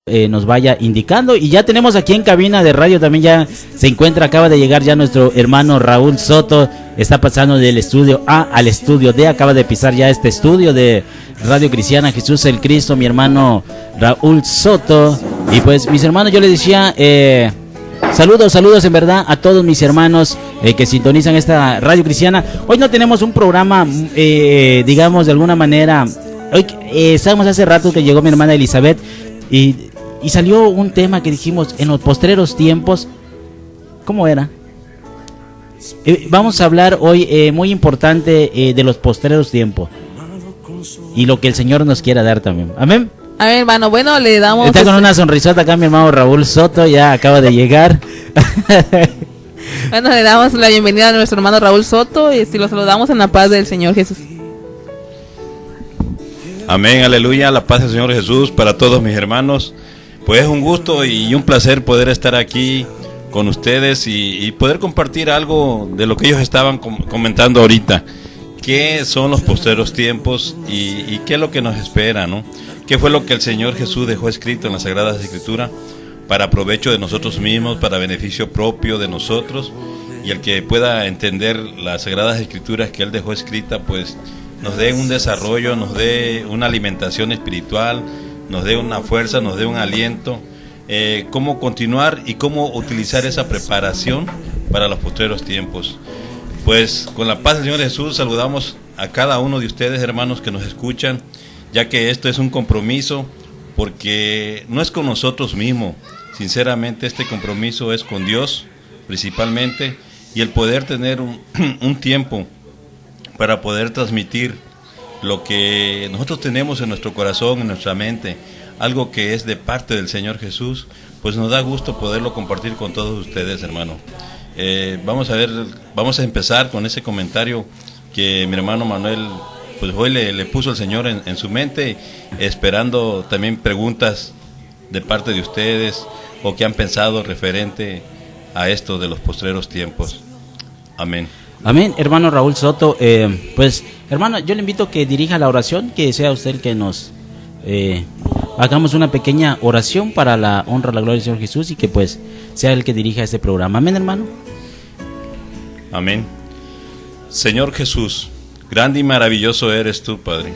nos vaya indicando. Y ya tenemos aquí en cabina de radio también ya se encuentra, acaba de llegar ya nuestro hermano Raúl Soto, está pasando del estudio A al estudio D, acaba de pisar ya este estudio de Radio Cristiana Jesús el Cristo, mi hermano Raúl Soto. Y pues mis hermanos, yo les decía, saludos en verdad a todos mis hermanos que sintonizan esta Radio Cristiana. Hoy no tenemos un programa, digamos de alguna manera, hoy estábamos hace rato que llegó mi hermana Elizabeth y salió un tema que dijimos en los postreros tiempos. ¿Cómo era? Vamos a hablar hoy muy importante de los postreros tiempos y lo que el Señor nos quiera dar también. Amén. A ver, hermano, bueno, le damos... Está con una sonrisota acá mi hermano Raúl Soto, ya acaba de llegar. Bueno, le damos la bienvenida a nuestro hermano Raúl Soto y lo saludamos en la paz del Señor Jesús. Amén, aleluya, la paz del Señor Jesús para todos mis hermanos. Pues es un gusto y un placer poder estar aquí con ustedes y poder compartir algo de lo que ellos estaban comentando ahorita. ¿Qué son los postreros tiempos y qué es lo que nos espera, ¿no? ¿Qué fue lo que el Señor Jesús dejó escrito en las Sagradas Escrituras para provecho de nosotros mismos, para beneficio propio de nosotros? Y el que pueda entender las Sagradas Escrituras que Él dejó escrita, pues nos dé un desarrollo, nos dé una alimentación espiritual, nos dé una fuerza, nos dé un aliento, cómo continuar y cómo utilizar esa preparación para los postreros tiempos. Pues con la paz del Señor Jesús saludamos a cada uno de ustedes, hermanos, que nos escuchan, ya que esto es un compromiso, porque no es con nosotros mismos, sinceramente este compromiso es con Dios, principalmente, y el poder tener un tiempo para poder transmitir lo que nosotros tenemos en nuestro corazón, en nuestra mente, algo que es de parte del Señor Jesús, pues nos da gusto poderlo compartir con todos ustedes, hermano. Vamos a empezar con ese comentario que mi hermano Manuel pues hoy le puso el Señor en su mente, esperando también preguntas de parte de ustedes o que han pensado referente a esto de los postreros tiempos. Amén. Amén, hermano Raúl Soto. Pues, hermano, yo le invito a que dirija la oración, que sea usted el que nos hagamos una pequeña oración para la honra, la gloria del Señor Jesús y que pues sea el que dirija este programa. Amén, hermano. Amén. Señor Jesús, grande y maravilloso eres tú, Padre,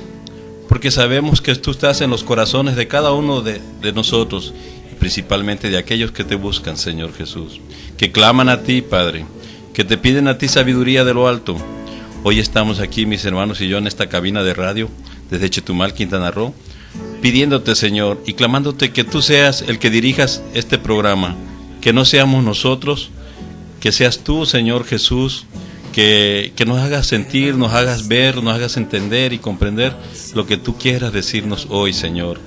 porque sabemos que tú estás en los corazones de cada uno de nosotros y principalmente de aquellos que te buscan, Señor Jesús, que claman a ti, Padre, que te piden a ti sabiduría de lo alto. Hoy estamos aquí, mis hermanos y yo, en esta cabina de radio, desde Chetumal, Quintana Roo, pidiéndote, Señor, y clamándote que tú seas el que dirijas este programa, que no seamos nosotros, que seas tú, Señor Jesús, que nos hagas sentir, nos hagas ver, nos hagas entender y comprender lo que tú quieras decirnos hoy, Señor.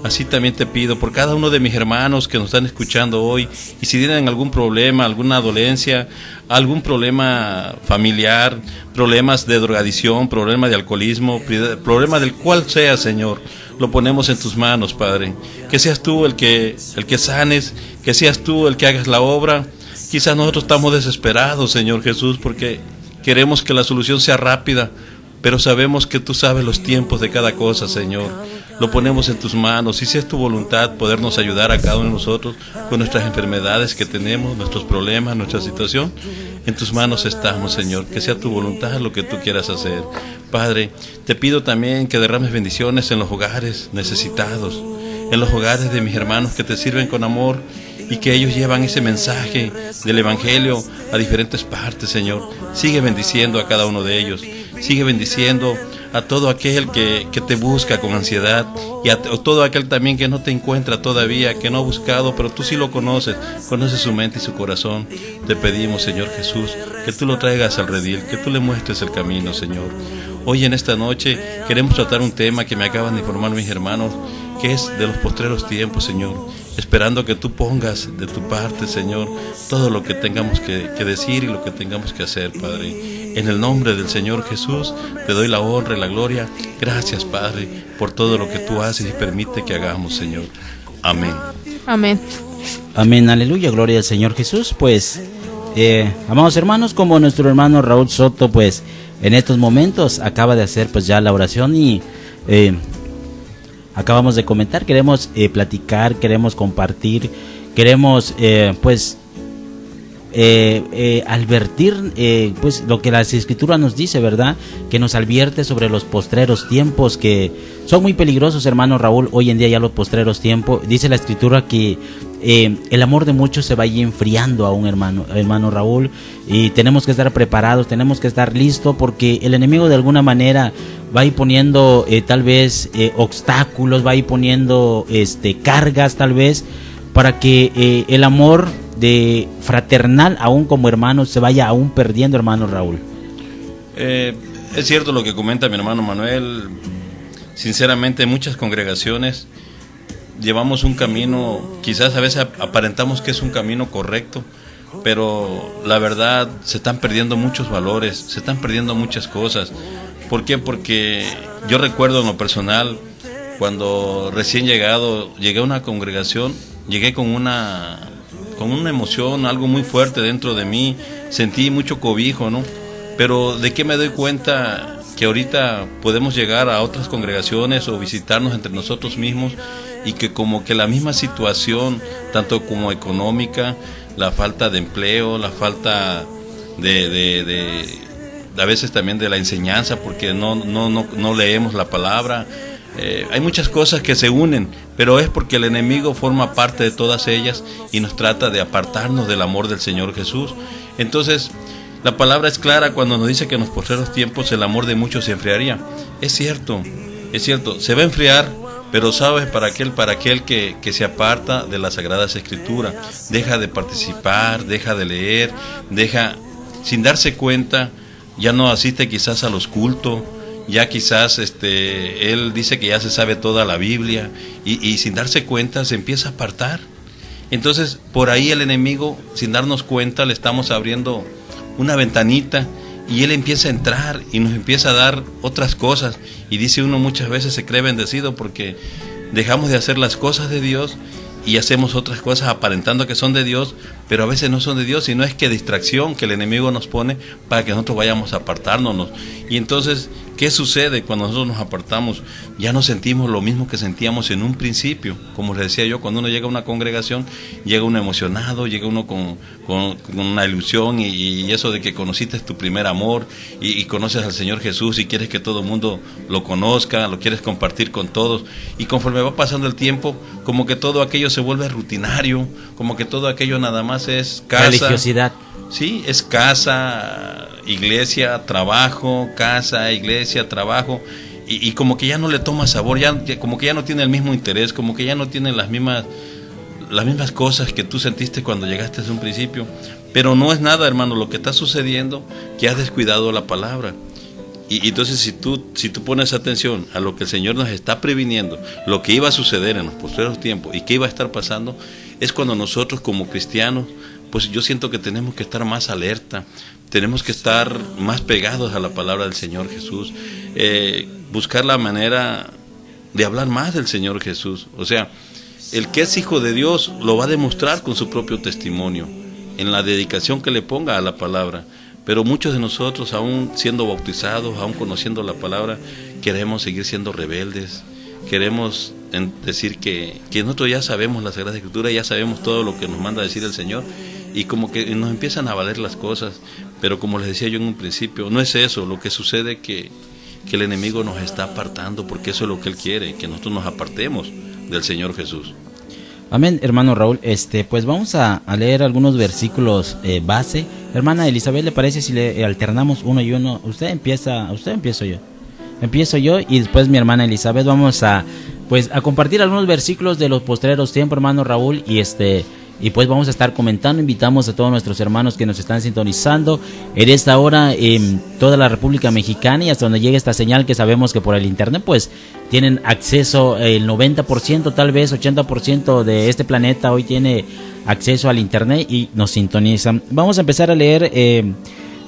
Así también te pido por cada uno de mis hermanos que nos están escuchando hoy, y si tienen algún problema, alguna dolencia, algún problema familiar, problemas de drogadicción, problema de alcoholismo, problema del cual sea, Señor, lo ponemos en tus manos, Padre. Que seas tú el que sanes, que seas tú el que hagas la obra. Quizás nosotros estamos desesperados, Señor Jesús, porque queremos que la solución sea rápida, pero sabemos que tú sabes los tiempos de cada cosa, Señor. Lo ponemos en tus manos, y si es tu voluntad podernos ayudar a cada uno de nosotros con nuestras enfermedades que tenemos, nuestros problemas, nuestra situación, en tus manos estamos, Señor. Que sea tu voluntad lo que tú quieras hacer. Padre, te pido también que derrames bendiciones en los hogares necesitados, en los hogares de mis hermanos que te sirven con amor y que ellos llevan ese mensaje del Evangelio a diferentes partes, Señor. Sigue bendiciendo a cada uno de ellos. Sigue bendiciendo a todo aquel que te busca con ansiedad y a todo aquel también que no te encuentra todavía, que no ha buscado, pero tú sí lo conoces su mente y su corazón. Te pedimos, Señor Jesús, que tú lo traigas al redil, que tú le muestres el camino, Señor. Hoy en esta noche queremos tratar un tema que me acaban de informar mis hermanos, que es de los postreros tiempos, Señor, esperando que tú pongas de tu parte, Señor, todo lo que tengamos que decir y lo que tengamos que hacer, Padre. En el nombre del Señor Jesús, te doy la honra y la gloria. Gracias, Padre, por todo lo que tú haces y permite que hagamos, Señor. Amén. Amén. Amén, aleluya, gloria al Señor Jesús. Pues, amados hermanos, como nuestro hermano Raúl Soto, pues, en estos momentos acaba de hacer pues ya la oración y acabamos de comentar. Queremos platicar, queremos compartir, queremos advertir pues lo que las escrituras nos dice, ¿verdad? Que nos advierte sobre los postreros tiempos, que son muy peligrosos, hermano Raúl. Hoy en día ya los postreros tiempos, dice la escritura que el amor de muchos se va a ir enfriando aún, hermano Raúl, y tenemos que estar preparados, tenemos que estar listos, porque el enemigo de alguna manera va a ir poniendo tal vez obstáculos, va a ir poniendo cargas tal vez, para que el amor de fraternal aún como hermanos se vaya aún perdiendo, hermano Raúl. Es cierto lo que comenta mi hermano Manuel. Sinceramente, en muchas congregaciones llevamos un camino, quizás a veces aparentamos que es un camino correcto, pero la verdad se están perdiendo muchos valores, se están perdiendo muchas cosas. ¿Por qué? Porque yo recuerdo en lo personal, cuando recién llegué a una congregación, llegué con una emoción, algo muy fuerte dentro de mí, sentí mucho cobijo, ¿no? Pero ¿de qué me doy cuenta? Que ahorita podemos llegar a otras congregaciones o visitarnos entre nosotros mismos, y que como que la misma situación, tanto como económica, la falta de empleo, la falta de a veces también de la enseñanza, porque no leemos la palabra, hay muchas cosas que se unen, pero es porque el enemigo forma parte de todas ellas y nos trata de apartarnos del amor del Señor Jesús. Entonces, la palabra es clara cuando nos dice que en los postreros tiempos el amor de muchos se enfriaría. Es cierto, se va a enfriar, pero sabes, para aquel que se aparta de las Sagradas Escrituras, deja de participar, deja de leer, sin darse cuenta, ya no asiste quizás a los cultos, ya quizás él dice que ya se sabe toda la Biblia, y sin darse cuenta se empieza a apartar. Entonces, por ahí el enemigo, sin darnos cuenta, le estamos abriendo una ventanita, y él empieza a entrar y nos empieza a dar otras cosas, y dice uno muchas veces se cree bendecido porque dejamos de hacer las cosas de Dios y hacemos otras cosas aparentando que son de Dios, pero a veces no son de Dios, sino es que distracción que el enemigo nos pone para que nosotros vayamos a apartarnos. Y entonces, ¿qué sucede cuando nosotros nos apartamos? Ya no sentimos lo mismo que sentíamos en un principio. Como les decía yo, cuando uno llega a una congregación, llega uno emocionado, llega uno con una ilusión, y eso de que conociste tu primer amor, y conoces al Señor Jesús, y quieres que todo el mundo lo conozca, lo quieres compartir con todos, y conforme va pasando el tiempo, como que todo aquello se vuelve rutinario, como que todo aquello nada más es casa. Religiosidad. Sí, es casa, iglesia, trabajo, casa, iglesia, trabajo, y como que ya no le toma sabor, como que ya no tiene el mismo interés, como que ya no tiene las mismas cosas que tú sentiste cuando llegaste desde un principio. Pero no es nada, hermano, lo que está sucediendo, que has descuidado la palabra. Y entonces si tú pones atención a lo que el Señor nos está previniendo, lo que iba a suceder en los postreros tiempos y que iba a estar pasando, es cuando nosotros como cristianos, pues yo siento que tenemos que estar más alerta, tenemos que estar más pegados a la palabra del Señor Jesús, buscar la manera de hablar más del Señor Jesús. O sea, el que es hijo de Dios lo va a demostrar con su propio testimonio, en la dedicación que le ponga a la palabra. Pero muchos de nosotros, aún siendo bautizados, aún conociendo la palabra, queremos seguir siendo rebeldes, queremos decir que nosotros ya sabemos la Sagrada Escritura, ya sabemos todo lo que nos manda decir el Señor, y como que nos empiezan a valer las cosas. Pero como les decía yo en un principio, no es eso, lo que sucede que el enemigo nos está apartando, porque eso es lo que él quiere, que nosotros nos apartemos del Señor Jesús. Amén, hermano Raúl. Pues vamos a leer algunos versículos base. Hermana Elizabeth, ¿le parece si le alternamos uno y uno? ¿Usted empiezo yo? Empiezo yo y después mi hermana Elizabeth. Vamos a compartir algunos versículos de los postreros tiempos, hermano Raúl, y pues vamos a estar comentando. Invitamos a todos nuestros hermanos que nos están sintonizando en esta hora en toda la República Mexicana y hasta donde llegue esta señal, que sabemos que por el internet pues tienen acceso, el 90%, tal vez 80% de este planeta hoy tiene acceso al internet y nos sintonizan. Vamos a empezar a leer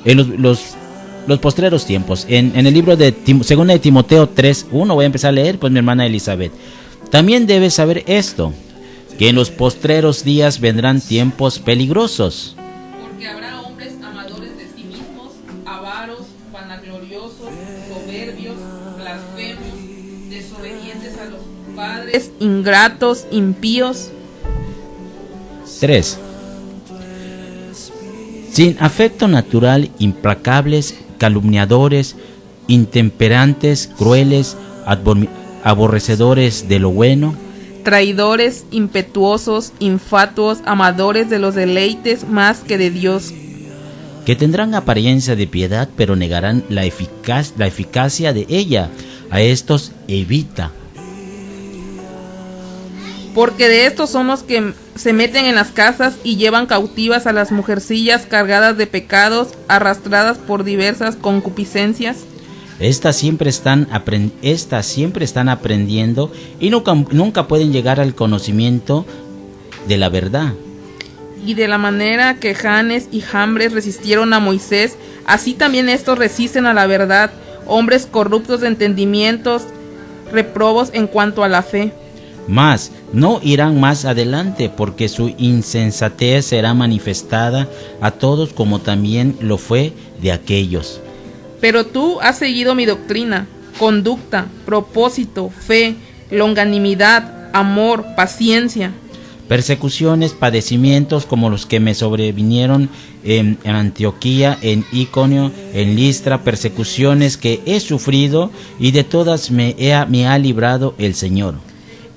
los postreros tiempos en el libro de 2 de Timoteo 3:1. Voy a empezar a leer, pues mi hermana Elizabeth. También debes saber esto, que en los postreros días vendrán tiempos peligrosos. Porque habrá hombres amadores de sí mismos, avaros, vanagloriosos, soberbios, blasfemos, desobedientes a los padres, Padres ingratos, impíos. 3. Sin afecto natural, implacables, calumniadores, intemperantes, crueles, aborrecedores de lo bueno, Traidores, impetuosos, infatuos, amadores de los deleites más que de Dios. que tendrán apariencia de piedad, pero negarán la eficacia de ella. A estos evita. Porque de estos son los que se meten en las casas y llevan cautivas a las mujercillas cargadas de pecados, arrastradas por diversas concupiscencias. Estas siempre están aprendiendo y nunca pueden llegar al conocimiento de la verdad. Y de la manera que Janes y Jambres resistieron a Moisés, así también estos resisten a la verdad, hombres corruptos de entendimientos, reprobos en cuanto a la fe. Mas no irán más adelante, porque su insensatez será manifestada a todos, como también lo fue de aquellos. Pero tú has seguido mi doctrina, conducta, propósito, fe, longanimidad, amor, paciencia. Persecuciones, padecimientos como los que me sobrevinieron en Antioquía, en Iconio, en Listra, persecuciones que he sufrido, y de todas me ha librado el Señor.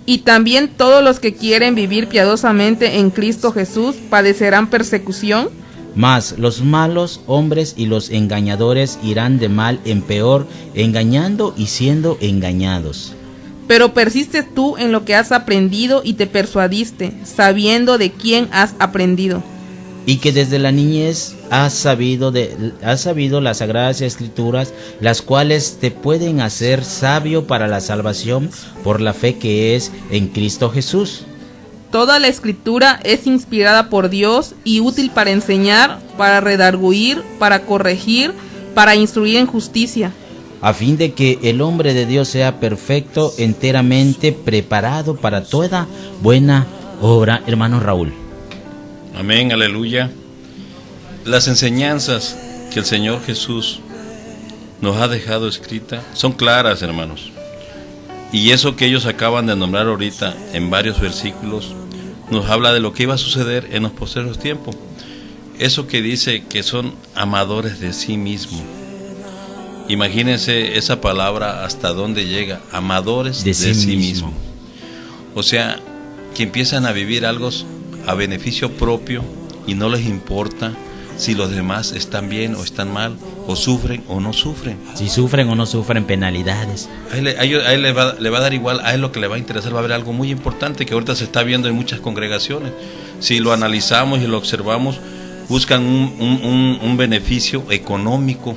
Y también todos los que quieren vivir piadosamente en Cristo Jesús padecerán persecución. Mas los malos hombres y los engañadores irán de mal en peor, engañando y siendo engañados. Pero persistes tú en lo que has aprendido y te persuadiste, sabiendo de quién has aprendido. Y que desde la niñez has sabido las sagradas escrituras, las cuales te pueden hacer sabio para la salvación por la fe que es en Cristo Jesús. Toda la escritura es inspirada por Dios y útil para enseñar, para redarguir, para corregir, para instruir en justicia, a fin de que el hombre de Dios sea perfecto, enteramente preparado para toda buena obra. Hermano Raúl. Amén, aleluya. Las enseñanzas que el Señor Jesús nos ha dejado escritas son claras, hermanos. Y eso que ellos acaban de nombrar ahorita en varios versículos nos habla de lo que iba a suceder en los posteriores tiempos. Eso que dice que son amadores de sí mismos. Imagínense esa palabra hasta dónde llega, amadores de sí mismos. O sea, que empiezan a vivir algo a beneficio propio y no les importa si los demás están bien o están mal, o sufren o no sufren. Si sufren o no sufren penalidades. A él le va a dar igual, a él lo que le va a interesar va a haber algo muy importante que ahorita se está viendo en muchas congregaciones. Si lo analizamos y lo observamos, buscan un beneficio económico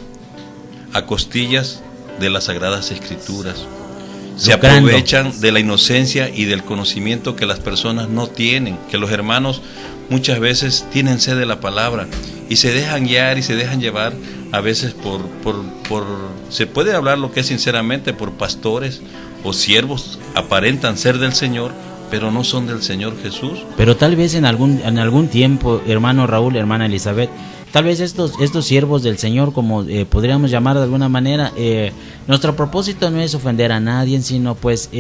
a costillas de las Sagradas Escrituras. Se aprovechan de la inocencia y del conocimiento que las personas no tienen, que los hermanos muchas veces tienen sed de la palabra y se dejan guiar y se dejan llevar a veces se puede hablar lo que es sinceramente, por pastores o siervos, aparentan ser del Señor, pero no son del Señor Jesús. Pero tal vez en algún tiempo, hermano Raúl, hermana Elizabeth, tal vez estos siervos del Señor, como podríamos llamar de alguna manera, nuestro propósito no es ofender a nadie, sino pues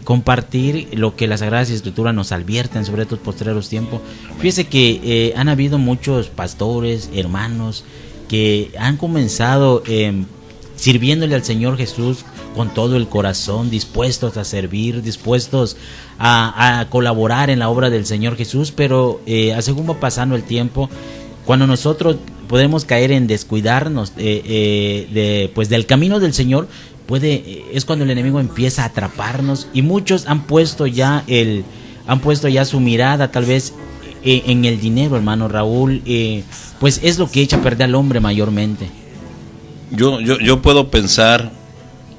compartir lo que las Sagradas Escrituras nos advierten sobre estos posteriores tiempos. Fíjese que han habido muchos pastores, hermanos, que han comenzado sirviéndole al Señor Jesús con todo el corazón, dispuestos a servir, dispuestos a colaborar en la obra del Señor Jesús, pero según va pasando el tiempo, cuando nosotros podemos caer en descuidarnos pues del camino del Señor, es cuando el enemigo empieza a atraparnos, y muchos han puesto ya su mirada tal vez en el dinero, hermano Raúl, pues es lo que echa a perder al hombre mayormente. Yo puedo pensar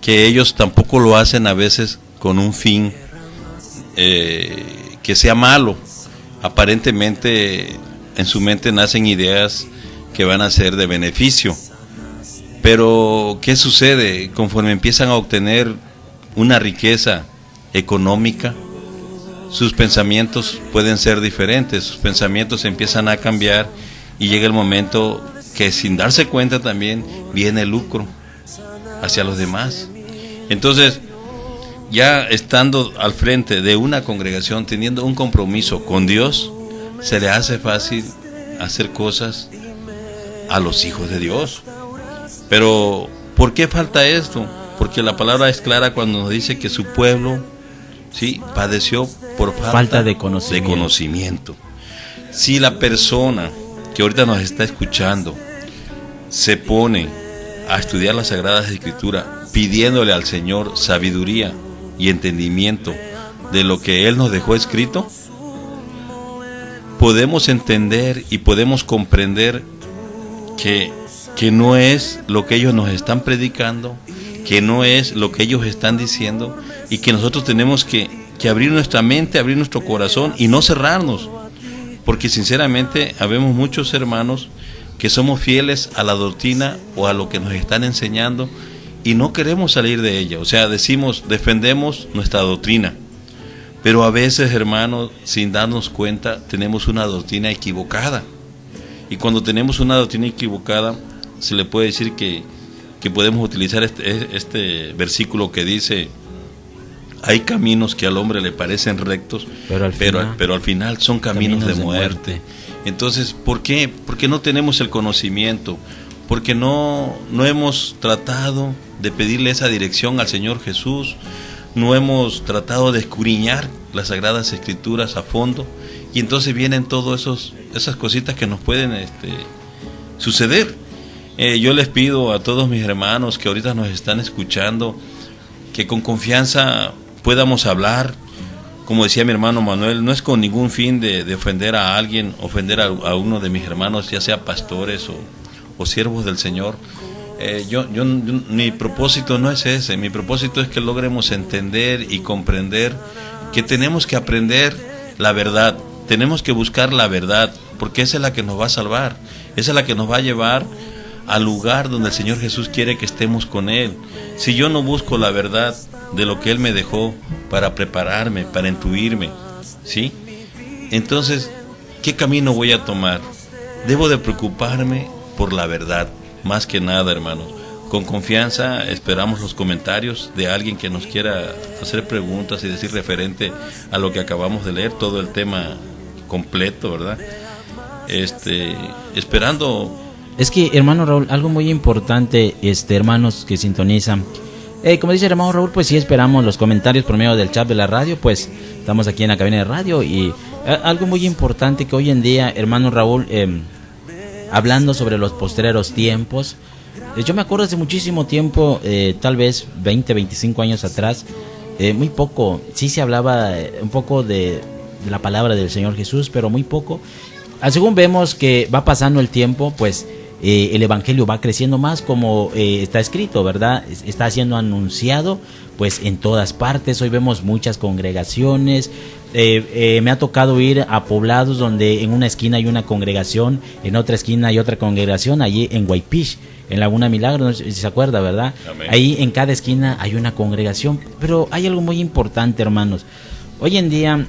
que ellos tampoco lo hacen a veces con un fin que sea malo. Aparentemente en su mente nacen ideas que van a ser de beneficio. Pero ¿qué sucede? Conforme empiezan a obtener una riqueza económica, sus pensamientos pueden ser diferentes, sus pensamientos empiezan a cambiar y llega el momento que sin darse cuenta también viene el lucro hacia los demás. Entonces, ya estando al frente de una congregación, teniendo un compromiso con Dios, se le hace fácil hacer cosas a los hijos de Dios. Pero ¿por qué falta esto? Porque la palabra es clara cuando nos dice que su pueblo, sí, padeció por falta de conocimiento. Si la persona que ahorita nos está escuchando se pone a estudiar las Sagradas Escrituras, pidiéndole al Señor sabiduría y entendimiento de lo que Él nos dejó escrito, podemos entender y podemos comprender que no es lo que ellos nos están predicando, que no es lo que ellos están diciendo, y que nosotros tenemos que abrir nuestra mente, abrir nuestro corazón y no cerrarnos, porque sinceramente habemos muchos hermanos que somos fieles a la doctrina o a lo que nos están enseñando y no queremos salir de ella. O sea, decimos, defendemos nuestra doctrina, pero a veces, hermanos, sin darnos cuenta, tenemos una doctrina equivocada. Y cuando tenemos una doctrina equivocada, se le puede decir que podemos utilizar este versículo que dice: hay caminos que al hombre le parecen rectos, pero al final son caminos de muerte. Entonces, ¿por qué? Porque no tenemos el conocimiento, porque no hemos tratado de pedirle esa dirección al Señor Jesús, no hemos tratado de escudriñar las Sagradas Escrituras a fondo, y entonces vienen todas esas cositas que nos pueden suceder. Yo les pido a todos mis hermanos que ahorita nos están escuchando, que con confianza podamos hablar. Como decía mi hermano Manuel, no es con ningún fin de ofender a alguien, ofender a uno de mis hermanos, ya sea pastores o siervos del Señor. Mi propósito no es ese. Mi propósito es que logremos entender y comprender que tenemos que aprender la verdad, tenemos que buscar la verdad, porque esa es la que nos va a salvar, esa es la que nos va a llevar al lugar donde el Señor Jesús quiere que estemos con Él. Si yo no busco la verdad de lo que Él me dejó para prepararme, para intuirme, ¿sí? Entonces, ¿qué camino voy a tomar? Debo de preocuparme por la verdad, más que nada, hermanos. Con confianza esperamos los comentarios de alguien que nos quiera hacer preguntas y decir referente a lo que acabamos de leer, todo el tema completo, ¿verdad? Esperando. Es que, hermano Raúl, algo muy importante, hermanos que sintonizan. Como dice el hermano Raúl, pues sí esperamos los comentarios por medio del chat de la radio, pues estamos aquí en la cabina de radio. Y algo muy importante que hoy en día, hermano Raúl, hablando sobre los postreros tiempos, yo me acuerdo hace muchísimo tiempo, tal vez 20, 25 años atrás, muy poco, sí se hablaba un poco de la palabra del Señor Jesús, pero muy poco. Según vemos que va pasando el tiempo, pues el evangelio va creciendo más, como está escrito, ¿verdad? Está siendo anunciado pues en todas partes. Hoy vemos muchas congregaciones. Me ha tocado ir a poblados donde en una esquina hay una congregación, en otra esquina hay otra congregación, allí en Guaypish, en Laguna Milagro, no sé si se acuerda, ¿verdad? Amén. Ahí en cada esquina hay una congregación. Pero hay algo muy importante, hermanos. Hoy en día,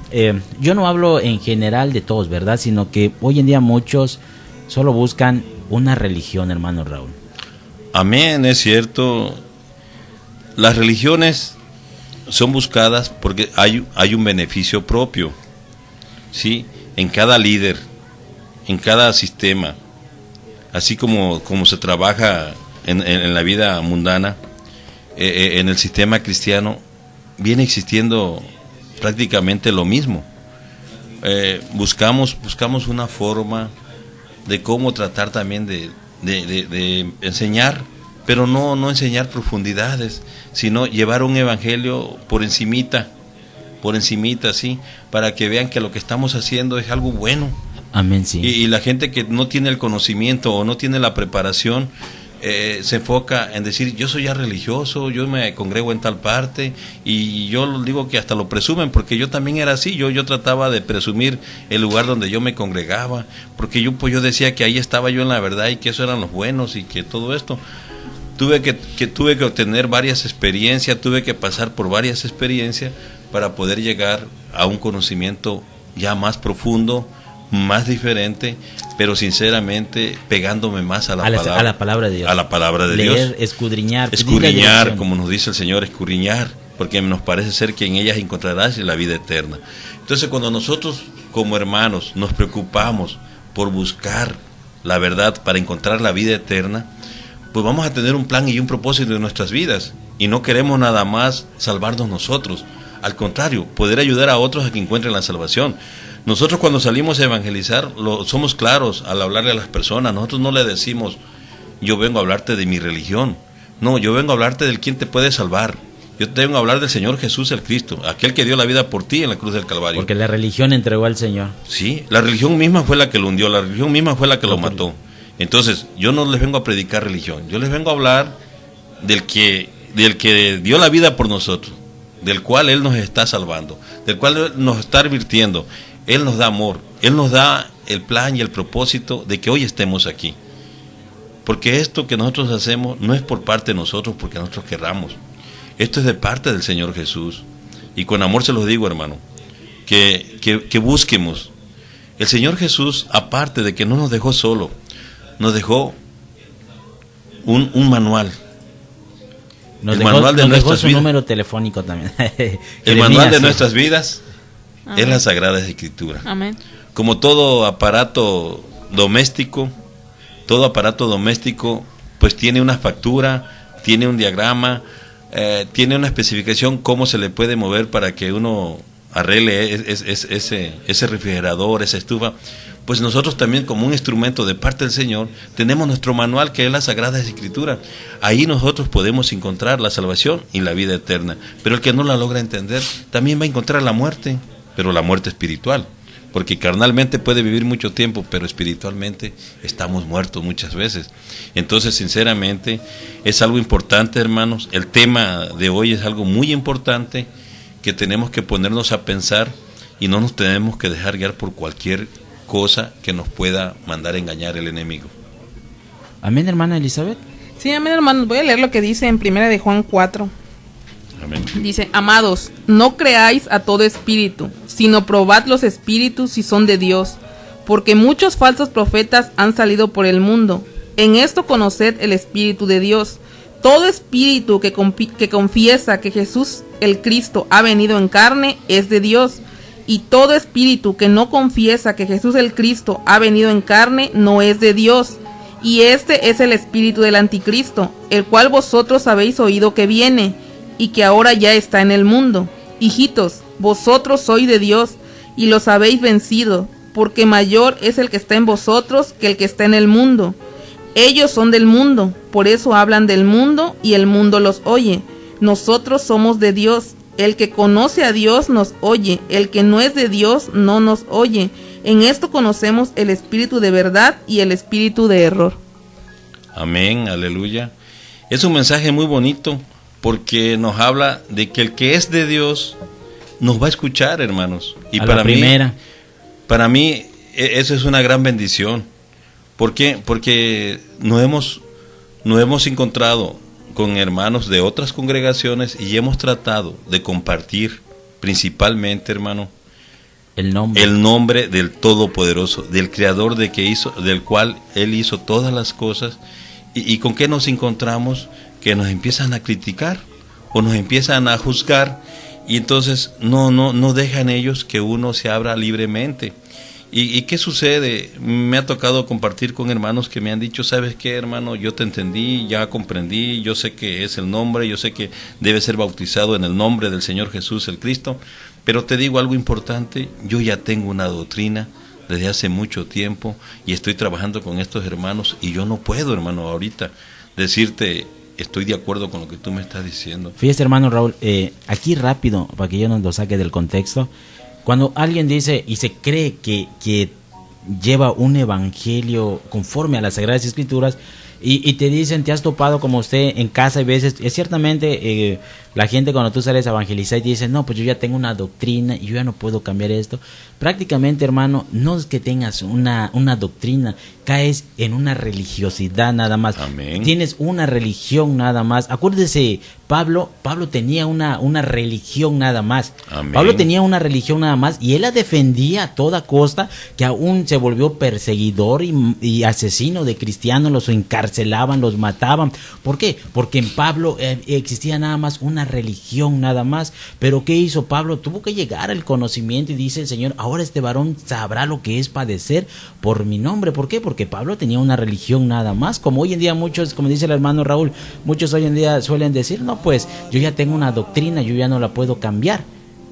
yo no hablo en general de todos, ¿verdad? Sino que hoy en día muchos solo buscan una religión, hermano Raúl. Amén, es cierto. Las religiones son buscadas porque hay un beneficio propio, ¿sí? En cada líder, en cada sistema, así como se trabaja en la vida mundana, en el sistema cristiano viene existiendo prácticamente lo mismo. Buscamos una forma de cómo tratar también de enseñar, pero no enseñar profundidades, sino llevar un evangelio por encimita, sí, para que vean que lo que estamos haciendo es algo bueno. Amén, sí. Y la gente que no tiene el conocimiento o no tiene la preparación, se enfoca en decir: yo soy ya religioso, yo me congrego en tal parte, y yo digo que hasta lo presumen, porque yo también era así. Yo trataba de presumir el lugar donde yo me congregaba, porque yo decía que ahí estaba yo en la verdad y que eso eran los buenos y que todo esto. Tuve que obtener varias experiencias, tuve que pasar por varias experiencias para poder llegar a un conocimiento ya más profundo, más diferente, pero sinceramente pegándome más a la palabra palabra de Dios. A la palabra de Leer, Dios. escudriñar, escudriñar, como nos dice el Señor, escudriñar porque nos parece ser que en ellas encontrarás la vida eterna. Entonces, cuando nosotros como hermanos nos preocupamos por buscar la verdad para encontrar la vida eterna, pues vamos a tener un plan y un propósito en nuestras vidas, y no queremos nada más salvarnos nosotros, al contrario, poder ayudar a otros a que encuentren la salvación. Nosotros cuando salimos a evangelizar, somos claros al hablarle a las personas. Nosotros no le decimos, yo vengo a hablarte de mi religión. No, yo vengo a hablarte del quien te puede salvar. Yo te vengo a hablar del Señor Jesús el Cristo, aquel que dio la vida por ti en la cruz del Calvario. Porque la religión entregó al Señor. Sí, la religión misma fue la que lo hundió, la religión misma fue la que lo mató. Entonces, yo no les vengo a predicar religión, yo les vengo a hablar del que dio la vida por nosotros, del cual Él nos está salvando, del cual Él nos está advirtiendo. Él nos da amor, Él nos da el plan y el propósito de que hoy estemos aquí. Porque esto que nosotros hacemos no es por parte de nosotros, porque nosotros querramos. Esto es de parte del Señor Jesús. Y con amor se los digo, hermano, que busquemos. El Señor Jesús, aparte de que no nos dejó solo, nos dejó un manual. Nos dejó su número telefónico también. El manual de nuestras vidas. Amén. Es la Sagrada Escritura. Amén. Como todo aparato doméstico, pues tiene una factura, tiene un diagrama, tiene una especificación cómo se le puede mover para que uno arregle ese refrigerador, esa estufa. Pues nosotros también, como un instrumento de parte del Señor, tenemos nuestro manual, que es la Sagrada Escritura. Ahí nosotros podemos encontrar la salvación y la vida eterna. Pero el que no la logra entender también va a encontrar la muerte, pero la muerte espiritual, porque carnalmente puede vivir mucho tiempo, pero espiritualmente estamos muertos muchas veces. Entonces, sinceramente, es algo importante, hermanos. El tema de hoy es algo muy importante, que tenemos que ponernos a pensar, y no nos tenemos que dejar guiar por cualquier cosa que nos pueda mandar a engañar el enemigo. Amén, hermana Elizabeth. Sí, amén, hermanos. Voy a leer lo que dice en 1 de Juan 4. Amén. Dice: amados, no creáis a todo espíritu, sino probad los espíritus si son de Dios, porque muchos falsos profetas han salido por el mundo. En esto conoced el Espíritu de Dios. Todo espíritu que confiesa que Jesús el Cristo ha venido en carne es de Dios, y todo espíritu que no confiesa que Jesús el Cristo ha venido en carne no es de Dios. Y este es el espíritu del anticristo, el cual vosotros habéis oído que viene, y que ahora ya está en el mundo. Hijitos, vosotros sois de Dios, y los habéis vencido, porque mayor es el que está en vosotros que el que está en el mundo. Ellos son del mundo, por eso hablan del mundo, y el mundo los oye. Nosotros somos de Dios. El que conoce a Dios nos oye, el que no es de Dios no nos oye. En esto conocemos el espíritu de verdad y el espíritu de error. Amén, aleluya. Es un mensaje muy bonito, porque nos habla de que el que es de Dios nos va a escuchar, hermanos. Y para mí eso es una gran bendición. ¿Por qué? Porque nos hemos encontrado con hermanos de otras congregaciones y hemos tratado de compartir principalmente, hermano, el nombre del Todopoderoso, del Creador del cual Él hizo todas las cosas. ¿Y con qué nos encontramos? Que nos empiezan a criticar o nos empiezan a juzgar, y entonces no dejan ellos que uno se abra libremente. ¿Y qué sucede? Me ha tocado compartir con hermanos que me han dicho: ¿sabes qué, hermano? Yo te entendí, ya comprendí, yo sé que es el nombre, yo sé que debe ser bautizado en el nombre del Señor Jesús el Cristo, pero te digo algo importante: yo ya tengo una doctrina desde hace mucho tiempo y estoy trabajando con estos hermanos, y yo no puedo, hermano, ahorita decirte estoy de acuerdo con lo que tú me estás diciendo. Fíjese, hermano Raúl, aquí rápido, para que yo no lo saque del contexto. Cuando alguien dice y se cree que lleva un evangelio conforme a las Sagradas Escrituras, y te dicen, te has topado como usted en casa, y veces, ciertamente la gente cuando tú sales a evangelizar y te dicen, no, pues yo ya tengo una doctrina y yo ya no puedo cambiar esto. Prácticamente, hermano, no es que tengas una doctrina, caes en una religiosidad nada más. Amén. Tienes una religión nada más. Acuérdese, Pablo tenía una religión nada más. Amén. Pablo tenía una religión nada más, y él la defendía a toda costa, que aún se volvió perseguidor y asesino de cristianos, los encarcelaban, los mataban. ¿Por qué? Porque en Pablo existía nada más una una religión nada más. Pero ¿qué hizo Pablo? Tuvo que llegar al conocimiento y dice el Señor, ahora este varón sabrá lo que es padecer por mi nombre. ¿Por qué? Porque Pablo tenía una religión nada más. Como hoy en día muchos, como dice el hermano Raúl, muchos hoy en día suelen decir, no, pues yo ya tengo una doctrina, yo ya no la puedo cambiar.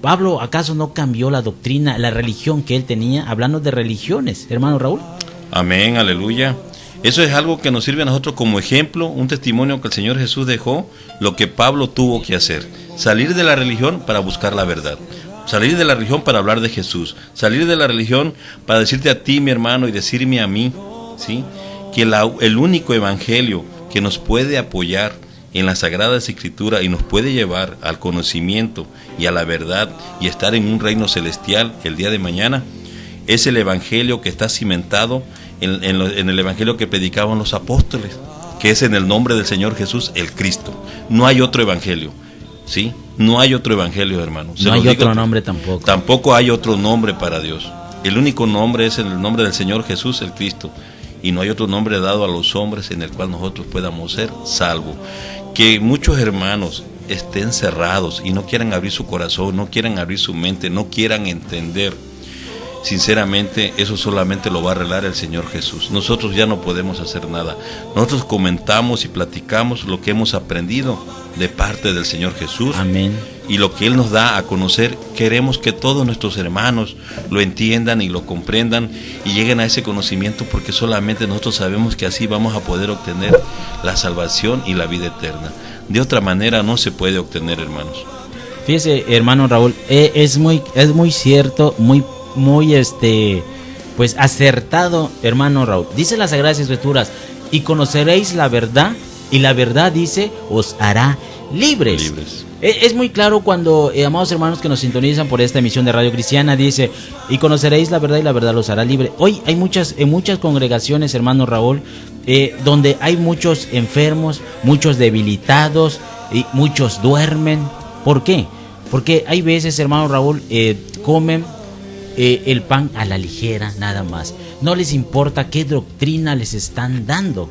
Pablo, ¿acaso no cambió la doctrina, la religión que él tenía? Hablando de religiones, hermano Raúl. Amén, aleluya. Eso es algo que nos sirve a nosotros como ejemplo, un testimonio que el Señor Jesús dejó, lo que Pablo tuvo que hacer. Salir de la religión para buscar la verdad. Salir de la religión para hablar de Jesús. Salir de la religión para decirte a ti, mi hermano, y decirme a mí, ¿sí?, que el único evangelio que nos puede apoyar en las Sagradas Escrituras y nos puede llevar al conocimiento y a la verdad y estar en un reino celestial el día de mañana, es el evangelio que está cimentado en el evangelio que predicaban los apóstoles, que es en el nombre del Señor Jesús, el Cristo. No hay otro evangelio, ¿sí? No hay otro evangelio, hermano. No hay otro nombre tampoco. Tampoco hay otro nombre para Dios. El único nombre es en el nombre del Señor Jesús, el Cristo. Y no hay otro nombre dado a los hombres en el cual nosotros podamos ser salvos. Que muchos hermanos estén cerrados y no quieran abrir su corazón, no quieran abrir su mente, no quieran entender. Sinceramente, eso solamente lo va a arreglar el Señor Jesús. Nosotros ya no podemos hacer nada. Nosotros comentamos y platicamos lo que hemos aprendido de parte del Señor Jesús. Amén. Y lo que Él nos da a conocer, queremos que todos nuestros hermanos lo entiendan y lo comprendan y lleguen a ese conocimiento, porque solamente nosotros sabemos que así vamos a poder obtener la salvación y la vida eterna. De otra manera no se puede obtener, hermanos. Fíjese, hermano Raúl, es muy cierto, muy pues acertado, hermano Raúl. Dice las Sagradas Escrituras, y conoceréis la verdad, y la verdad, dice, os hará libres. Es muy claro cuando, amados hermanos que nos sintonizan por esta emisión de Radio Cristiana, dice, y conoceréis la verdad y la verdad los hará libre. Hoy hay en muchas congregaciones, hermano Raúl, donde hay muchos enfermos, muchos debilitados, y muchos duermen. ¿Por qué? Porque hay veces, hermano Raúl, comen el pan a la ligera nada más. No les importa qué doctrina les están dando.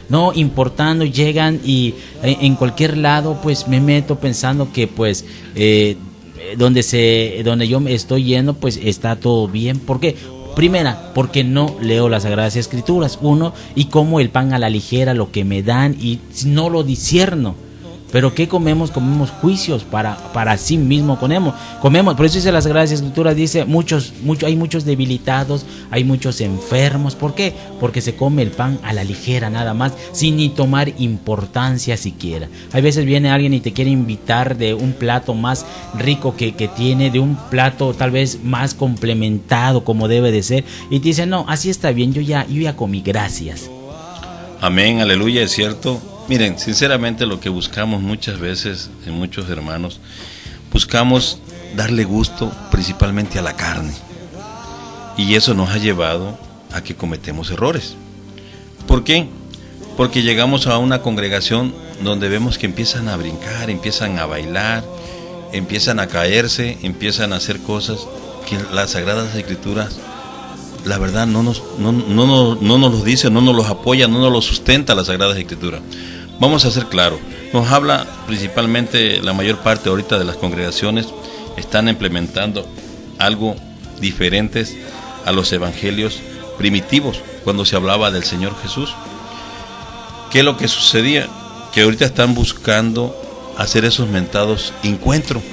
No importando, llegan y en cualquier lado pues me meto pensando que pues donde yo me estoy yendo pues está todo bien. ¿Por qué? Primera, porque no leo las Sagradas Escrituras, uno, y como el pan a la ligera lo que me dan y no lo discierno. Pero ¿qué comemos? Comemos juicios para sí mismo comemos. Por eso dice las Sagradas Escrituras, dice hay muchos debilitados, hay muchos enfermos. ¿Por qué? Porque se come el pan a la ligera nada más, sin ni tomar importancia siquiera. Hay veces viene alguien y te quiere invitar de un plato más rico que tiene, de un plato tal vez más complementado como debe de ser, y te dice, no, así está bien, yo ya comí, gracias. Amén, aleluya, es cierto. Miren, sinceramente lo que buscamos muchas veces en muchos hermanos, buscamos darle gusto principalmente a la carne. Y eso nos ha llevado a que cometemos errores. ¿Por qué? Porque llegamos a una congregación donde vemos que empiezan a brincar, empiezan a bailar, empiezan a caerse, empiezan a hacer cosas que las Sagradas Escrituras, la verdad, no nos los dice, no nos los apoya, no nos los sustenta la Sagrada Escritura. Vamos a ser claros, nos habla principalmente, la mayor parte ahorita de las congregaciones están implementando algo diferentes a los evangelios primitivos cuando se hablaba del Señor Jesús. ¿Qué es lo que sucedía? Que ahorita están buscando hacer esos mentados encuentros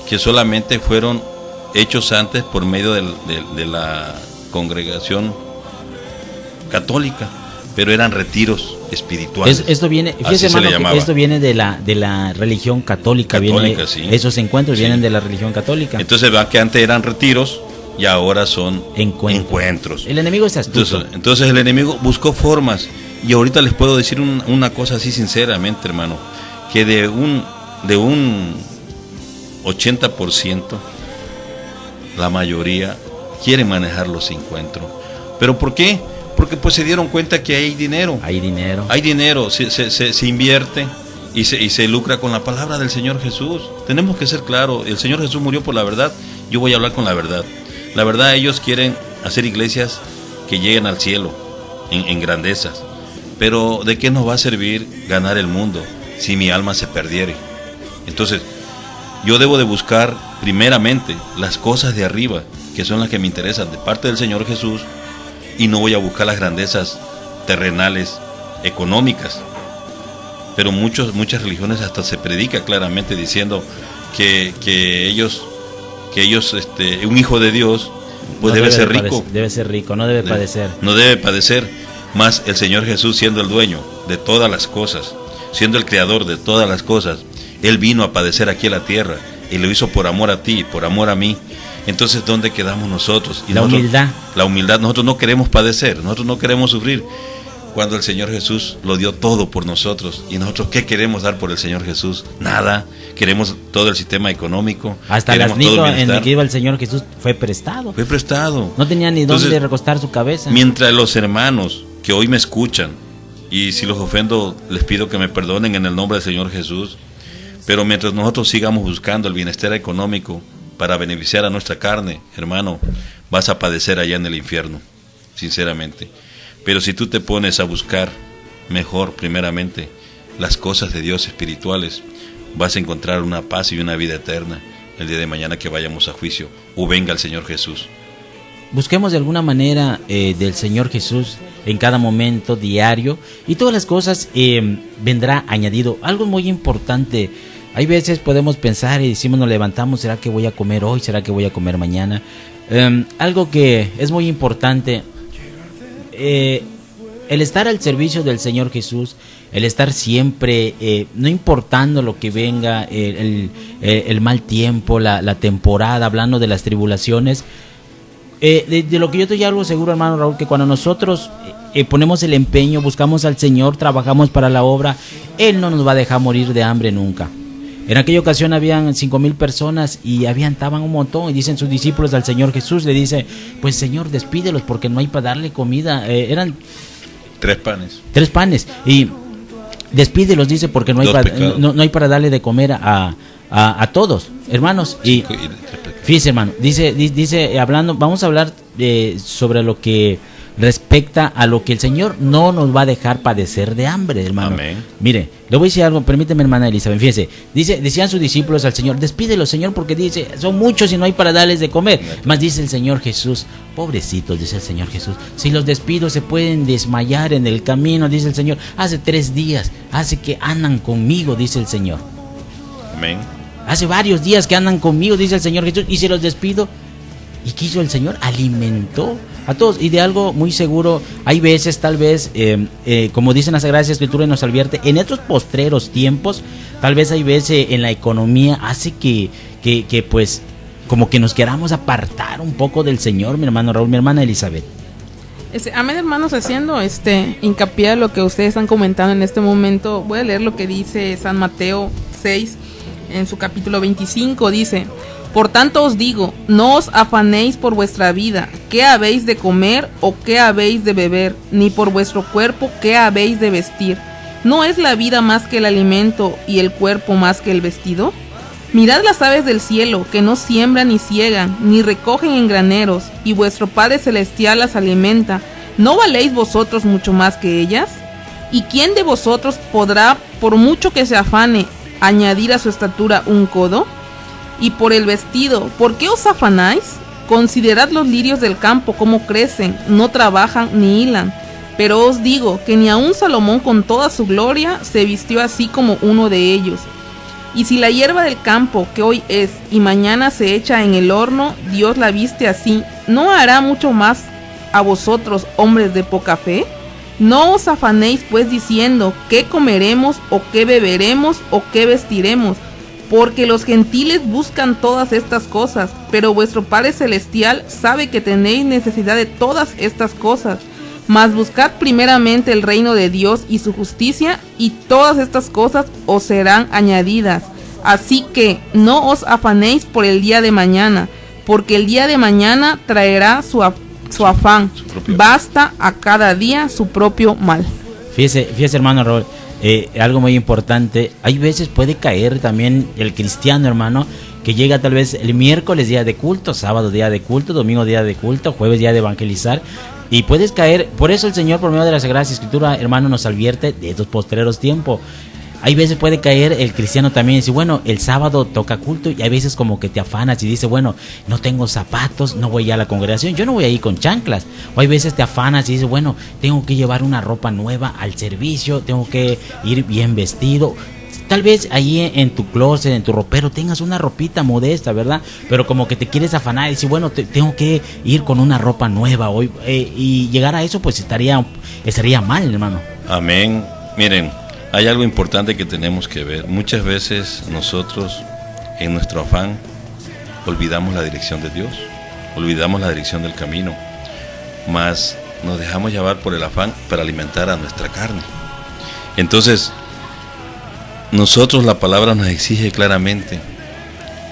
que solamente fueron hechos antes por medio de la congregación católica, pero eran retiros espirituales. Esto viene, fíjese, hermano, esto viene de la religión católica, sí. Esos encuentros vienen de la religión católica. Entonces va que antes eran retiros y ahora son encuentros. El enemigo es astuto. Entonces el enemigo buscó formas, y ahorita les puedo decir una cosa así sinceramente, hermano, que de un 80%, la mayoría quiere manejar los encuentros. ¿Pero por qué? Porque pues se dieron cuenta que hay dinero. Hay dinero, se invierte y se lucra con la palabra del Señor Jesús. Tenemos que ser claros, el Señor Jesús murió por la verdad, yo voy a hablar con la verdad. La verdad, ellos quieren hacer iglesias que lleguen al cielo, en grandezas. Pero ¿de qué nos va a servir ganar el mundo si mi alma se perdiere? Entonces, yo debo de buscar primeramente las cosas de arriba, que son las que me interesan de parte del Señor Jesús, y no voy a buscar las grandezas terrenales, económicas. Pero muchas religiones hasta se predica claramente diciendo que ellos un hijo de Dios pues no debe ser rico. Debe ser rico, no debe padecer. No debe padecer, más el Señor Jesús, siendo el dueño de todas las cosas, siendo el creador de todas las cosas, Él vino a padecer aquí en la tierra y lo hizo por amor a ti, por amor a mí. Entonces, ¿dónde quedamos nosotros? Y humildad. La humildad. Nosotros no queremos padecer, nosotros no queremos sufrir, cuando el Señor Jesús lo dio todo por nosotros. ¿Y nosotros qué queremos dar por el Señor Jesús? Nada. Queremos todo el sistema económico. Hasta el asnito en el que iba el Señor Jesús fue prestado. Fue prestado. No tenía ni dónde recostar su cabeza. Mientras los hermanos que hoy me escuchan, y si los ofendo, les pido que me perdonen en el nombre del Señor Jesús, pero mientras nosotros sigamos buscando el bienestar económico para beneficiar a nuestra carne, hermano, vas a padecer allá en el infierno, sinceramente. Pero si tú te pones a buscar mejor, primeramente, las cosas de Dios espirituales, vas a encontrar una paz y una vida eterna el día de mañana que vayamos a juicio o venga el Señor Jesús. Busquemos de alguna manera del Señor Jesús en cada momento diario, y todas las cosas vendrá añadido. Algo muy importante, hay veces podemos pensar y decimos, nos levantamos, ¿será que voy a comer hoy? ¿Será que voy a comer mañana? Algo que es muy importante, el estar al servicio del Señor Jesús, el estar siempre, no importando lo que venga, el mal tiempo, la temporada, hablando de las tribulaciones, de lo que yo estoy algo seguro, hermano Raúl, que cuando nosotros ponemos el empeño, buscamos al Señor, trabajamos para la obra, Él no nos va a dejar morir de hambre nunca. En aquella ocasión habían 5,000 personas y estaban un montón, y dicen sus discípulos al Señor Jesús, le dice, pues Señor, despídelos porque no hay para darle comida. Eran 3 panes. 3 panes. Y despídelos, dice, porque no hay para darle de comer a todos, hermanos. Y fíjese, hermano, dice hablando, vamos a hablar sobre lo que respecta a lo que el Señor no nos va a dejar padecer de hambre, hermano. Amén. Mire, le voy a decir algo, permíteme, hermana Elizabeth, fíjese, decían sus discípulos al Señor, despídelos, Señor, porque dice, son muchos y no hay para darles de comer. Mas dice el Señor Jesús, pobrecitos, dice el Señor Jesús, si los despido se pueden desmayar en el camino, dice el Señor. Hace 3 días, hace que andan conmigo, dice el Señor. Amén. Hace varios días que andan conmigo, dice el Señor Jesús, y si los despido, ¿y qué hizo el Señor? Alimentó a todos. Y de algo muy seguro, hay veces, tal vez, como dicen las Sagradas Escrituras, nos advierte, en estos postreros tiempos, tal vez hay veces en la economía hace que pues, como que nos queramos apartar un poco del Señor, mi hermano Raúl, mi hermana Elizabeth. Amén, hermanos, haciendo hincapié a lo que ustedes están comentando en este momento, voy a leer lo que dice San Mateo 6, en su capítulo 25, dice: por tanto os digo, no os afanéis por vuestra vida, qué habéis de comer o qué habéis de beber, ni por vuestro cuerpo, qué habéis de vestir. ¿No es la vida más que el alimento y el cuerpo más que el vestido? Mirad las aves del cielo, que no siembran ni ciegan, ni recogen en graneros, y vuestro Padre Celestial las alimenta. ¿No valéis vosotros mucho más que ellas? ¿Y quién de vosotros podrá, por mucho que se afane, añadir a su estatura un codo? Y por el vestido, ¿por qué os afanáis? Considerad los lirios del campo, cómo crecen, no trabajan ni hilan. Pero os digo que ni aun Salomón con toda su gloria se vistió así como uno de ellos. Y si la hierba del campo, que hoy es y mañana se echa en el horno, Dios la viste así, ¿no hará mucho más a vosotros, hombres de poca fe? No os afanéis pues diciendo, ¿qué comeremos o qué beberemos o qué vestiremos? Porque los gentiles buscan todas estas cosas, pero vuestro Padre Celestial sabe que tenéis necesidad de todas estas cosas. Mas buscad primeramente el reino de Dios y su justicia, y todas estas cosas os serán añadidas. Así que no os afanéis por el día de mañana, porque el día de mañana traerá su afán. Basta a cada día su propio mal. Fíjese, hermano Raúl, algo muy importante, hay veces puede caer también el cristiano, hermano, que llega tal vez el miércoles día de culto, sábado día de culto, domingo día de culto, jueves día de evangelizar, y puedes caer. Por eso el Señor, por medio de la Sagrada Escritura, hermano, nos advierte de estos postreros tiempos. hay veces puede caer el cristiano también y decir, bueno, el sábado toca culto, y hay veces como que te afanas y dices, bueno, no tengo zapatos, no voy a la congregación, yo no voy a ir con chanclas. O hay veces te afanas y dices, bueno, tengo que llevar una ropa nueva al servicio, tengo que ir bien vestido. Tal vez ahí en tu closet, en tu ropero, tengas una ropita modesta, ¿verdad? Pero como que te quieres afanar y decir, bueno, tengo que ir con una ropa nueva hoy. Y llegar a eso, pues estaría mal, hermano. Amén. Miren, hay algo importante que tenemos que ver. Muchas veces nosotros, en nuestro afán, olvidamos la dirección de Dios, olvidamos la dirección del camino, mas nos dejamos llevar por el afán para alimentar a nuestra carne. Entonces, nosotros, la palabra nos exige claramente,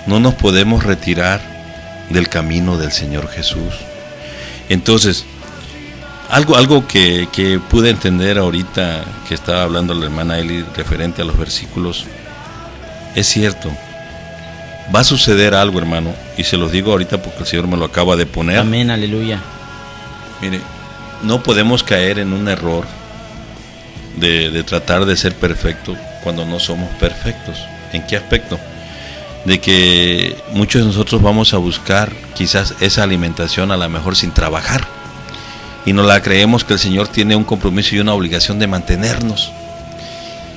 no nos podemos retirar del camino del Señor Jesús. Entonces, algo que pude entender ahorita que estaba hablando la hermana Eli referente a los versículos, es cierto, va a suceder algo, hermano, y se los digo ahorita porque el Señor me lo acaba de poner. Amén, aleluya. Mire, no podemos caer en un error de tratar de ser perfecto cuando no somos perfectos. ¿En qué aspecto? De que muchos de nosotros vamos a buscar quizás esa alimentación a lo mejor sin trabajar, y no la creemos que el Señor tiene un compromiso y una obligación de mantenernos,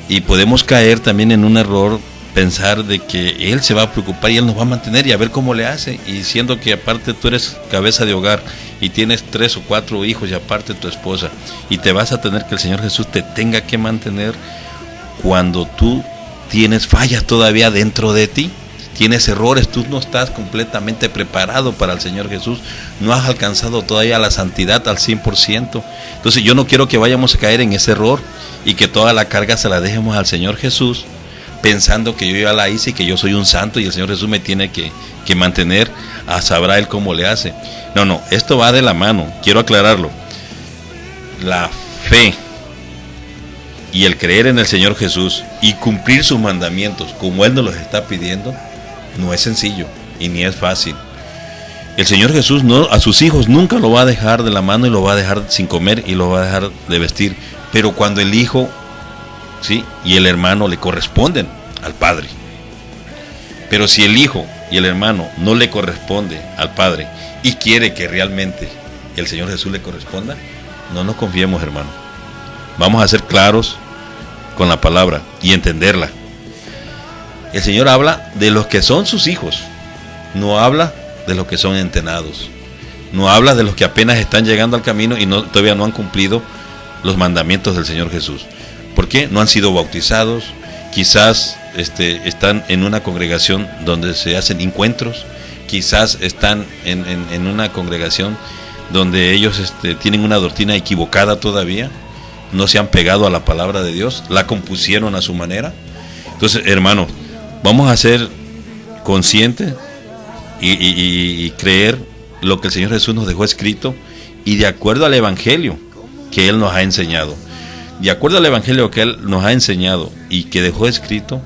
y podemos caer también en un error, pensar de que Él se va a preocupar y Él nos va a mantener y a ver cómo le hace, y siendo que aparte tú eres cabeza de hogar y tienes 3 o 4 hijos y aparte tu esposa, y te vas a tener que el Señor Jesús te tenga que mantener cuando tú tienes fallas todavía dentro de ti, tienes errores, tú no estás completamente preparado para el Señor Jesús, no has alcanzado todavía la santidad al 100%. Entonces yo no quiero que vayamos a caer en ese error y que toda la carga se la dejemos al Señor Jesús, pensando que yo ya la hice y que yo soy un santo y el Señor Jesús me tiene que mantener, sabrá Él cómo le hace. No, esto va de la mano, quiero aclararlo. La fe y el creer en el Señor Jesús y cumplir sus mandamientos como Él nos los está pidiendo, no es sencillo y ni es fácil. El Señor Jesús a sus hijos nunca lo va a dejar de la mano y lo va a dejar sin comer y lo va a dejar de vestir, pero cuando el hijo, ¿sí?, y el hermano le corresponden al Padre. Pero si el hijo y el hermano no le corresponde al Padre y quiere que realmente el Señor Jesús le corresponda, no nos confiemos, hermano. Vamos a ser claros con la palabra y entenderla. El Señor habla de los que son sus hijos, no habla de los que son entrenados, no habla de los que apenas están llegando al camino y todavía no han cumplido los mandamientos del Señor Jesús. ¿Por qué? No han sido bautizados, quizás están en una congregación donde se hacen encuentros, quizás están en una congregación donde ellos tienen una doctrina equivocada todavía, no se han pegado a la palabra de Dios, la compusieron a su manera. Entonces, hermanos, vamos a ser conscientes y creer lo que el Señor Jesús nos dejó escrito y de acuerdo al Evangelio que Él nos ha enseñado. De acuerdo al Evangelio que Él nos ha enseñado y que dejó escrito,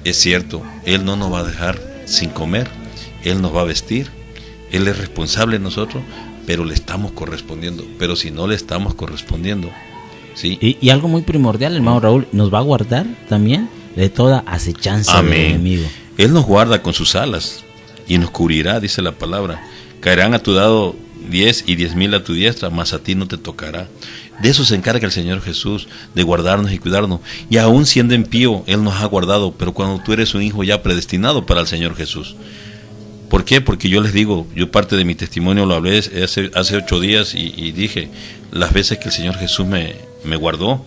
es cierto, Él no nos va a dejar sin comer, Él nos va a vestir, Él es responsable de nosotros, pero le estamos correspondiendo. Pero si no le estamos correspondiendo, ¿sí? Y algo muy primordial, hermano Raúl, nos va a guardar también de toda acechanza del enemigo. Él nos guarda con sus alas y nos cubrirá, dice la palabra. Caerán a tu lado 10 y 10,000 a tu diestra, mas a ti no te tocará. De eso se encarga el Señor Jesús, de guardarnos y cuidarnos. Y aún siendo impío, Él nos ha guardado, pero cuando tú eres un hijo ya predestinado para el Señor Jesús. ¿Por qué? Porque yo les digo, yo parte de mi testimonio lo hablé hace 8 días y dije las veces que el Señor Jesús me guardó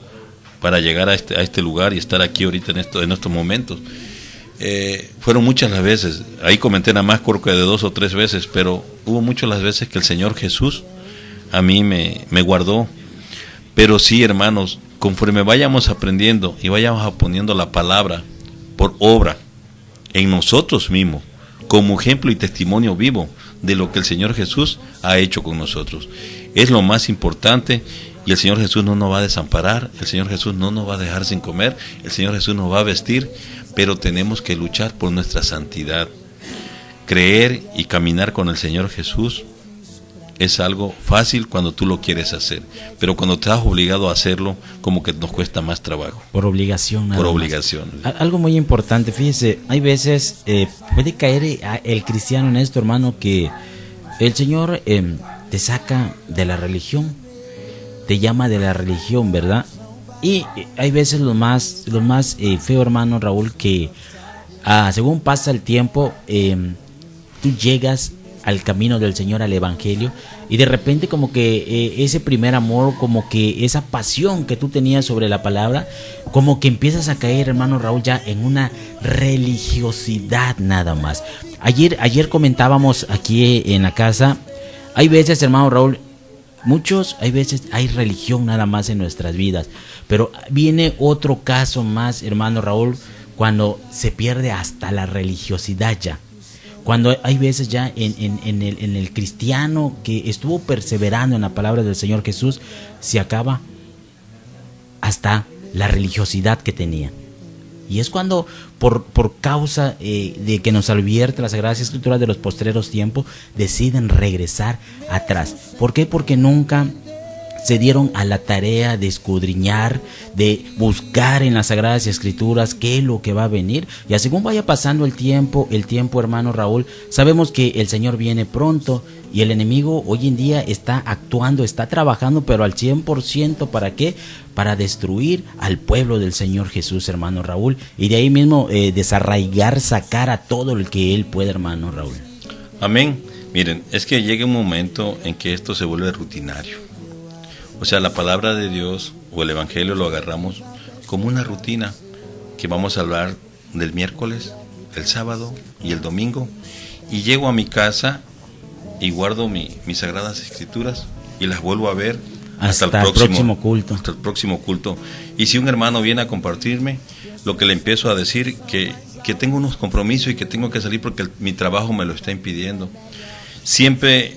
para llegar a este lugar y estar aquí ahorita en estos momentos. Fueron muchas las veces, ahí comenté nada más creo que de 2 o 3 veces, pero hubo muchas las veces que el Señor Jesús a mí me guardó. Pero sí, hermanos, conforme vayamos aprendiendo y vayamos poniendo la palabra por obra en nosotros mismos, como ejemplo y testimonio vivo de lo que el Señor Jesús ha hecho con nosotros, es lo más importante. Y el Señor Jesús no nos va a desamparar, el Señor Jesús no nos va a dejar sin comer, el Señor Jesús nos va a vestir, pero tenemos que luchar por nuestra santidad, creer y caminar con el Señor Jesús es algo fácil cuando tú lo quieres hacer, pero cuando estás obligado a hacerlo, como que nos cuesta más trabajo. Por obligación. Por obligación. Algo muy importante, fíjese, hay veces puede caer el cristiano en esto, hermano, que el Señor te saca de la religión, te llama de la religión, ¿verdad? Y hay veces lo más feo, hermano Raúl, que según pasa el tiempo, tú llegas al camino del Señor, al Evangelio, y de repente como que ese primer amor, como que esa pasión que tú tenías sobre la palabra, como que empiezas a caer, hermano Raúl, ya en una religiosidad nada más. Ayer comentábamos aquí en la casa, hay veces, hermano Raúl, hay veces hay religión nada más en nuestras vidas, pero viene otro caso más, hermano Raúl, cuando se pierde hasta la religiosidad ya. Cuando hay veces ya en el cristiano que estuvo perseverando en la palabra del Señor Jesús, se acaba hasta la religiosidad que tenía. Y es cuando, por causa de que nos advierte las Sagradas Escrituras de los postreros tiempos, deciden regresar atrás. ¿Por qué? Porque nunca se dieron a la tarea de escudriñar, de buscar en las Sagradas Escrituras qué es lo que va a venir. Y así como vaya pasando el tiempo, hermano Raúl, sabemos que el Señor viene pronto y el enemigo hoy en día está actuando, está trabajando, pero al 100%, ¿para qué? Para destruir al pueblo del Señor Jesús, hermano Raúl, y de ahí mismo desarraigar, sacar a todo el que Él pueda, hermano Raúl. Amén. Miren, es que llega un momento en que esto se vuelve rutinario. O sea, la palabra de Dios o el Evangelio lo agarramos como una rutina que vamos a hablar del miércoles, el sábado y el domingo. Y llego a mi casa y guardo mis Sagradas Escrituras y las vuelvo a ver hasta el próximo culto. Hasta el próximo culto. Y si un hermano viene a compartirme, lo que le empiezo a decir, que tengo unos compromisos y que tengo que salir porque mi trabajo me lo está impidiendo. Siempre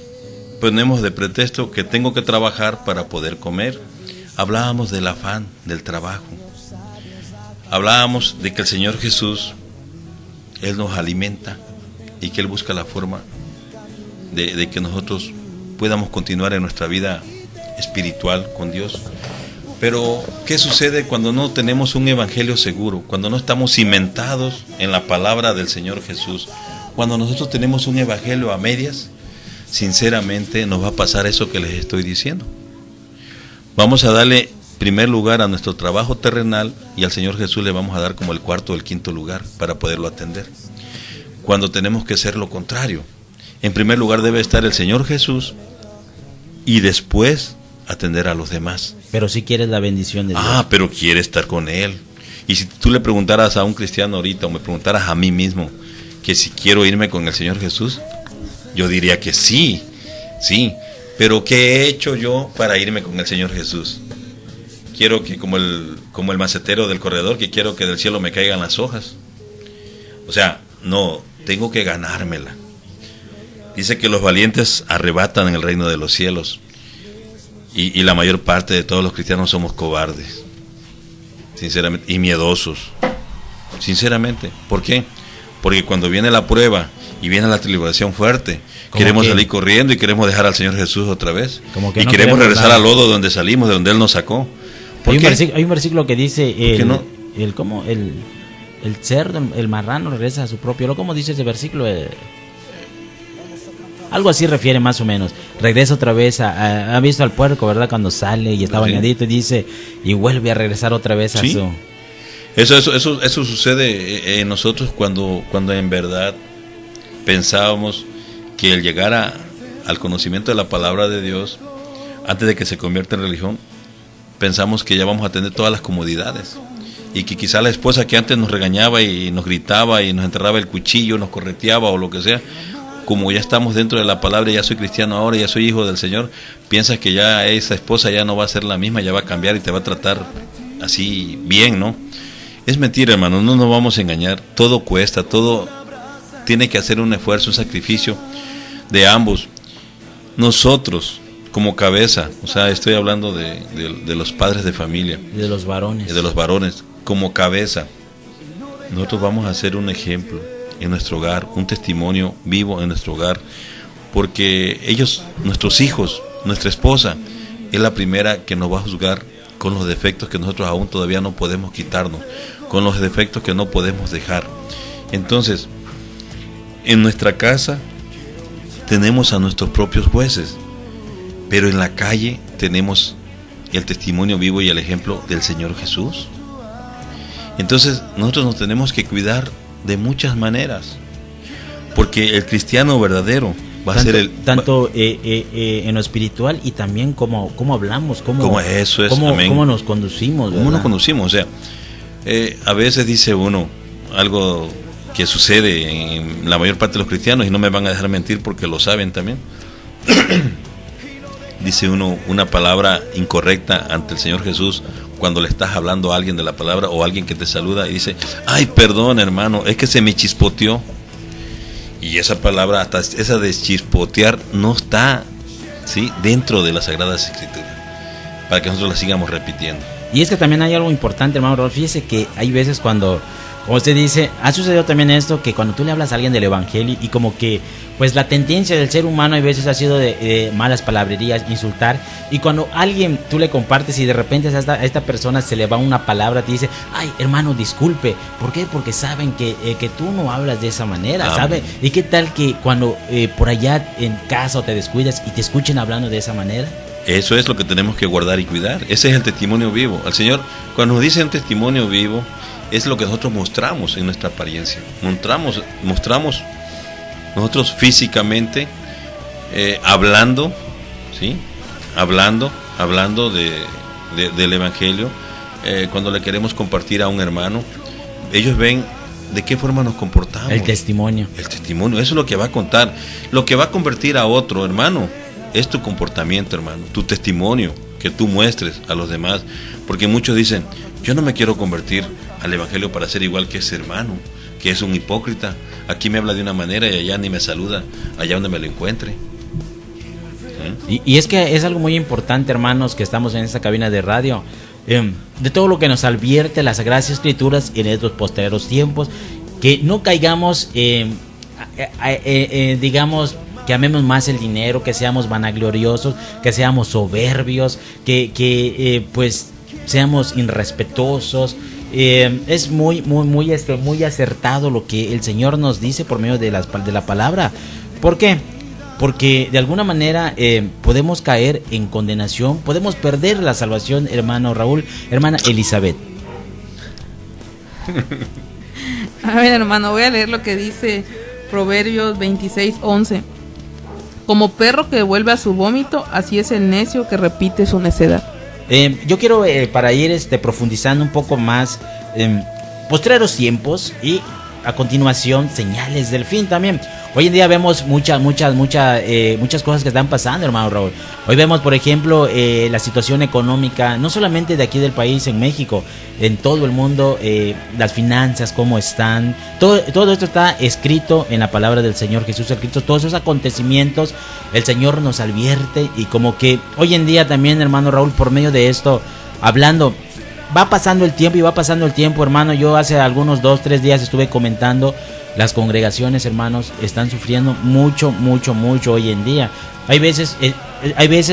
ponemos de pretexto que tengo que trabajar para poder comer. Hablábamos del afán del trabajo. Hablábamos de que el Señor Jesús, Él nos alimenta y que Él busca la forma de que nosotros podamos continuar en nuestra vida espiritual con Dios. Pero, ¿qué sucede cuando no tenemos un evangelio seguro? Cuando no estamos cimentados en la palabra del Señor Jesús. Cuando nosotros tenemos un evangelio a medias, sinceramente nos va a pasar eso que les estoy diciendo. Vamos a darle primer lugar a nuestro trabajo terrenal y al Señor Jesús le vamos a dar como el cuarto o el quinto lugar para poderlo atender. Cuando tenemos que hacer lo contrario. En primer lugar debe estar el Señor Jesús y después atender a los demás. Pero si quieres la bendición de Dios. Pero quiere estar con Él. Y si tú le preguntaras a un cristiano ahorita o me preguntaras a mí mismo que si quiero irme con el Señor Jesús, yo diría que sí, pero ¿qué he hecho yo para irme con el Señor Jesús? Quiero que como el macetero del corredor, que quiero que del cielo me caigan las hojas. O sea, no, tengo que ganármela. Dice que los valientes arrebatan en el reino de los cielos y la mayor parte de todos los cristianos somos cobardes, sinceramente, y miedosos, sinceramente. ¿Por qué? Porque cuando viene la prueba y viene la tribulación fuerte, queremos salir corriendo y queremos dejar al Señor Jesús otra vez. Y no queremos regresar nada al lodo donde salimos, de donde Él nos sacó. Hay un versículo que dice, el cerdo, el marrano regresa a su propio lodo. ¿Cómo dice ese versículo? Algo así refiere más o menos. Regresa otra vez ha visto al puerco, ¿verdad? Cuando sale y está bañadito y dice, y vuelve a regresar otra vez a su... Eso sucede en nosotros cuando en verdad pensábamos que el llegar al conocimiento de la palabra de Dios, antes de que se convierta en religión, pensamos que ya vamos a tener todas las comodidades y que quizá la esposa que antes nos regañaba y nos gritaba y nos enterraba el cuchillo, nos correteaba o lo que sea, como ya estamos dentro de la palabra, ya soy cristiano ahora, ya soy hijo del Señor, piensas que ya esa esposa ya no va a ser la misma, ya va a cambiar y te va a tratar así bien, ¿no? Es mentira, hermano, no nos vamos a engañar, todo cuesta, todo tiene que hacer un esfuerzo, un sacrificio de ambos. Nosotros, como cabeza, o sea, estoy hablando de los padres de familia, de los varones, como cabeza, nosotros vamos a hacer un ejemplo en nuestro hogar, un testimonio vivo en nuestro hogar, porque ellos, nuestros hijos, nuestra esposa, es la primera que nos va a juzgar con los defectos que nosotros aún todavía no podemos quitarnos, con los defectos que no podemos dejar. Entonces, en nuestra casa tenemos a nuestros propios jueces, pero en la calle tenemos el testimonio vivo y el ejemplo del Señor Jesús. Entonces, nosotros nos tenemos que cuidar de muchas maneras, porque el cristiano verdadero va a ser el... Tanto en lo espiritual y también cómo hablamos, cómo nos conducimos, ¿verdad? ¿Cómo nos conducimos? O sea, a veces dice uno algo que sucede en la mayor parte de los cristianos, y no me van a dejar mentir porque lo saben también. Dice uno una palabra incorrecta ante el Señor Jesús cuando le estás hablando a alguien de la palabra, o a alguien que te saluda, y dice: ay, perdón, hermano, es que se me chispoteó. Y esa palabra, hasta esa de chispotear, no está, ¿sí?, dentro de las Sagradas Escrituras, para que nosotros la sigamos repitiendo. Y es que también hay algo importante, hermano Raúl. Fíjese que hay veces cuando, como usted dice, ha sucedido también esto, que cuando tú le hablas a alguien del evangelio, y como que pues la tendencia del ser humano hay veces ha sido de malas palabrerías, insultar, y cuando alguien tú le compartes y de repente a esta persona se le va una palabra, te dice: ay, hermano, disculpe. ¿Por qué? Porque saben que tú no hablas de esa manera, ¿sabe? ¿Y qué tal que cuando por allá en casa te descuidas y te escuchen hablando de esa manera? Eso es lo que tenemos que guardar y cuidar. Ese es el testimonio vivo. El Señor, cuando nos dice un testimonio vivo, es lo que nosotros mostramos en nuestra apariencia. Mostramos nosotros físicamente, hablando, ¿sí?, hablando del Evangelio. Cuando le queremos compartir a un hermano, ellos ven de qué forma nos comportamos. El testimonio, eso es lo que va a contar. Lo que va a convertir a otro hermano es tu comportamiento, hermano, tu testimonio que tú muestres a los demás. Porque muchos dicen: yo no me quiero convertir al Evangelio para ser igual que ese hermano, que es un hipócrita. Aquí me habla de una manera y allá ni me saluda, allá donde me lo encuentre. Y es que es algo muy importante, hermanos, que estamos en esta cabina de radio, de todo lo que nos advierte las Sagradas Escrituras en estos posteriores tiempos, que no caigamos, digamos, que amemos más el dinero, que seamos vanagloriosos, que seamos soberbios, que pues seamos irrespetuosos. Es muy acertado lo que el Señor nos dice por medio de la palabra. ¿Por qué? Porque de alguna manera podemos caer en condenación, podemos perder la salvación, hermano Raúl, hermana Elizabeth. A ver, hermano, voy a leer lo que dice Proverbios 26:11. Como perro que vuelve a su vómito, así es el necio que repite su necedad. Yo quiero, para ir profundizando un poco más, postreros tiempos y a continuación señales del fin también. Hoy en día vemos muchas cosas que están pasando, hermano Raúl. Hoy vemos, por ejemplo, la situación económica, no solamente de aquí del país, en México, en todo el mundo, las finanzas, cómo están. Todo esto está escrito en la palabra del Señor Jesús Cristo. Todos esos acontecimientos, el Señor nos advierte, y como que hoy en día también, hermano Raúl, por medio de esto, hablando, va pasando el tiempo, hermano. Yo hace algunos 2-3 días estuve comentando, las congregaciones, hermanos, están sufriendo mucho hoy en día. Hay veces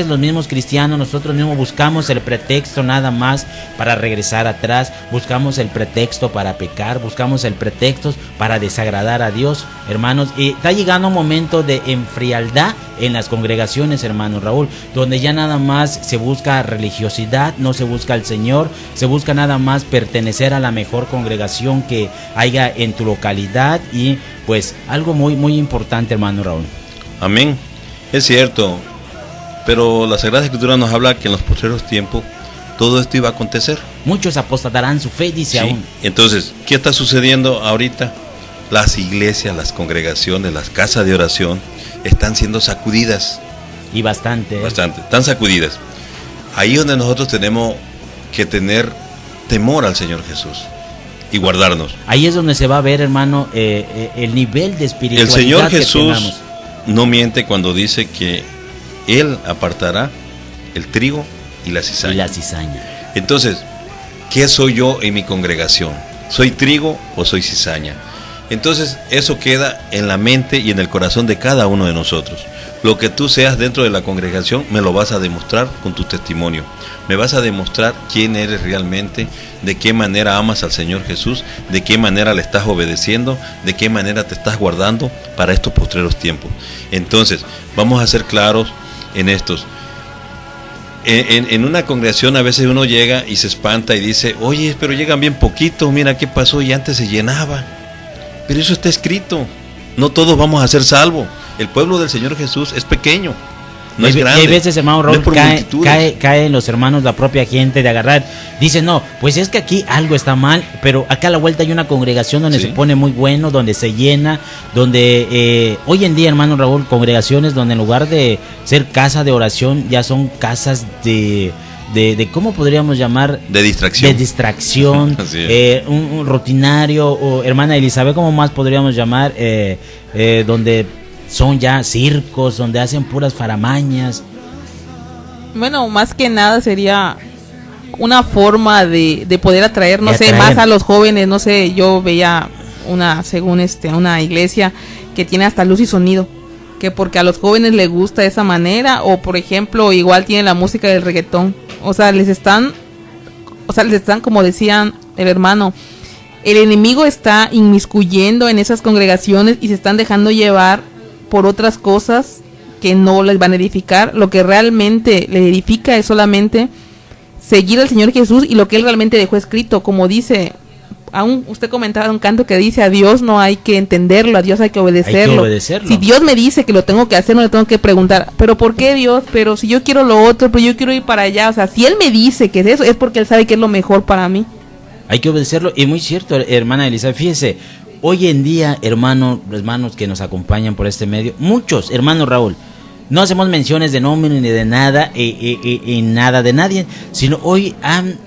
los mismos cristianos, nosotros mismos buscamos el pretexto nada más para regresar atrás, buscamos el pretexto para pecar, buscamos el pretexto para desagradar a Dios, hermanos. Y está llegando un momento de enfrialdad en las congregaciones, hermano Raúl, donde ya nada más se busca religiosidad, no se busca al Señor, se busca nada más pertenecer a la mejor congregación que haya en tu localidad, y pues algo muy importante, hermano Raúl. Amén. Es cierto, pero la Sagrada Escritura nos habla que en los postreros tiempos todo esto iba a acontecer. Muchos apostatarán su fe, dice, sí. Aún. Entonces, ¿qué está sucediendo ahorita? Las iglesias, las congregaciones, las casas de oración están siendo sacudidas. Y bastante. Están sacudidas. Ahí es donde nosotros tenemos que tener temor al Señor Jesús y guardarnos. Ahí es donde se va a ver, hermano, el nivel de espiritualidad. El Señor Jesús no miente cuando dice que Él apartará el trigo y la cizaña. Entonces, ¿qué soy yo en mi congregación? ¿Soy trigo o soy cizaña? Entonces eso queda en la mente y en el corazón de cada uno de nosotros. Lo que tú seas dentro de la congregación me lo vas a demostrar con tu testimonio. Me vas a demostrar quién eres realmente, de qué manera amas al Señor Jesús, de qué manera le estás obedeciendo, de qué manera te estás guardando para estos postreros tiempos. Entonces, vamos a ser claros en estos. En una congregación a veces uno llega y se espanta y dice, oye, pero llegan bien poquitos, mira qué pasó y antes se llenaba. Pero eso está escrito, no todos vamos a ser salvos. El pueblo del Señor Jesús es pequeño, no es grande. Y hay veces, hermano Raúl, no cae en los hermanos, la propia gente de agarrar. Dicen, no, pues es que aquí algo está mal, pero acá a la vuelta hay una congregación donde se pone muy bueno, donde se llena, donde hoy en día, hermano Raúl, congregaciones donde en lugar de ser casa de oración, ya son casas de ¿cómo podríamos llamar? De distracción. De distracción, un rutinario, o hermana Elizabeth, ¿cómo más podríamos llamar? Donde son ya circos, donde hacen puras faramañas. Bueno, más que nada sería una forma de poder atraer, no sé, más a los jóvenes. No sé, yo veía una iglesia que tiene hasta luz y sonido, que porque a los jóvenes les gusta de esa manera, o por ejemplo, igual tiene la música del reggaetón. O sea, les están, como decían el hermano, el enemigo está inmiscuyendo en esas congregaciones y se están dejando llevar por otras cosas que no les van a edificar. Lo que realmente le edifica es solamente seguir al Señor Jesús y lo que Él realmente dejó escrito. Como dice, aún usted comentaba un canto que dice, a Dios no hay que entenderlo, a Dios hay que obedecerlo. Si Dios me dice que lo tengo que hacer, no le tengo que preguntar, pero ¿por qué Dios? Pero si yo quiero lo otro, pero yo quiero ir para allá. O sea, si Él me dice que es eso, es porque Él sabe que es lo mejor para mí. Hay que obedecerlo, y muy cierto, hermana Elisa, fíjese, hoy en día, hermanos que nos acompañan por este medio, muchos, hermano Raúl, no hacemos menciones de nombre ni de nada, y nada de nadie, sino hoy han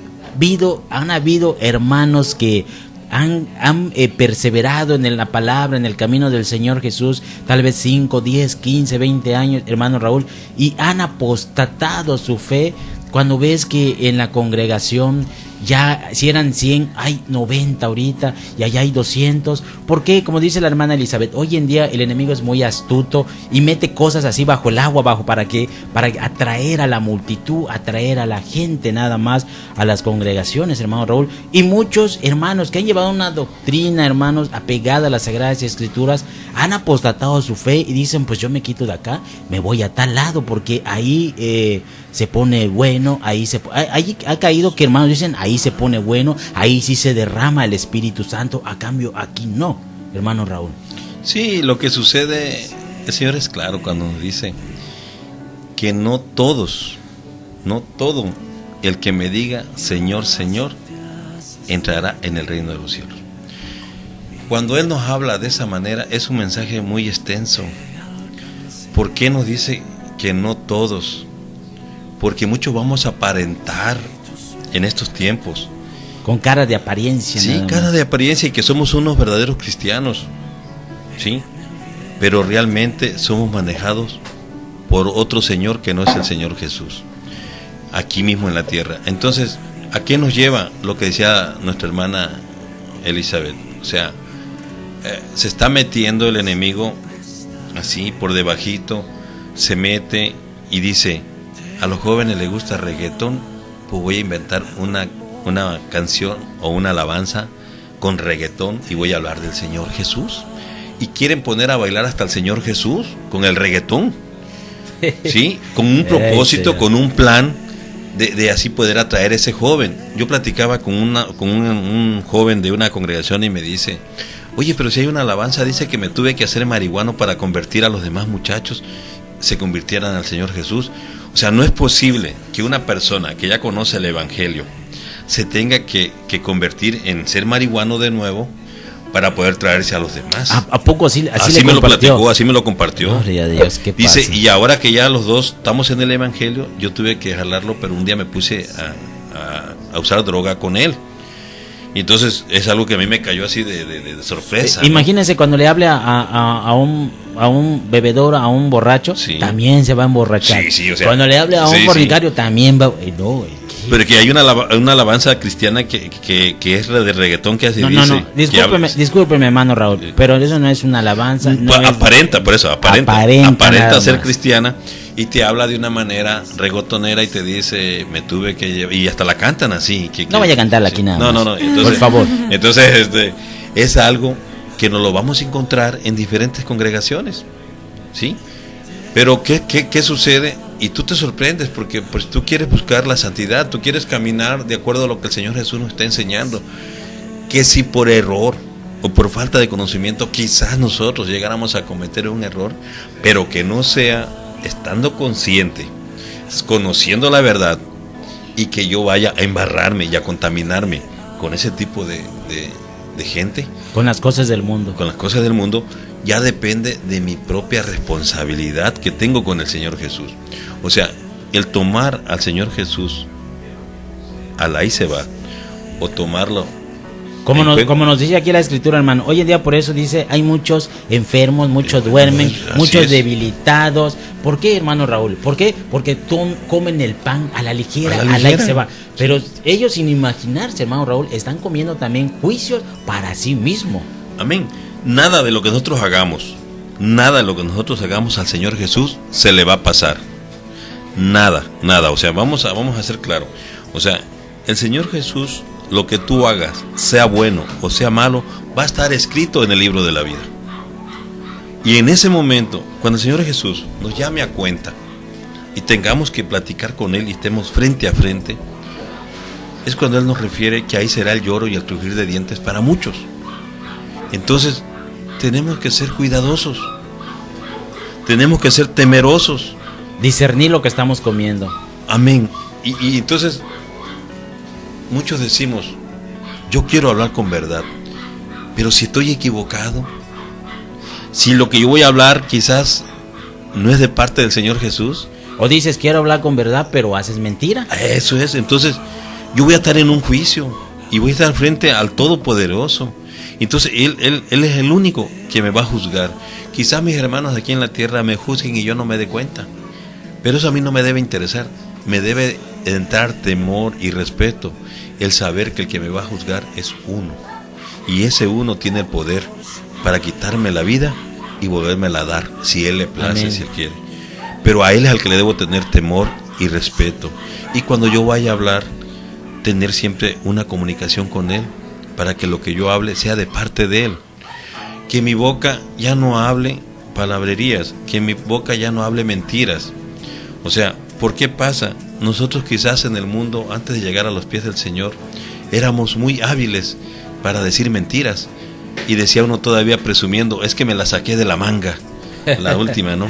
habido hermanos que han perseverado en la palabra, en el camino del Señor Jesús, tal vez 5, 10, 15, 20 años, hermano Raúl, y han apostatado su fe. Cuando ves que en la congregación ya si eran 100, hay 90 ahorita, y allá hay 200. ¿Por qué? Como dice la hermana Elizabeth, hoy en día el enemigo es muy astuto y mete cosas así bajo el agua, para atraer a la multitud, atraer a la gente nada más a las congregaciones, hermano Raúl. Y muchos hermanos que han llevado una doctrina, hermanos, apegada a las Sagradas Escrituras, han apostatado su fe y dicen, pues yo me quito de acá, me voy a tal lado, porque ahí se pone bueno, ahí ha caído que hermanos dicen, ahí se pone bueno, ahí sí se derrama el Espíritu Santo, a cambio aquí no, hermano Raúl. Sí, lo que sucede, el Señor es claro cuando nos dice que no todo el que me diga Señor, Señor, entrará en el reino de los cielos. Cuando Él nos habla de esa manera, es un mensaje muy extenso. ¿Por qué nos dice que no todos? Porque muchos vamos a aparentar en estos tiempos. Con cara de apariencia. Sí, cara de apariencia, y que somos unos verdaderos cristianos. Sí, pero realmente somos manejados por otro Señor que no es el Señor Jesús, aquí mismo en la tierra. Entonces, ¿a qué nos lleva lo que decía nuestra hermana Elizabeth? O sea, se está metiendo el enemigo así por debajito, se mete y dice, a los jóvenes les gusta reggaetón, pues voy a inventar una canción o una alabanza con reggaetón y voy a hablar del Señor Jesús. Y quieren poner a bailar hasta el Señor Jesús con el reggaetón, ¿sí? Con un propósito, con un plan de así poder atraer a ese joven. Yo platicaba con un joven de una congregación y me dice, oye, pero si hay una alabanza, dice que me tuve que hacer marihuano para convertir a los demás muchachos, se convirtieran al Señor Jesús. O sea, no es posible que una persona que ya conoce el Evangelio se tenga que convertir en ser marihuano de nuevo para poder traerse a los demás. ¿A poco así me lo platicó, así me lo compartió? Gloria a Dios, ¿qué dice, pasa? Y ahora que ya los dos estamos en el Evangelio, yo tuve que jalarlo, pero un día me puse a usar droga con él. Y entonces es algo que a mí me cayó así de sorpresa. Imagínense, ¿no? Cuando le hable a un bebedor, a un borracho, sí, también se va a emborrachar. Sí, o sea, cuando le hable a un fornicario, también va. No, Pero que hay una alabanza cristiana que es la de reggaetón que hace. No. Discúlpeme, hermano Raúl, pero eso no es una alabanza. No aparenta ser más cristiana, y te habla de una manera reggaetonera y te dice, me tuve que llevar, y hasta la cantan así. No vaya a cantarla aquí nada más. No. Entonces, por favor. Entonces, es algo que nos lo vamos a encontrar en diferentes congregaciones, ¿sí? Pero ¿qué sucede? Y tú te sorprendes porque pues tú quieres buscar la santidad, tú quieres caminar de acuerdo a lo que el Señor Jesús nos está enseñando. Que si por error o por falta de conocimiento quizás nosotros llegáramos a cometer un error, pero que no sea estando consciente, conociendo la verdad, y que yo vaya a embarrarme y a contaminarme con ese tipo de gente. Con las cosas del mundo. Con las cosas del mundo. Ya depende de mi propia responsabilidad que tengo con el Señor Jesús. O sea, el tomar al Señor Jesús a la ahí se va, o tomarlo. Como nos dice aquí la Escritura, hermano, hoy en día por eso dice, hay muchos enfermos, muchos duermen, muchos debilitados. ¿Por qué, hermano Raúl? ¿Por qué? Porque comen el pan a la ligera, a la ahí se va. Pero ellos, sin imaginarse, hermano Raúl, están comiendo también juicios para sí mismo. Amén. Nada de lo que nosotros hagamos al Señor Jesús se le va a pasar. Nada. O sea, vamos a ser claros. O sea, el Señor Jesús, lo que tú hagas, sea bueno o sea malo, va a estar escrito en el libro de la vida. Y en ese momento, cuando el Señor Jesús nos llame a cuenta y tengamos que platicar con Él y estemos frente a frente, es cuando Él nos refiere que ahí será el lloro y el crujir de dientes para muchos. Entonces, tenemos que ser cuidadosos, tenemos que ser temerosos, discernir lo que estamos comiendo. Amén. Y entonces muchos decimos, yo quiero hablar con verdad, pero si estoy equivocado, si lo que yo voy a hablar quizás no es de parte del Señor Jesús, o dices quiero hablar con verdad pero haces mentira, eso es. Entonces yo voy a estar en un juicio y voy a estar frente al Todopoderoso. Entonces él es el único que me va a juzgar. Quizás mis hermanos aquí en la tierra me juzguen y yo no me dé cuenta, pero eso a mí no me debe interesar. Me debe entrar temor y respeto, el saber que el que me va a juzgar es uno, y ese uno tiene el poder para quitarme la vida y volvérmela a dar, si Él le place. Amén. Si Él quiere. Pero a Él es al que le debo tener temor y respeto, y cuando yo vaya a hablar, tener siempre una comunicación con Él, para que lo que yo hable sea de parte de Él. Que mi boca ya no hable palabrerías, que mi boca ya no hable mentiras. O sea, ¿por qué pasa? Nosotros quizás en el mundo, antes de llegar a los pies del Señor, éramos muy hábiles para decir mentiras. Y decía uno todavía presumiendo, es que me la saqué de la manga, la última, ¿no?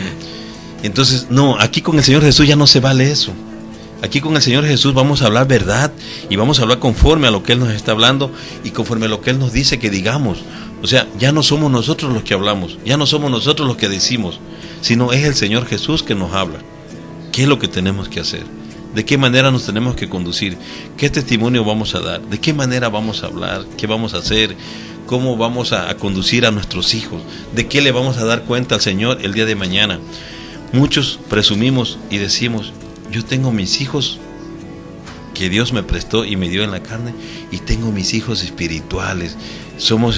Entonces, no, aquí con el Señor Jesús ya no se vale eso. Aquí con el Señor Jesús vamos a hablar verdad y vamos a hablar conforme a lo que Él nos está hablando y conforme a lo que Él nos dice que digamos. O sea, ya no somos nosotros los que hablamos, ya no somos nosotros los que decimos, sino es el Señor Jesús que nos habla. ¿Qué es lo que tenemos que hacer? ¿De qué manera nos tenemos que conducir? ¿Qué testimonio vamos a dar? ¿De qué manera vamos a hablar? ¿Qué vamos a hacer? ¿Cómo vamos a conducir a nuestros hijos? ¿De qué le vamos a dar cuenta al Señor el día de mañana? Muchos presumimos y decimos, yo tengo mis hijos que Dios me prestó y me dio en la carne, y tengo mis hijos espirituales. Somos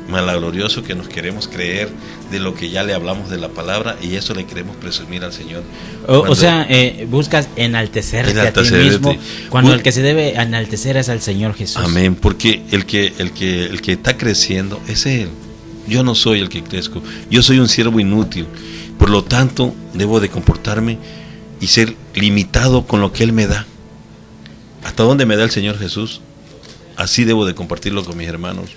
malagloriosos que nos queremos creer de lo que ya le hablamos de la palabra, y eso le queremos presumir al Señor. O sea, buscas enaltecerte a ti mismo, cuando el que se debe enaltecer es al Señor Jesús. Amén, porque el que está creciendo es Él. Yo no soy el que crezco, yo soy un siervo inútil. Por lo tanto, debo de comportarme y ser limitado con lo que Él me da. Hasta donde me da el Señor Jesús, así debo de compartirlo con mis hermanos.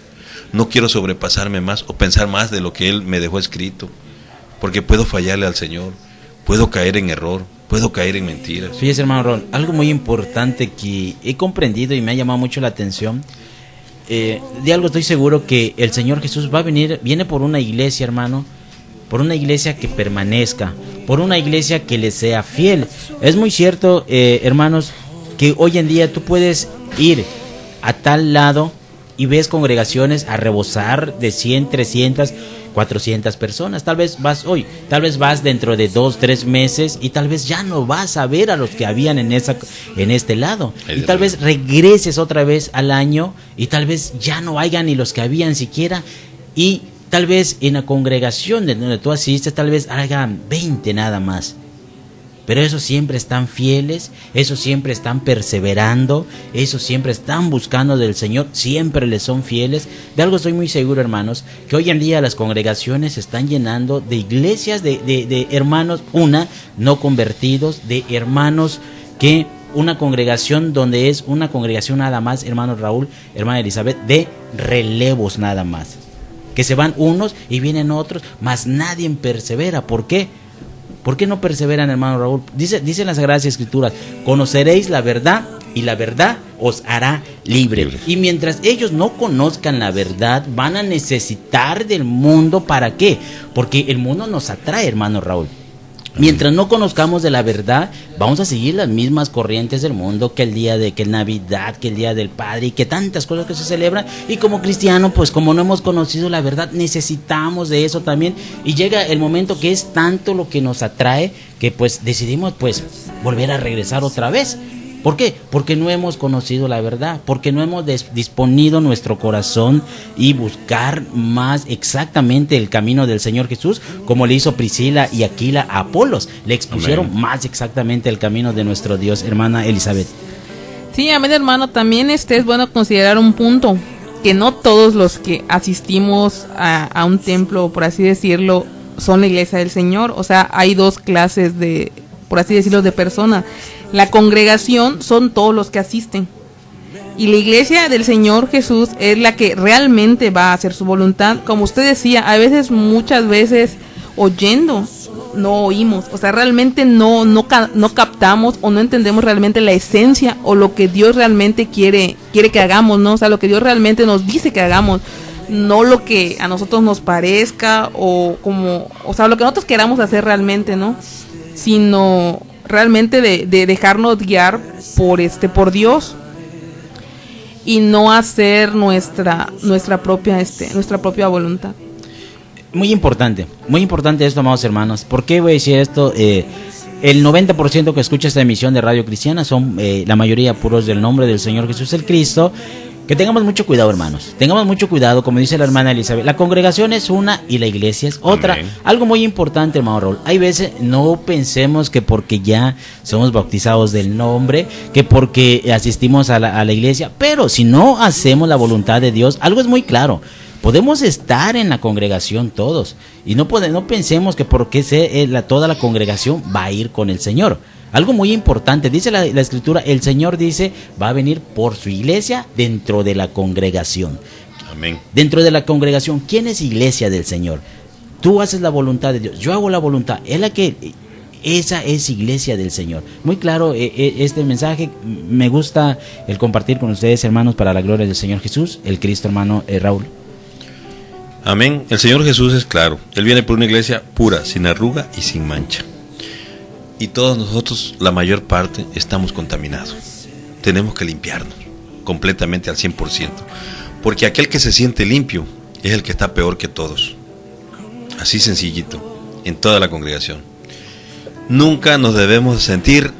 No quiero sobrepasarme más o pensar más de lo que Él me dejó escrito, porque puedo fallarle al Señor, puedo caer en error, puedo caer en mentiras. Fíjese, hermano Ron, algo muy importante que he comprendido y me ha llamado mucho la atención. De algo estoy seguro, que el Señor Jesús viene por una iglesia, hermano, por una iglesia que permanezca, por una iglesia que le sea fiel. Es muy cierto, hermanos, que hoy en día tú puedes ir a tal lado y ves congregaciones a rebosar de 100, 300, 400 personas. Tal vez vas hoy, tal vez vas dentro de 2, 3 meses y tal vez ya no vas a ver a los que habían en este lado. Y tal vez regreses otra vez al año y tal vez ya no hayan ni los que habían siquiera, y tal vez en la congregación de donde tú asistes tal vez hagan 20 nada más. Pero esos siempre están fieles, esos siempre están perseverando, esos siempre están buscando del Señor, siempre les son fieles. De algo estoy muy seguro, hermanos, que hoy en día las congregaciones se están llenando de iglesias, de hermanos, no convertidos, de hermanos que una congregación donde es una congregación nada más, hermano Raúl, hermana Elizabeth, de relevos nada más. Que se van unos y vienen otros, mas nadie persevera. ¿Por qué? ¿Por qué no perseveran, hermano Raúl? Dice las Sagradas Escrituras: conoceréis la verdad y la verdad os hará libre. Y mientras ellos no conozcan la verdad, van a necesitar del mundo. ¿Para qué? Porque el mundo nos atrae, hermano Raúl. Mientras no conozcamos de la verdad, vamos a seguir las mismas corrientes del mundo, que el día de que el Navidad, que el Día del Padre, y que tantas cosas que se celebran. Y como cristiano, pues como no hemos conocido la verdad, necesitamos de eso también. Y llega el momento que es tanto lo que nos atrae, que pues decidimos pues volver a regresar otra vez. ¿Por qué? Porque no hemos conocido la verdad, porque no hemos disponido nuestro corazón y buscar más exactamente el camino del Señor Jesús, como le hizo Priscila y Aquila a Apolos. Le expusieron Amén. Más exactamente el camino de nuestro Dios, hermana Elizabeth. Sí, amén, hermano. También es bueno considerar un punto, que no todos los que asistimos a un templo, por así decirlo, son la iglesia del Señor. O sea, hay dos clases de, por así decirlo, de personas. La congregación son todos los que asisten, y la iglesia del Señor Jesús es la que realmente va a hacer su voluntad. Como usted decía, a veces, muchas veces, oyendo, no oímos. O sea, realmente no captamos o no entendemos realmente la esencia o lo que Dios realmente quiere que hagamos, ¿no? O sea, lo que Dios realmente nos dice que hagamos, no lo que a nosotros nos parezca o lo que nosotros queramos hacer realmente, ¿no? Sino realmente de dejarnos guiar por Dios, y no hacer nuestra propia voluntad. Muy importante esto, amados hermanos. ¿Por qué voy a decir esto? El 90% que escucha esta emisión de Radio Cristiana son la mayoría puros del nombre del Señor Jesús el Cristo. Que tengamos mucho cuidado, hermanos. Tengamos mucho cuidado, como dice la hermana Elizabeth. La congregación es una y la iglesia es otra. Amén. Algo muy importante, hermano Raúl. Hay veces, no pensemos que porque ya somos bautizados del nombre, que porque asistimos a la iglesia, pero si no hacemos la voluntad de Dios, algo es muy claro. Podemos estar en la congregación todos, y no pensemos que porque toda la congregación va a ir con el Señor. Algo muy importante, dice la Escritura, el Señor dice, va a venir por su iglesia dentro de la congregación. Amén. Dentro de la congregación, ¿quién es iglesia del Señor? Tú haces la voluntad de Dios, yo hago la voluntad, esa es iglesia del Señor. Muy claro este mensaje, me gusta el compartir con ustedes, hermanos, para la gloria del Señor Jesús, el Cristo, hermano Raúl. Amén. El Señor Jesús es claro, Él viene por una iglesia pura, sin arruga y sin mancha. Y todos nosotros, la mayor parte, estamos contaminados. Tenemos que limpiarnos completamente al 100%. Porque aquel que se siente limpio es el que está peor que todos. Así sencillito, en toda la congregación. Nunca nos debemos sentir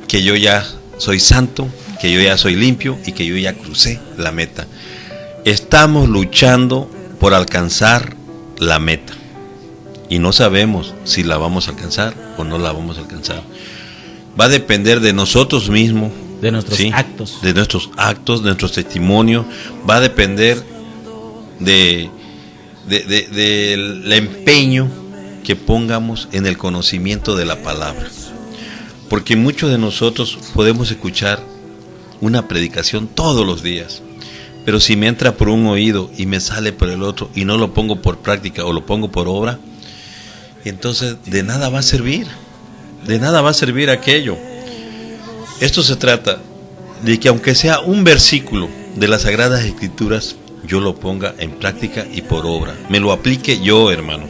que yo ya soy santo, que yo ya soy limpio y que yo ya crucé la meta. Estamos luchando por alcanzar la meta. Y no sabemos si la vamos a alcanzar o no la vamos a alcanzar. Va a depender de nosotros mismos, de nuestros actos, de nuestros testimonios. Va a depender del empeño que pongamos en el conocimiento de la palabra. Porque muchos de nosotros podemos escuchar una predicación todos los días, pero si me entra por un oído y me sale por el otro y no lo pongo por práctica o lo pongo por obra, entonces de nada va a servir aquello. Esto se trata de que aunque sea un versículo de las Sagradas Escrituras, yo lo ponga en práctica y por obra, me lo aplique yo, hermano.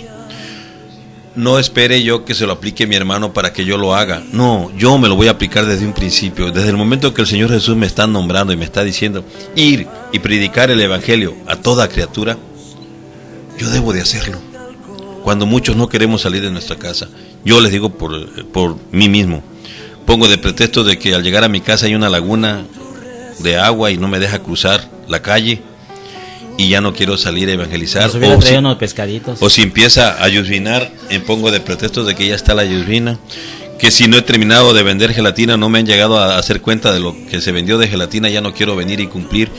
No espere yo que se lo aplique mi hermano para que yo lo haga. No, yo me lo voy a aplicar desde un principio. Desde el momento que el Señor Jesús me está nombrando y me está diciendo ir y predicar el Evangelio a toda criatura, yo debo de hacerlo. cuando muchos no queremos salir de nuestra casa. Yo les digo por mí mismo. Pongo de pretexto de que al llegar a mi casa hay una laguna de agua y no me deja cruzar la calle y ya no quiero salir a evangelizar. Unos pescaditos. O si empieza a llusvinar, pongo de pretexto de que ya está la llusvina. Que si no he terminado de vender gelatina, no me han llegado a hacer cuenta de lo que se vendió de gelatina, ya no quiero venir y cumplir.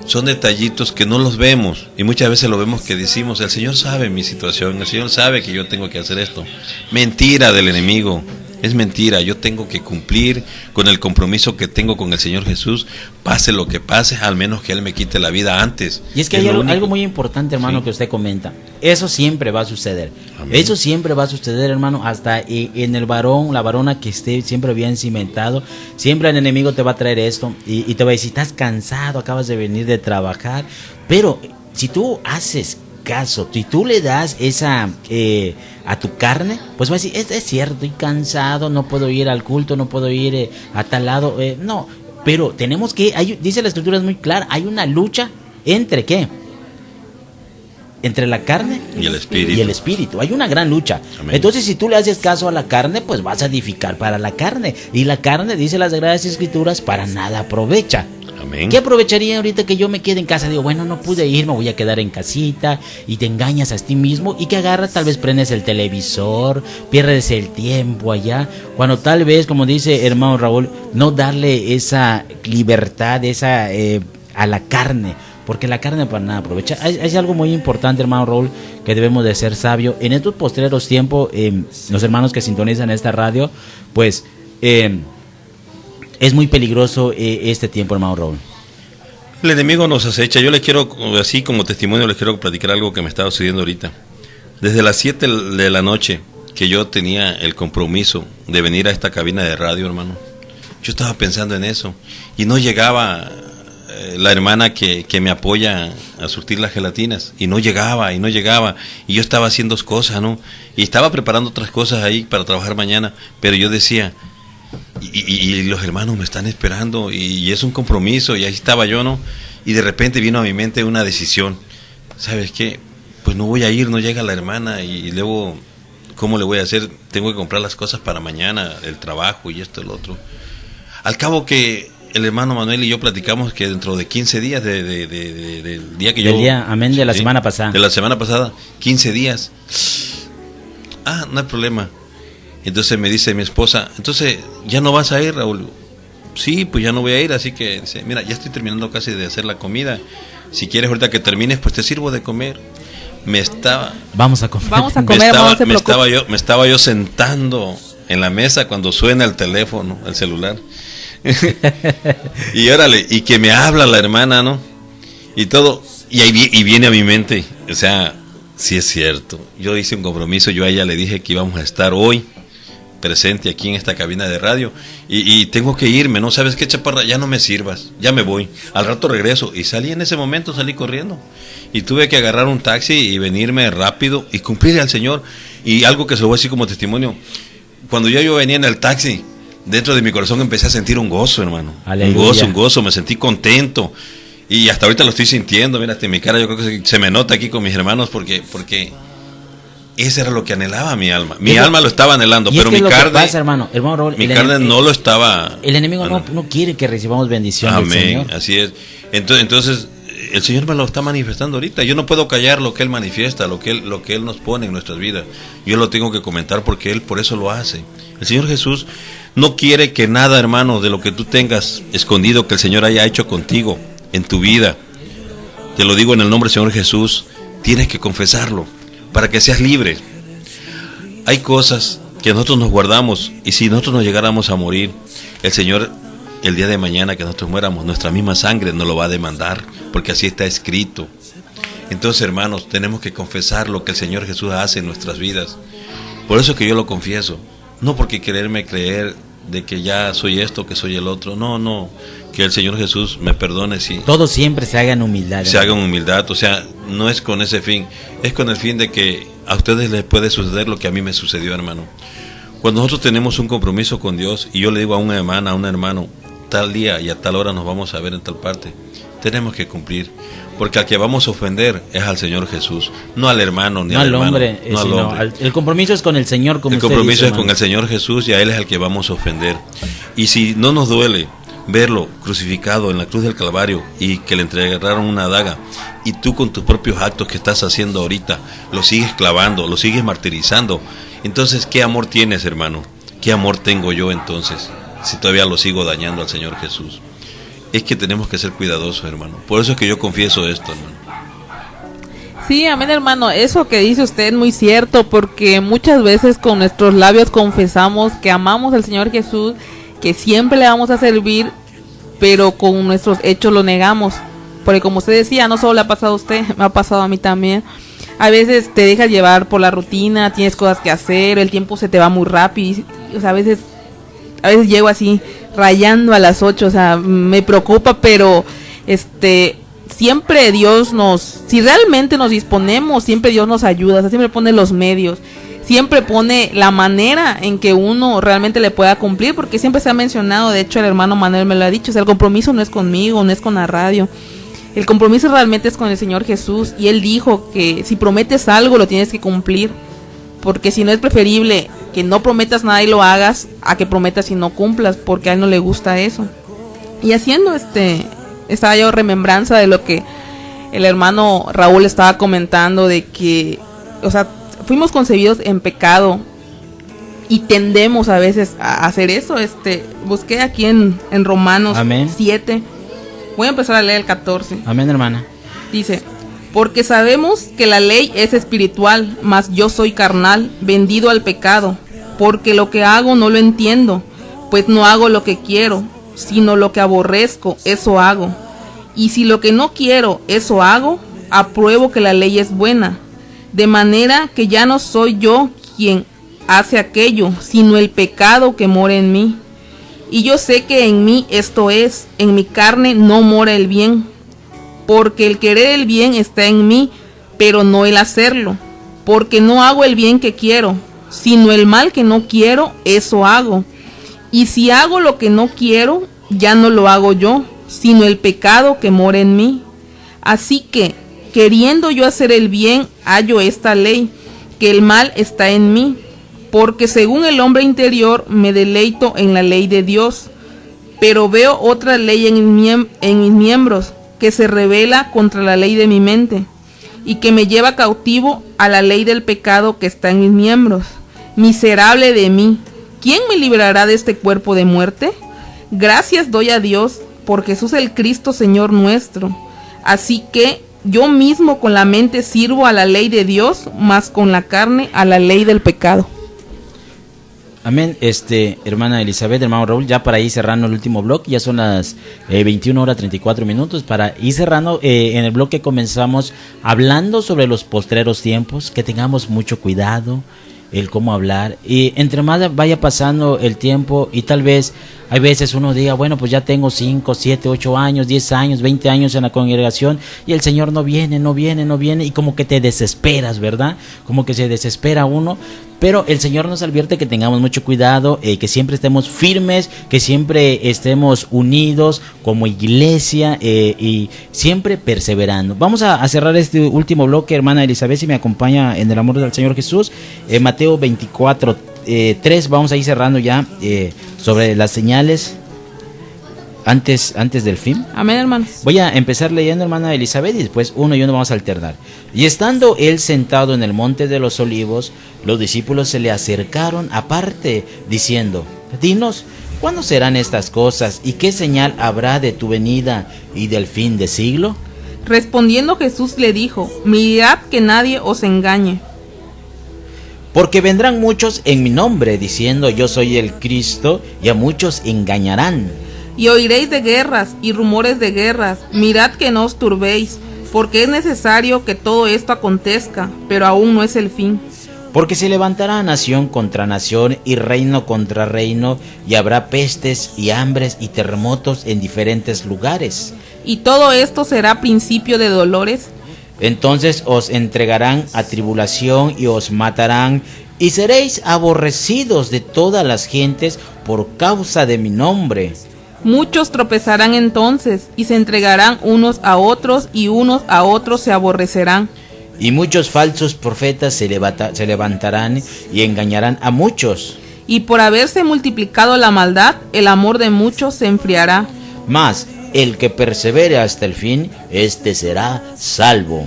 Son detallitos que no los vemos y muchas veces lo vemos que decimos, el Señor sabe mi situación, el Señor sabe que yo tengo que hacer esto. Mentira del enemigo, es mentira, yo tengo que cumplir con el compromiso que tengo con el Señor Jesús, pase lo que pase, al menos que Él me quite la vida antes. Y es que hay algo muy importante, hermano, sí, que usted comenta. Eso siempre va a suceder. Amén. Eso siempre va a suceder, hermano, hasta en el varón, la varona que esté siempre bien cimentado. Siempre el enemigo te va a traer esto y te va a decir, estás cansado, acabas de venir de trabajar. Pero si tú haces caso, si tú le das esa a tu carne, pues va a decir, es cierto, estoy cansado, no puedo ir al culto, no puedo ir a tal lado, no, pero tenemos que, dice la escritura, es muy clara, hay una lucha entre ¿qué? Entre la carne y el espíritu. Hay una gran lucha. Amén. Entonces, si tú le haces caso a la carne, pues vas a edificar para la carne. Y la carne, dice las Sagradas Escrituras, para nada aprovecha. Amén. ¿Qué aprovecharía ahorita que yo me quede en casa? Digo, bueno, no pude ir, me voy a quedar en casita, y te engañas a ti mismo, y que agarras, tal vez prendes el televisor, pierdes el tiempo allá, cuando tal vez, como dice hermano Raúl, no darle esa libertad, a la carne, porque la carne para nada aprovecha. Es algo muy importante, hermano Raúl, que debemos de ser sabios. En estos postreros tiempos, los hermanos que sintonizan esta radio, pues es muy peligroso este tiempo, hermano Raúl. El enemigo nos acecha. Yo les quiero, así como testimonio, les quiero platicar algo que me estaba sucediendo ahorita. Desde las 7 de la noche que yo tenía el compromiso de venir a esta cabina de radio, hermano, yo estaba pensando en eso y no llegaba la hermana que me apoya a surtir las gelatinas, y no llegaba, y yo estaba haciendo cosas, ¿no? Y estaba preparando otras cosas ahí para trabajar mañana, pero yo decía, y los hermanos me están esperando, y es un compromiso, y ahí estaba yo, ¿no? Y de repente vino a mi mente una decisión, ¿sabes qué? Pues no voy a ir, no llega la hermana, y luego, ¿cómo le voy a hacer? Tengo que comprar las cosas para mañana, el trabajo y esto y lo otro. Al cabo que el hermano Manuel y yo platicamos que dentro de 15 días del día que yo... Amén, de la semana pasada. De la semana pasada, 15 días. No hay problema. Entonces me dice mi esposa, entonces, ¿ya no vas a ir, Raúl? Sí, pues ya no voy a ir, así que, dice, mira, ya estoy terminando casi de hacer la comida. Si quieres ahorita que termines, pues te sirvo de comer. Vamos a comer. Me estaba yo sentando en la mesa cuando suena el teléfono, el celular. Y órale, y que me habla la hermana, ¿no? Y todo, y viene a mi mente, o sea, sí es cierto. Yo hice un compromiso, yo a ella le dije que íbamos a estar hoy presente aquí en esta cabina de radio, y tengo que irme, ¿no? ¿Sabes qué, chaparra? Ya no me sirvas, ya me voy, al rato regreso. Y salí en ese momento, salí corriendo, y tuve que agarrar un taxi y venirme rápido y cumplirle al Señor. Y algo que se lo voy a decir como testimonio, cuando yo venía en el taxi, dentro de mi corazón empecé a sentir un gozo, hermano. Aleluya. Un gozo, me sentí contento. Y hasta ahorita lo estoy sintiendo, mira, en mi cara yo creo que se me nota aquí con mis hermanos, porque ese era lo que anhelaba mi alma. Mi alma lo estaba anhelando, pero mi carne... Pasa, hermano Raúl, mi carne no lo estaba... El enemigo no quiere que recibamos bendiciones del Señor. Amén, así es. Entonces, el Señor me lo está manifestando ahorita. Yo no puedo callar lo que Él manifiesta, lo que Él nos pone en nuestras vidas. Yo lo tengo que comentar porque Él por eso lo hace. El Señor Jesús no quiere que nada, hermano, de lo que tú tengas escondido que el Señor haya hecho contigo en tu vida. Te lo digo en el nombre del Señor Jesús. Tienes que confesarlo para que seas libre. Hay cosas que nosotros nos guardamos, y si nosotros nos llegáramos a morir, el Señor, el día de mañana que nosotros muéramos, nuestra misma sangre nos lo va a demandar, porque así está escrito. Entonces, hermanos, tenemos que confesar lo que el Señor Jesús hace en nuestras vidas. Por eso que yo lo confieso, no porque quererme creer de que ya soy esto, que soy el otro. No, que el Señor Jesús me perdone si... Todo siempre se haga en humildad. Se haga en humildad, o sea, no es con ese fin, es con el fin de que a ustedes les puede suceder lo que a mí me sucedió, hermano. Cuando nosotros tenemos un compromiso con Dios, y yo le digo a una hermana, a un hermano, tal día y a tal hora nos vamos a ver en tal parte, tenemos que cumplir. Porque al que vamos a ofender es al Señor Jesús, no al hermano ni no al al hermano, hombre, no al sino hombre. el compromiso es con el Señor, como El usted compromiso dice, es con hermano. el Señor Jesús y a Él es al que vamos a ofender. Y si no nos duele verlo crucificado en la cruz del Calvario y que le entregaron una daga, y tú con tus propios actos que estás haciendo ahorita lo sigues clavando, lo sigues martirizando, entonces ¿qué amor tienes, hermano? ¿Qué amor tengo yo entonces si todavía lo sigo dañando al Señor Jesús? Es que tenemos que ser cuidadosos, hermano. Por eso es que yo confieso esto, hermano. Sí, amén, hermano, eso que dice usted es muy cierto, porque muchas veces con nuestros labios confesamos que amamos al Señor Jesús, que siempre le vamos a servir, pero con nuestros hechos lo negamos, porque como usted decía, no solo le ha pasado a usted, me ha pasado a mí también. A veces te dejas llevar por la rutina, tienes cosas que hacer, el tiempo se te va muy rápido, o sea, a veces llego así rayando a las 8, o sea, me preocupa, pero siempre Dios si realmente nos disponemos, siempre Dios nos ayuda, o sea, siempre pone los medios, siempre pone la manera en que uno realmente le pueda cumplir, porque siempre se ha mencionado, de hecho el hermano Manuel me lo ha dicho, o sea, el compromiso no es conmigo, no es con la radio, el compromiso realmente es con el Señor Jesús, y Él dijo que si prometes algo lo tienes que cumplir, porque si no es preferible que no prometas nada y lo hagas, a que prometas y no cumplas, porque a Él no le gusta eso. Y haciendo estaba yo remembranza de lo que el hermano Raúl estaba comentando, de que, o sea, fuimos concebidos en pecado y tendemos a veces a hacer eso. Busqué aquí en Romanos Amén. 7, voy a empezar a leer el 14. Amén, hermana. Dice: porque sabemos que la ley es espiritual, mas yo soy carnal, vendido al pecado, porque lo que hago no lo entiendo, pues no hago lo que quiero, sino lo que aborrezco, eso hago. Y si lo que no quiero, eso hago, apruebo que la ley es buena. De manera que ya no soy yo quien hace aquello, sino el pecado que mora en mí. Y yo sé que en mí, esto es, en mi carne no mora el bien. Porque el querer el bien está en mí, pero no el hacerlo. Porque no hago el bien que quiero, sino el mal que no quiero, eso hago. Y si hago lo que no quiero, ya no lo hago yo, sino el pecado que mora en mí. Así que, queriendo yo hacer el bien, hallo esta ley, que el mal está en mí. Porque según el hombre interior, me deleito en la ley de Dios. Pero veo otra ley en mis miembros, que se rebela contra la ley de mi mente, y que me lleva cautivo a la ley del pecado que está en mis miembros. Miserable de mí, ¿quién me librará de este cuerpo de muerte? Gracias doy a Dios por Jesús el Cristo, Señor nuestro. Así que yo mismo con la mente sirvo a la ley de Dios, mas con la carne a la ley del pecado. Amén, hermana Elizabeth, hermano Raúl, ya para ir cerrando el último bloque, ya son las 21:34, para ir cerrando en el bloque comenzamos hablando sobre los postreros tiempos, que tengamos mucho cuidado, el cómo hablar, y entre más vaya pasando el tiempo y tal vez hay veces uno diga, bueno, pues ya tengo 5, 7, 8 años, 10 años, 20 años en la congregación y el Señor no viene y como que te desesperas, ¿verdad? Como que se desespera uno, pero el Señor nos advierte que tengamos mucho cuidado, que siempre estemos firmes, que siempre estemos unidos como iglesia y siempre perseverando. Vamos a cerrar este último bloque, hermana Elizabeth, si me acompaña en el amor del Señor Jesús, Mateo 24:3, vamos a ir cerrando ya sobre las señales antes del fin. Amén, hermanos. Voy a empezar leyendo, hermana Elizabeth, y después uno y uno vamos a alternar. Y estando él sentado en el monte de los olivos, los discípulos se le acercaron aparte, diciendo: dinos, ¿cuándo serán estas cosas? ¿Y qué señal habrá de tu venida y del fin de siglo? Respondiendo Jesús le dijo: mirad que nadie os engañe. Porque vendrán muchos en mi nombre, diciendo yo soy el Cristo, y a muchos engañarán. Y oiréis de guerras y rumores de guerras. Mirad que no os turbéis, porque es necesario que todo esto acontezca, pero aún no es el fin. Porque se levantará nación contra nación y reino contra reino, y habrá pestes y hambres y terremotos en diferentes lugares. Y todo esto será principio de dolores. Entonces os entregarán a tribulación y os matarán, y seréis aborrecidos de todas las gentes por causa de mi nombre. Muchos tropezarán entonces y se entregarán unos a otros y unos a otros se aborrecerán. Y muchos falsos profetas se levantarán y engañarán a muchos. Y por haberse multiplicado la maldad, el amor de muchos se enfriará. Mas el que persevere hasta el fin, éste será salvo.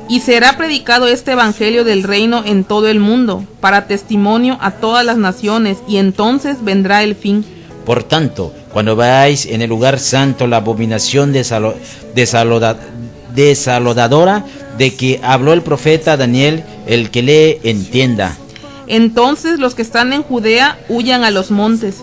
Y será predicado este evangelio del reino en todo el mundo, para testimonio a todas las naciones, y entonces vendrá el fin. Por tanto, cuando veáis en el lugar santo la abominación desalodadora de que habló el profeta Daniel, el que lee entienda. Entonces los que están en Judea huyan a los montes.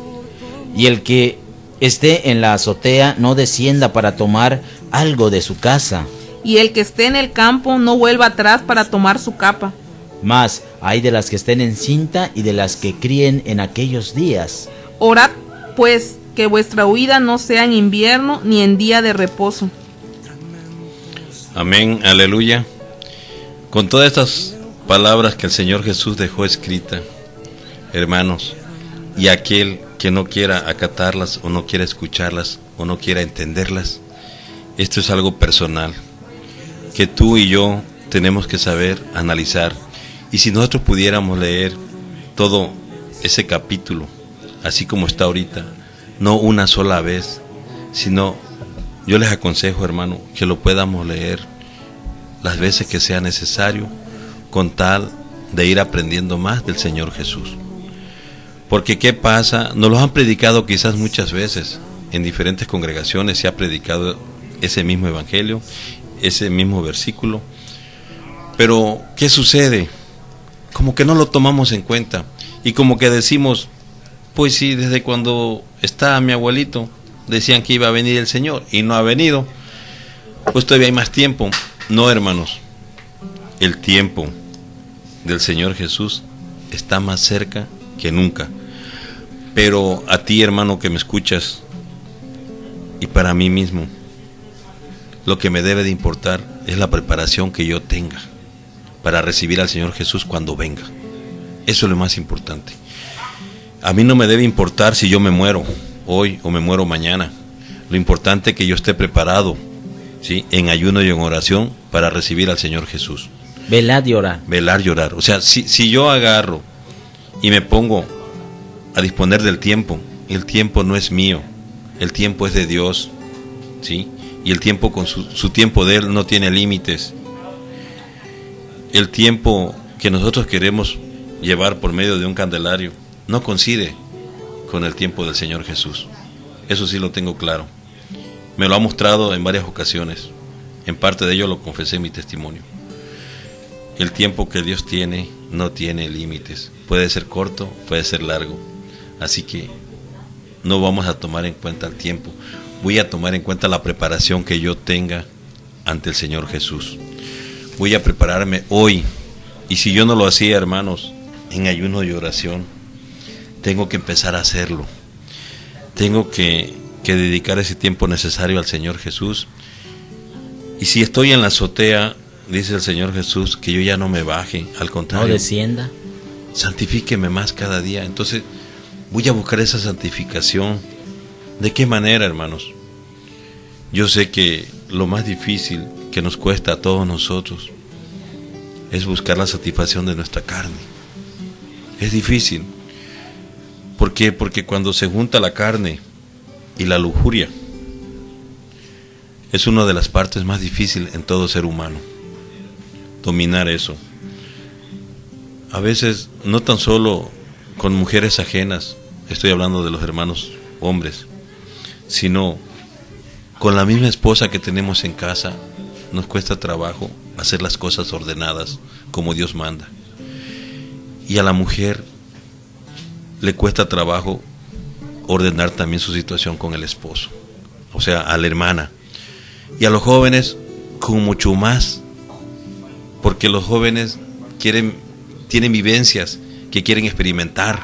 Y el que esté en la azotea no descienda para tomar algo de su casa. Y el que esté en el campo no vuelva atrás para tomar su capa. Mas hay de las que estén en cinta y de las que críen en aquellos días. Orad pues que vuestra huida no sea en invierno ni en día de reposo. Amén, aleluya. Con todas estas palabras que el Señor Jesús dejó escrita, hermanos, y aquel que no quiera acatarlas o no quiera escucharlas o no quiera entenderlas, esto es algo personal que tú y yo tenemos que saber analizar. Y si nosotros pudiéramos leer todo ese capítulo así como está ahorita, no una sola vez, sino yo les aconsejo, hermano, que lo podamos leer las veces que sea necesario, con tal de ir aprendiendo más del Señor Jesús. Porque ¿qué pasa? Nos lo han predicado quizás muchas veces, en diferentes congregaciones se ha predicado ese mismo evangelio, ese mismo versículo, pero ¿qué sucede? Como que no lo tomamos en cuenta, y como que decimos, pues sí, desde cuando estaba mi abuelito, decían que iba a venir el Señor, y no ha venido, pues todavía hay más tiempo. No, hermanos, el tiempo del Señor Jesús está más cerca que nunca. Pero a ti, hermano, que me escuchas, y para mí mismo, lo que me debe de importar es la preparación que yo tenga para recibir al Señor Jesús cuando venga. Eso es lo más importante. A mí no me debe importar si yo me muero hoy o me muero mañana. Lo importante es que yo esté preparado, ¿sí?, en ayuno y en oración para recibir al Señor Jesús. Velar y orar. Velar y orar. O sea, si yo agarro y me pongo a disponer del tiempo, el tiempo no es mío, el tiempo es de Dios, ¿sí? Y el tiempo con su tiempo de Él no tiene límites. El tiempo que nosotros queremos llevar por medio de un candelario no coincide con el tiempo del Señor Jesús. Eso sí lo tengo claro. Me lo ha mostrado en varias ocasiones. En parte de ello lo confesé en mi testimonio. El tiempo que Dios tiene no tiene límites. Puede ser corto, puede ser largo. Así que no vamos a tomar en cuenta el tiempo. Voy a tomar en cuenta la preparación que yo tenga ante el Señor Jesús. Voy a prepararme hoy. Y si yo no lo hacía, hermanos, en ayuno y oración, tengo que empezar a hacerlo. Tengo que dedicar ese tiempo necesario al Señor Jesús. Y si estoy en la azotea, dice el Señor Jesús, que yo ya no me baje, al contrario, no descienda, santifíqueme más cada día. Entonces voy a buscar esa santificación. ¿De qué manera, hermanos? Yo sé que lo más difícil que nos cuesta a todos nosotros es buscar la satisfacción de nuestra carne. Es difícil. ¿Por qué? Porque cuando se junta la carne y la lujuria, es una de las partes más difíciles en todo ser humano. Dominar eso. A veces, no tan solo con mujeres ajenas, estoy hablando de los hermanos hombres, sino con la misma esposa que tenemos en casa, nos cuesta trabajo hacer las cosas ordenadas como Dios manda. Y a la mujer le cuesta trabajo ordenar también su situación con el esposo, o sea, a la hermana. Y a los jóvenes con mucho más, porque los jóvenes tienen vivencias que quieren experimentar.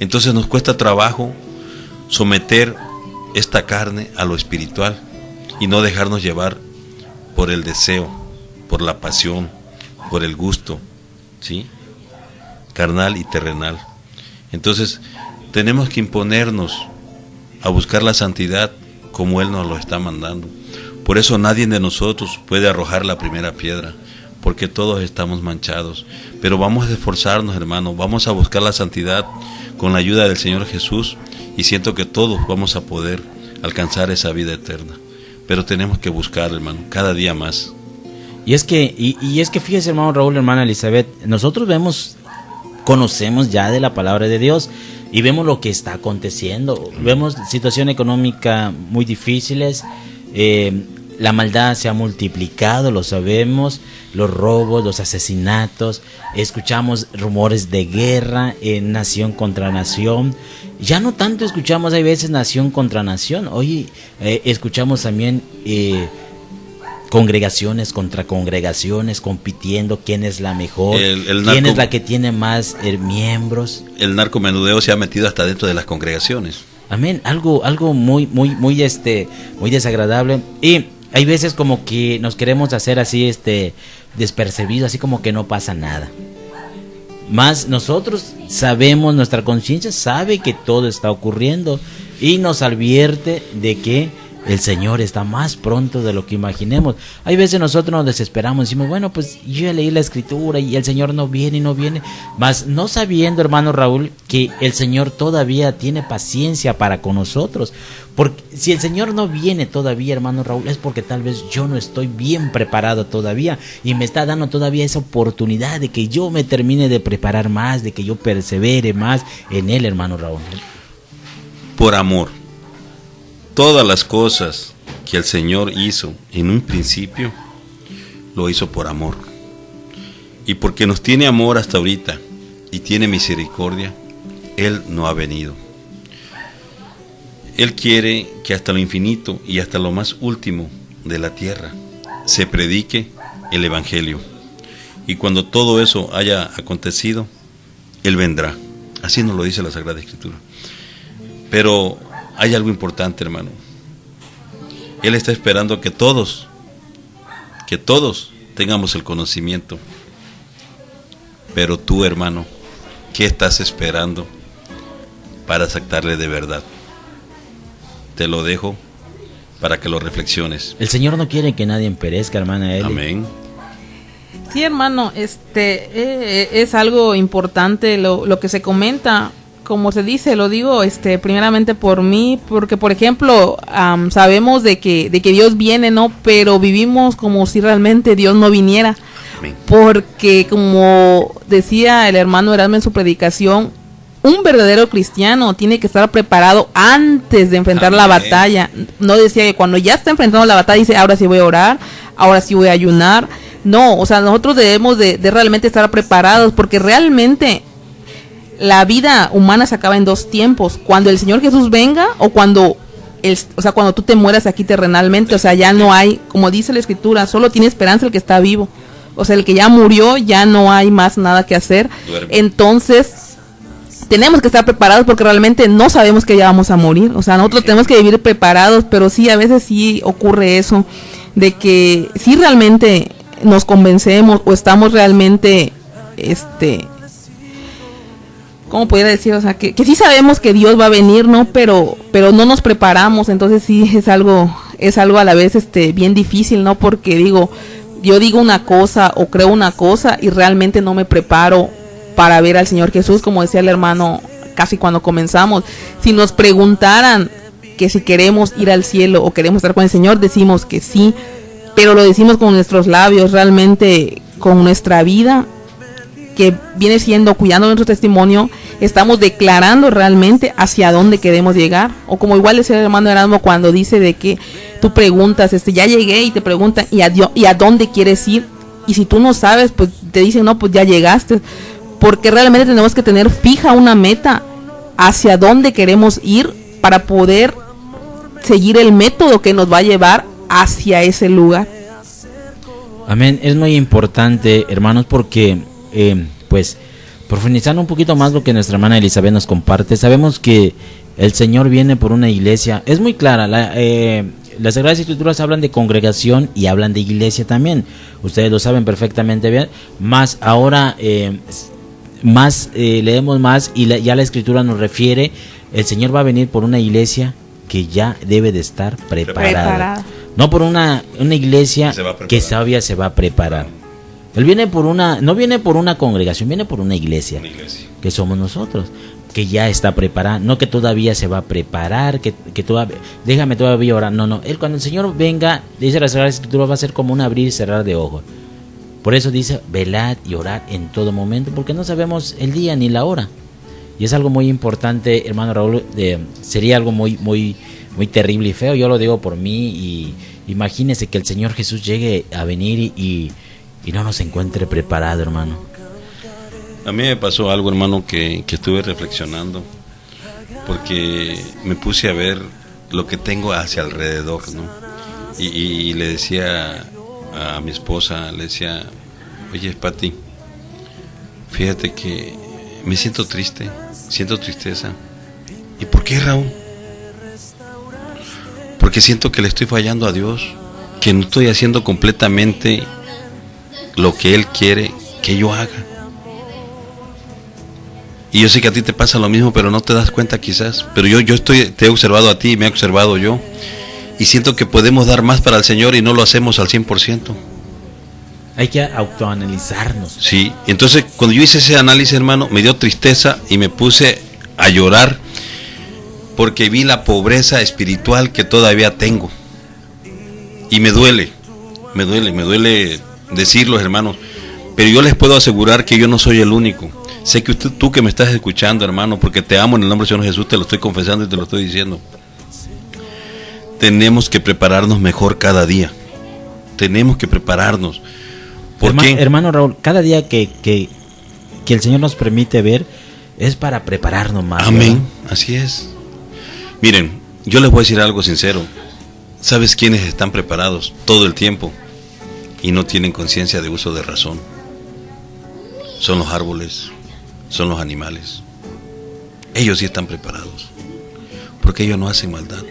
Entonces nos cuesta trabajo someter esta carne a lo espiritual y no dejarnos llevar por el deseo, por la pasión, por el gusto, ¿sí?, carnal y terrenal. Entonces tenemos que imponernos a buscar la santidad como Él nos lo está mandando. Por eso nadie de nosotros puede arrojar la primera piedra, porque todos estamos manchados. Pero vamos a esforzarnos, hermano, vamos a buscar la santidad con la ayuda del Señor Jesús, y siento que todos vamos a poder alcanzar esa vida eterna. Pero tenemos que buscar, hermano, cada día más. Y es que fíjese, hermano Raúl, hermana Elizabeth, nosotros conocemos ya de la palabra de Dios y vemos lo que está aconteciendo. Vemos situación económica muy difíciles, la maldad se ha multiplicado, lo sabemos, los robos, los asesinatos, escuchamos rumores de guerra, nación contra nación. Ya no tanto escuchamos, hay veces nación contra nación, hoy escuchamos también congregaciones contra congregaciones compitiendo quién es la mejor, quién es la que tiene más miembros. El narcomenudeo se ha metido hasta dentro de las congregaciones. Amén, algo muy desagradable. Y hay veces como que nos queremos hacer así despercibidos, así como que no pasa nada. Más nosotros sabemos, nuestra conciencia sabe que todo está ocurriendo y nos advierte de que el Señor está más pronto de lo que imaginemos. Hay veces nosotros nos desesperamos, decimos, bueno, pues yo ya leí la Escritura y el Señor no viene y no viene. Mas no sabiendo, hermano Raúl, que el Señor todavía tiene paciencia para con nosotros. Porque si el Señor no viene todavía, hermano Raúl, es porque tal vez yo no estoy bien preparado todavía y me está dando todavía esa oportunidad de que yo me termine de preparar más, de que yo persevere más en Él, hermano Raúl. Por amor. Todas las cosas que el Señor hizo en un principio, lo hizo por amor. Y porque nos tiene amor hasta ahorita y tiene misericordia, Él no ha venido. Él quiere que hasta lo infinito y hasta lo más último de la tierra se predique el Evangelio. Y cuando todo eso haya acontecido, Él vendrá. Así nos lo dice la Sagrada Escritura. Pero hay algo importante, hermano. Él está esperando que todos tengamos el conocimiento. Pero tú, hermano, ¿qué estás esperando para aceptarle de verdad? Te lo dejo para que lo reflexiones. El Señor no quiere que nadie perezca, hermana Eli. Amén. Sí, hermano, es algo importante lo que se comenta. Como se dice, lo digo primeramente por mí, porque por ejemplo sabemos de que Dios viene, ¿no? Pero vivimos como si realmente Dios no viniera. Amén. Porque como decía el hermano Erasmo en su predicación, un verdadero cristiano tiene que estar preparado antes de enfrentar Amén. La batalla. No decía que cuando ya está enfrentando la batalla dice, ahora sí voy a orar, ahora sí voy a ayunar. No, o sea, nosotros debemos de realmente estar preparados, porque realmente la vida humana se acaba en dos tiempos: cuando el Señor Jesús venga o cuando tú te mueras aquí terrenalmente. O sea, ya no hay, como dice la Escritura, solo tiene esperanza el que está vivo. O sea, el que ya murió, ya no hay más nada que hacer. Entonces tenemos que estar preparados, porque realmente no sabemos que ya vamos a morir. O sea, nosotros tenemos que vivir preparados, pero sí, a veces sí ocurre eso, de que sí realmente nos convencemos o estamos realmente ¿cómo podría decir? O sea, que sí sabemos que Dios va a venir, ¿no? Pero no nos preparamos. Entonces sí es algo a la vez bien difícil, ¿no? Porque yo digo una cosa o creo una cosa y realmente no me preparo para ver al Señor Jesús, como decía el hermano casi cuando comenzamos. Si nos preguntaran que si queremos ir al cielo o queremos estar con el Señor, decimos que sí, pero lo decimos con nuestros labios, realmente con nuestra vida, que viene siendo cuidando nuestro testimonio, estamos declarando realmente hacia dónde queremos llegar. O como igual decía el hermano Erasmo cuando dice de que tú preguntas, ya llegué, y te preguntan, ¿y a dónde quieres ir? Y si tú no sabes, pues te dicen, no, pues ya llegaste. Porque realmente tenemos que tener fija una meta hacia dónde queremos ir para poder seguir el método que nos va a llevar hacia ese lugar. Amén. Es muy importante, hermanos, porque pues profundizando un poquito más lo que nuestra hermana Elizabeth nos comparte, sabemos que el Señor viene por una iglesia. Es muy clara, las Sagradas Escrituras hablan de congregación y hablan de iglesia también. Ustedes lo saben perfectamente bien. Más ahora leemos más y ya la Escritura nos refiere, el Señor va a venir por una iglesia que ya debe de estar preparada. No por una iglesia que todavía se va a preparar. Él viene por no viene por una congregación, viene por una iglesia. Que somos nosotros, que ya está preparada, no que todavía se va a preparar, que todavía, déjame todavía orar. No, él cuando el Señor venga, dice la Sagrada Escritura, va a ser como un abrir y cerrar de ojos. Por eso dice, velad y orad en todo momento, porque no sabemos el día ni la hora. Y es algo muy importante, hermano Raúl, sería algo muy, muy, muy terrible y feo, yo lo digo por mí, y imagínese que el Señor Jesús llegue a venir y no nos encuentre preparado, hermano. A mí me pasó algo, hermano, que estuve reflexionando, porque me puse a ver lo que tengo hacia alrededor, ¿no? Y le decía a mi esposa, le decía, oye, Pati, fíjate que me siento triste, siento tristeza. ¿Y por qué, Raúl? Porque siento que le estoy fallando a Dios, que no estoy haciendo completamente lo que Él quiere que yo haga. Y yo sé que a ti te pasa lo mismo, pero no te das cuenta quizás. Pero yo te he observado a ti y me he observado yo. Y siento que podemos dar más para el Señor y no lo hacemos al 100%. Hay que autoanalizarnos. Sí, entonces cuando yo hice ese análisis, hermano, me dio tristeza y me puse a llorar porque vi la pobreza espiritual que todavía tengo. Y me duele decirlo, hermanos, pero yo les puedo asegurar que yo no soy el único. Sé que tú que me estás escuchando, hermano, porque te amo en el nombre del Señor Jesús, te lo estoy confesando y te lo estoy diciendo. Tenemos que prepararnos mejor cada día. Tenemos que prepararnos. ¿Por qué? Hermano Raúl, cada día que el Señor nos permite ver es para prepararnos más. Amén, ¿verdad? Así es. Miren, yo les voy a decir algo sincero. ¿Sabes quiénes están preparados todo el tiempo y no tienen conciencia de uso de razón? Son los árboles, son los animales. Ellos sí están preparados, porque ellos no hacen maldad.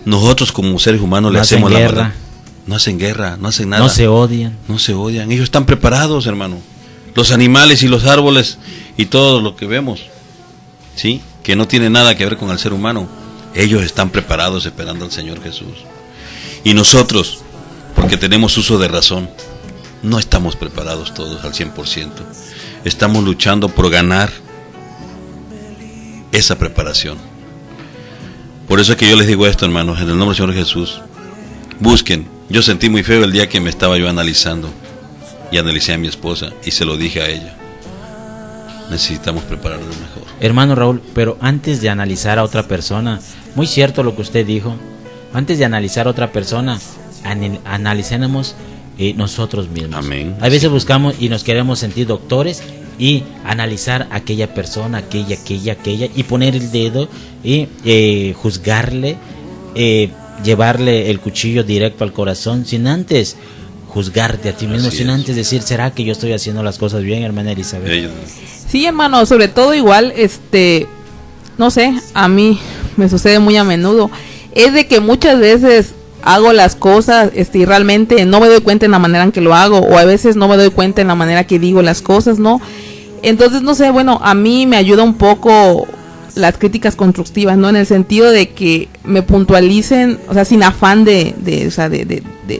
Nosotros como seres humanos le hacemos la maldad. No hacen guerra, no hacen nada. No se odian. No se odian. Ellos están preparados, hermano. Los animales y los árboles y todo lo que vemos, ¿sí? Que no tiene nada que ver con el ser humano. Ellos están preparados esperando al Señor Jesús. Y nosotros, porque tenemos uso de razón, no estamos preparados todos al 100%. Estamos luchando por ganar esa preparación. Por eso es que yo les digo esto, hermanos, en el nombre del Señor Jesús. Busquen. Yo sentí muy feo el día que me estaba yo analizando y analicé a mi esposa y se lo dije a ella. Necesitamos prepararnos mejor. Hermano Raúl, pero antes de analizar a otra persona, muy cierto lo que usted dijo, antes de analizar a otra persona, analicemos nosotros mismos. Amén. A veces buscamos y nos queremos sentir doctores y analizar a aquella persona, aquella, y poner el dedo y juzgarle, llevarle el cuchillo directo al corazón, sin antes juzgarte a ti mismo, sin antes decir, ¿será que yo estoy haciendo las cosas bien, hermana Elizabeth? Sí, hermano, sobre todo igual, no sé, a mí me sucede muy a menudo, es de que muchas veces hago las cosas y realmente no me doy cuenta en la manera en que lo hago, o a veces no me doy cuenta en la manera que digo las cosas, ¿no? Entonces, no sé, bueno, a mí me ayuda un poco las críticas constructivas, ¿no? En el sentido de que me puntualicen, o sea, sin afán de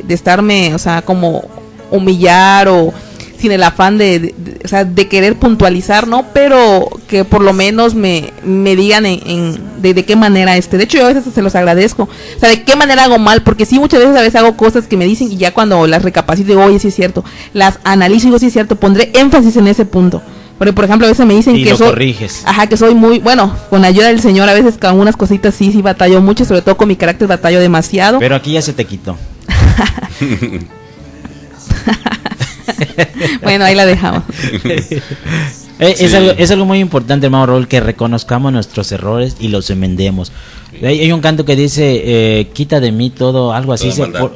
estarme, o sea, como humillar, o sin el afán de querer puntualizar, ¿no? Pero que por lo menos me digan de qué manera de hecho yo a veces se los agradezco, o sea, de qué manera hago mal, porque sí, muchas veces a veces hago cosas que me dicen y ya cuando las recapacito digo, oye, sí es cierto, las analizo y digo, sí es cierto, pondré énfasis en ese punto. Porque, por ejemplo, a veces me dicen y que lo soy, corriges. Ajá, que soy muy, bueno, con la ayuda del Señor, a veces con algunas cositas sí batallo mucho, sobre todo con mi carácter batallo demasiado. Pero aquí ya se te quitó. Bueno, ahí la dejamos. Es algo muy importante, hermano Raúl, que reconozcamos nuestros errores y los enmendemos. Hay un canto que dice, quita de mí todo, algo así,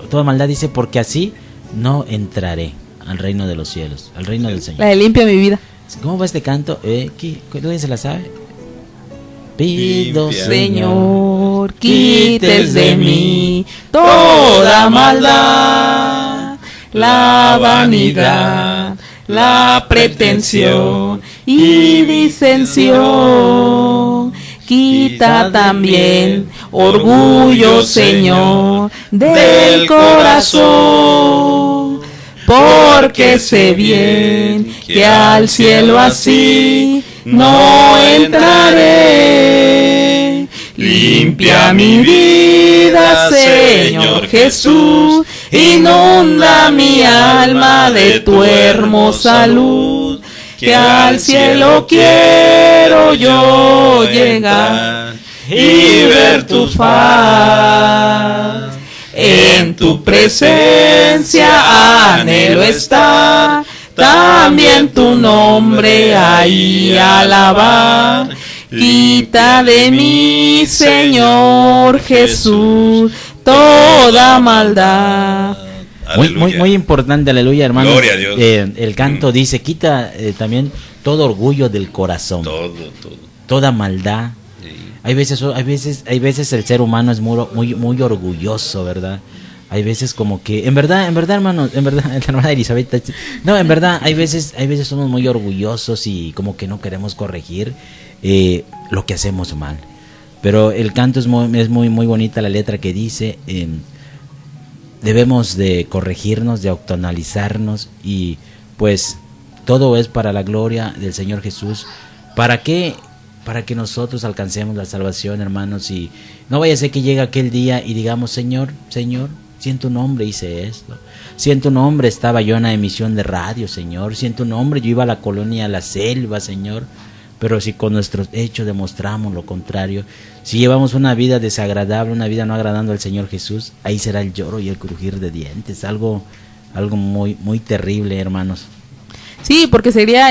toda maldad, dice, porque así no entraré al reino de los cielos, al reino del Señor. La de limpia mi vida. ¿Cómo va este canto? ¿Dónde se la sabe? Pido, Señor, quites de mí toda maldad, la vanidad, la pretensión y disensión. Quita también orgullo, Señor, del corazón, porque sé bien que al cielo así no entraré. Limpia mi vida, Señor Jesús, inunda mi alma de tu hermosa luz, que al cielo quiero yo llegar y ver tu faz. En tu presencia anhelo estar, también tu nombre ahí alabar. Quita de mí, Señor Jesús, toda maldad. Muy importante, aleluya, hermano. Gloria a Dios. El canto dice, quita también todo orgullo del corazón. Toda maldad. Sí. Hay veces el ser humano es muy orgulloso, ¿verdad? Hay veces como que, en verdad, hermano, la hermana Elizabeth, no, en verdad, hay veces somos muy orgullosos y como que no queremos corregir lo que hacemos mal. Pero el canto es muy bonita la letra que dice, debemos de corregirnos, de octonalizarnos, y pues todo es para la gloria del Señor Jesús. ¿Para qué? Para que nosotros alcancemos la salvación, hermanos, y no vaya a ser que llegue aquel día y digamos, Señor, si en tu nombre hice esto, si en tu nombre estaba yo en la emisión de radio, Señor, si en tu nombre yo iba a la colonia, a la selva, Señor, pero si con nuestros hechos demostramos lo contrario, si llevamos una vida desagradable, una vida no agradando al Señor Jesús, ahí será el lloro y el crujir de dientes, algo muy terrible, hermanos. Sí, porque sería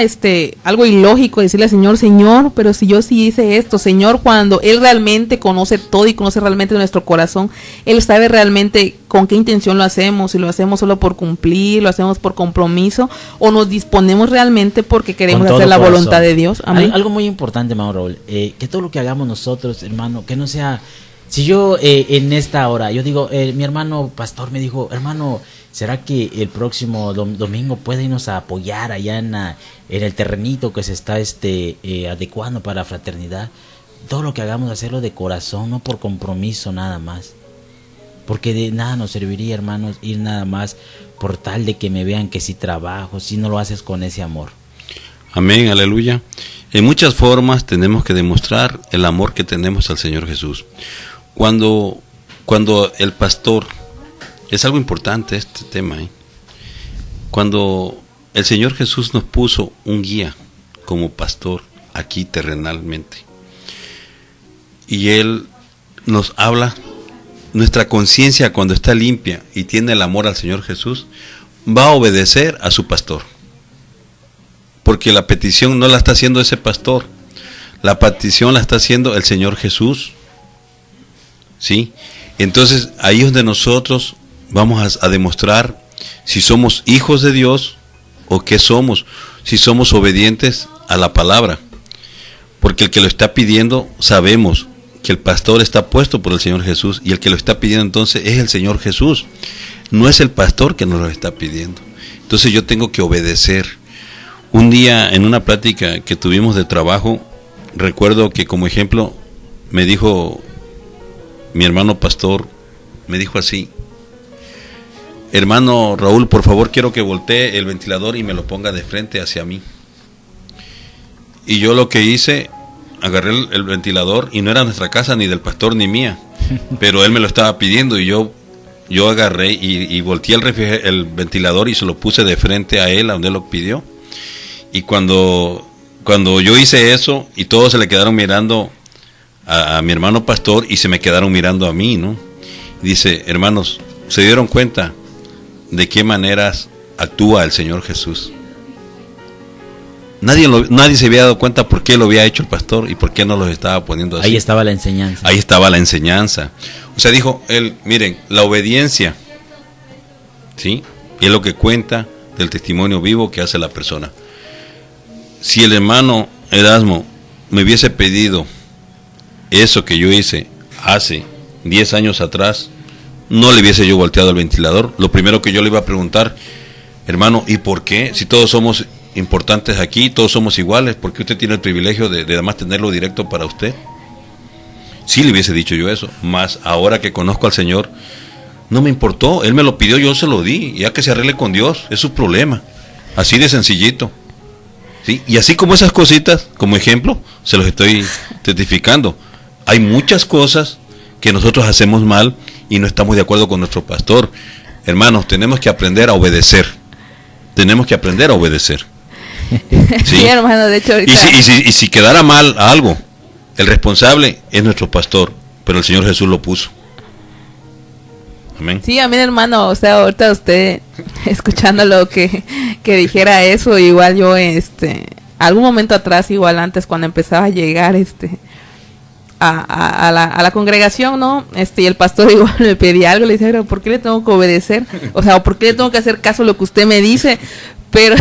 algo ilógico decirle al Señor, Señor, pero si yo sí hice esto, Señor, cuando Él realmente conoce todo y conoce realmente nuestro corazón, Él sabe realmente con qué intención lo hacemos, si lo hacemos solo por cumplir, lo hacemos por compromiso, o nos disponemos realmente porque queremos hacer la voluntad de Dios. Amén. Algo muy importante, hermano Raúl, que todo lo que hagamos nosotros, hermano, que no sea, si yo en esta hora, yo digo, mi hermano pastor me dijo, hermano, ¿será que el próximo domingo puede irnos a apoyar allá en el terrenito que se está adecuando para la fraternidad? Todo lo que hagamos, hacerlo de corazón, no por compromiso nada más. Porque de nada nos serviría, hermanos, ir nada más por tal de que me vean que sí trabajo, si no lo haces con ese amor. Amén, aleluya. En muchas formas tenemos que demostrar el amor que tenemos al Señor Jesús. Cuando el pastor... Es algo importante este tema, Cuando el Señor Jesús nos puso un guía como pastor aquí terrenalmente, y Él nos habla, nuestra conciencia cuando está limpia y tiene el amor al Señor Jesús, va a obedecer a su pastor. Porque la petición no la está haciendo ese pastor, la petición la está haciendo el Señor Jesús. ¿Sí? Entonces ahí es donde nosotros vamos a demostrar si somos hijos de Dios o qué somos, si somos obedientes a la palabra. Porque el que lo está pidiendo, sabemos que el pastor está puesto por el Señor Jesús, y el que lo está pidiendo entonces es el Señor Jesús, no es el pastor que nos lo está pidiendo. Entonces yo tengo que obedecer. Un día en una plática que tuvimos de trabajo, recuerdo que como ejemplo me dijo mi hermano pastor, me dijo así: hermano Raúl, por favor quiero que voltee el ventilador y me lo ponga de frente hacia mí. Y yo lo que hice, agarré el ventilador, y no era nuestra casa ni del pastor ni mía, pero él me lo estaba pidiendo, y yo agarré y volteé el ventilador y se lo puse de frente a él, a donde él lo pidió. Y cuando yo hice eso, y todos se le quedaron mirando a mi hermano pastor y se me quedaron mirando a mí, ¿no? Y dice: hermanos, ¿se dieron cuenta de qué maneras actúa el Señor Jesús? Nadie se había dado cuenta por qué lo había hecho el pastor y por qué no los estaba poniendo así. Ahí estaba la enseñanza. Ahí estaba la enseñanza. O sea, dijo él, miren, la obediencia, ¿sí?, es lo que cuenta del testimonio vivo que hace la persona. Si el hermano Erasmo me hubiese pedido eso que yo hice hace 10 años atrás, no le hubiese yo volteado el ventilador. Lo primero que yo le iba a preguntar: hermano, ¿y por qué? Si todos somos importantes aquí, todos somos iguales, ¿por qué usted tiene el privilegio de además tenerlo directo para usted? sí le hubiese dicho yo eso, más ahora que conozco al Señor, no me importó, Él me lo pidió, yo se lo di, ya que se arregle con Dios, es su problema, así de sencillito. ¿Sí? Y así como esas cositas, como ejemplo, se los estoy testificando. Hay muchas cosas que nosotros hacemos mal y no estamos de acuerdo con nuestro pastor. Hermanos, tenemos que aprender a obedecer. Tenemos que aprender a obedecer. ¿Sí? Sí, hermano, de hecho ahorita... Y si quedara mal algo, el responsable es nuestro pastor, pero el Señor Jesús lo puso. Amén. Sí, amén, hermano. O sea, ahorita usted escuchando lo que dijera eso, igual yo, algún momento atrás, igual antes, cuando empezaba a llegar, a la congregación, ¿no? Y el pastor igual me pedía algo, le decía, pero ¿por qué le tengo que obedecer? O sea, ¿por qué le tengo que hacer caso a lo que usted me dice? Pero,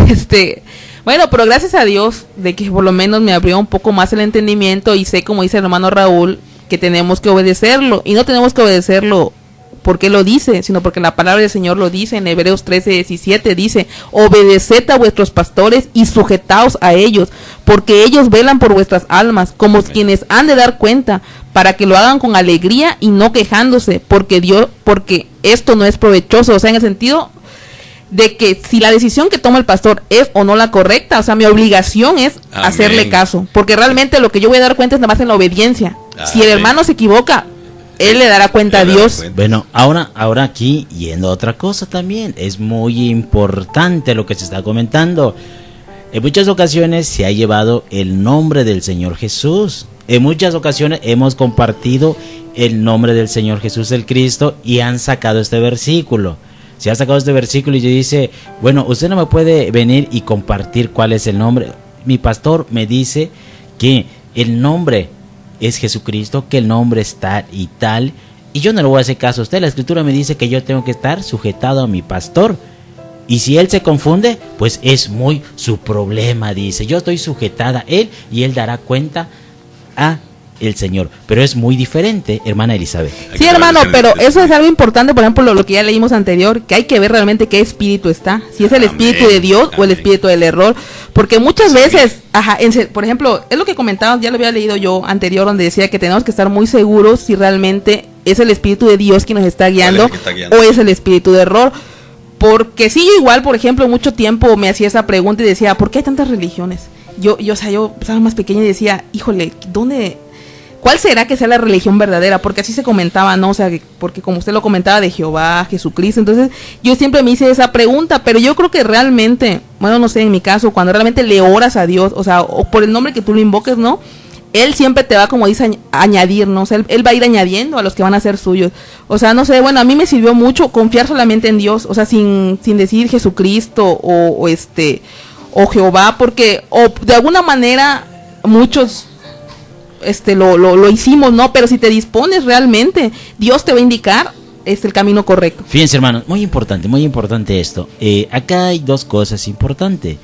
bueno, pero gracias a Dios de que por lo menos me abrió un poco más el entendimiento y sé, como dice el hermano Raúl, que tenemos que obedecerlo. Y no tenemos que obedecerlo porque lo dice, sino porque la palabra del Señor lo dice. En Hebreos 13:17 dice: obedeced a vuestros pastores y sujetaos a ellos, porque ellos velan por vuestras almas, como Amén. quienes han de dar cuenta, para que lo hagan con alegría y no quejándose, porque esto no es provechoso. O sea, en el sentido de que si la decisión que toma el pastor es o no la correcta, o sea, mi obligación es Amén. hacerle caso, porque realmente lo que yo voy a dar cuenta es nada más en la obediencia. Si el Amén. hermano se equivoca, él le dará cuenta a Dios. Bueno, ahora aquí, yendo a otra cosa también, es muy importante lo que se está comentando. En muchas ocasiones se ha llevado el nombre del Señor Jesús. En muchas ocasiones hemos compartido el nombre del Señor Jesús el Cristo y han sacado este versículo. Se ha sacado este versículo y dice, bueno, usted no me puede venir y compartir cuál es el nombre. Mi pastor me dice que el nombre es Jesucristo, que el nombre es tal y tal, y yo no le voy a hacer caso a usted. La escritura me dice que yo tengo que estar sujetado a mi pastor, y si él se confunde, pues es muy su problema. Dice, yo estoy sujetada a él y él dará cuenta a el Señor. Pero es muy diferente, hermana Elizabeth. Sí, hermano, pero eso es algo importante. Por ejemplo, lo que ya leímos anterior, que hay que ver realmente qué espíritu está, si es el espíritu de Dios o el espíritu del error, porque muchas veces, por ejemplo, es lo que comentábamos, ya lo había leído yo anterior, donde decía que tenemos que estar muy seguros si realmente es el espíritu de Dios quien nos está guiando o es el espíritu de error. Porque sí, yo igual, por ejemplo, mucho tiempo me hacía esa pregunta y decía, ¿por qué hay tantas religiones? Yo estaba más pequeña y decía, híjole, ¿cuál será que sea la religión verdadera? Porque así se comentaba, ¿no? O sea, porque como usted lo comentaba de Jehová, Jesucristo, entonces yo siempre me hice esa pregunta, pero yo creo que realmente, bueno, no sé, en mi caso, cuando realmente le oras a Dios, o sea, o por el nombre que tú lo invoques, ¿no? Él siempre te va, como dice, a añadir, ¿no? O sea, él va a ir añadiendo a los que van a ser suyos. O sea, no sé, bueno, a mí me sirvió mucho confiar solamente en Dios, o sea, sin decir Jesucristo o Jehová, porque, o de alguna manera, muchos lo hicimos, ¿no? Pero si te dispones realmente, Dios te va a indicar el camino correcto. Fíjense, hermanos, muy importante esto. Acá hay dos cosas importantes.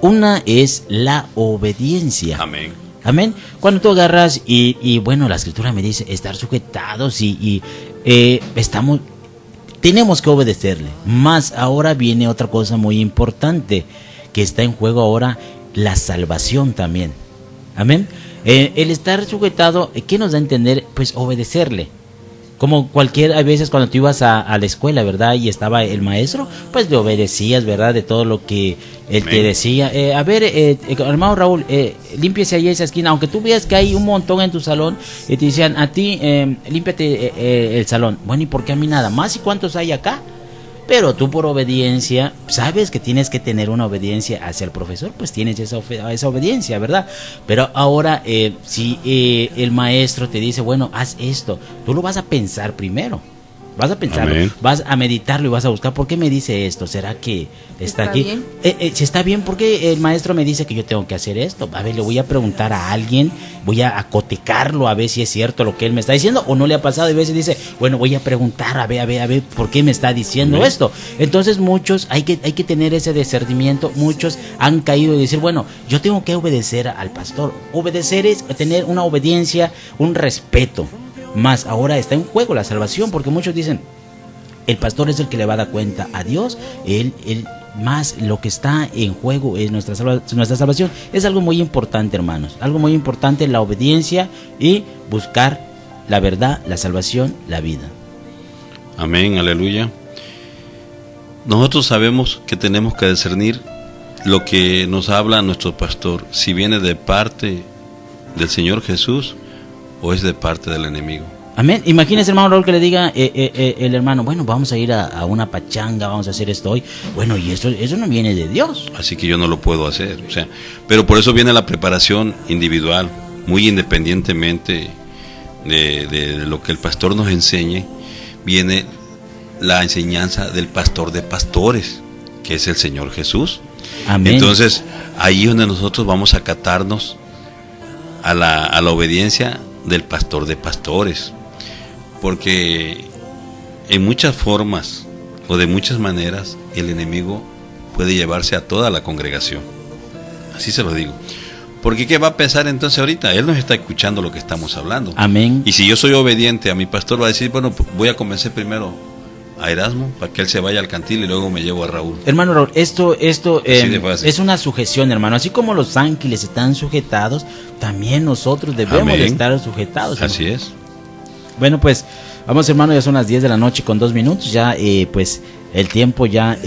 Una es la obediencia. Amén. Amén. Cuando tú agarras y bueno, la escritura me dice estar sujetados y tenemos que obedecerle. Más ahora viene otra cosa muy importante que está en juego ahora, la salvación también. Amén. El estar sujetado, ¿qué nos da a entender? Pues obedecerle. Como a veces cuando tú ibas a la escuela, ¿verdad? Y estaba el maestro, pues le obedecías, ¿verdad? De todo lo que él te decía. Hermano Raúl, límpiese ahí esa esquina. Aunque tú veas que hay un montón en tu salón, y te decían, a ti, límpiate el salón. Bueno, ¿y por qué a mí nada más? ¿Y cuántos hay acá? Pero tú por obediencia, sabes que tienes que tener una obediencia hacia el profesor, pues tienes esa obediencia, ¿verdad? Pero ahora, si el maestro te dice, bueno, haz esto, tú lo vas a pensar primero. Vas a pensarlo, Amén. Vas a meditarlo y vas a buscar, ¿por qué me dice esto? ¿Será que está aquí? Bien? Si está bien, ¿por qué el maestro me dice que yo tengo que hacer esto? A ver, le voy a preguntar a alguien, voy a acotecarlo a ver si es cierto lo que él me está diciendo o no le ha pasado. Y a veces dice, bueno, voy a preguntar, a ver, ¿por qué me está diciendo Amén. esto? Entonces muchos, hay que tener ese discernimiento. Muchos han caído y decir, bueno, yo tengo que obedecer al pastor. Obedecer es tener una obediencia, un respeto. Más ahora está en juego la salvación, porque muchos dicen, el pastor es el que le va a dar cuenta a Dios, él más lo que está en juego es nuestra salvación. Es algo muy importante, hermanos, algo muy importante, la obediencia y buscar la verdad, la salvación, la vida. Amén, aleluya. Nosotros sabemos que tenemos que discernir lo que nos habla nuestro pastor, si viene de parte del Señor Jesús o es de parte del enemigo. Amén. Imagínese, hermano Raúl, que le diga el hermano, bueno, vamos a ir a una pachanga, vamos a hacer esto hoy. Bueno, y eso no viene de Dios. Así que yo no lo puedo hacer. O sea, pero por eso viene la preparación individual, muy independientemente de lo que el pastor nos enseñe, viene la enseñanza del pastor de pastores, que es el Señor Jesús. Amén. Entonces, ahí es donde nosotros vamos a acatarnos a la obediencia del pastor de pastores. Porque en muchas formas o de muchas maneras el enemigo puede llevarse a toda la congregación. Así se lo digo. Porque ¿qué va a pensar entonces ahorita? Él nos está escuchando lo que estamos hablando. Amén. Y si yo soy obediente a mi pastor, va a decir, bueno, voy a convencer primero a Erasmo para que él se vaya al cantil y luego me llevo a Raúl. Hermano Raúl, esto es una sujeción, hermano. Así como los ángeles están sujetados, también nosotros debemos de estar sujetados, hermano. Así es. Bueno, pues, vamos, hermano, ya son las 10 de la noche con 2 minutos. Ya, pues, el tiempo ya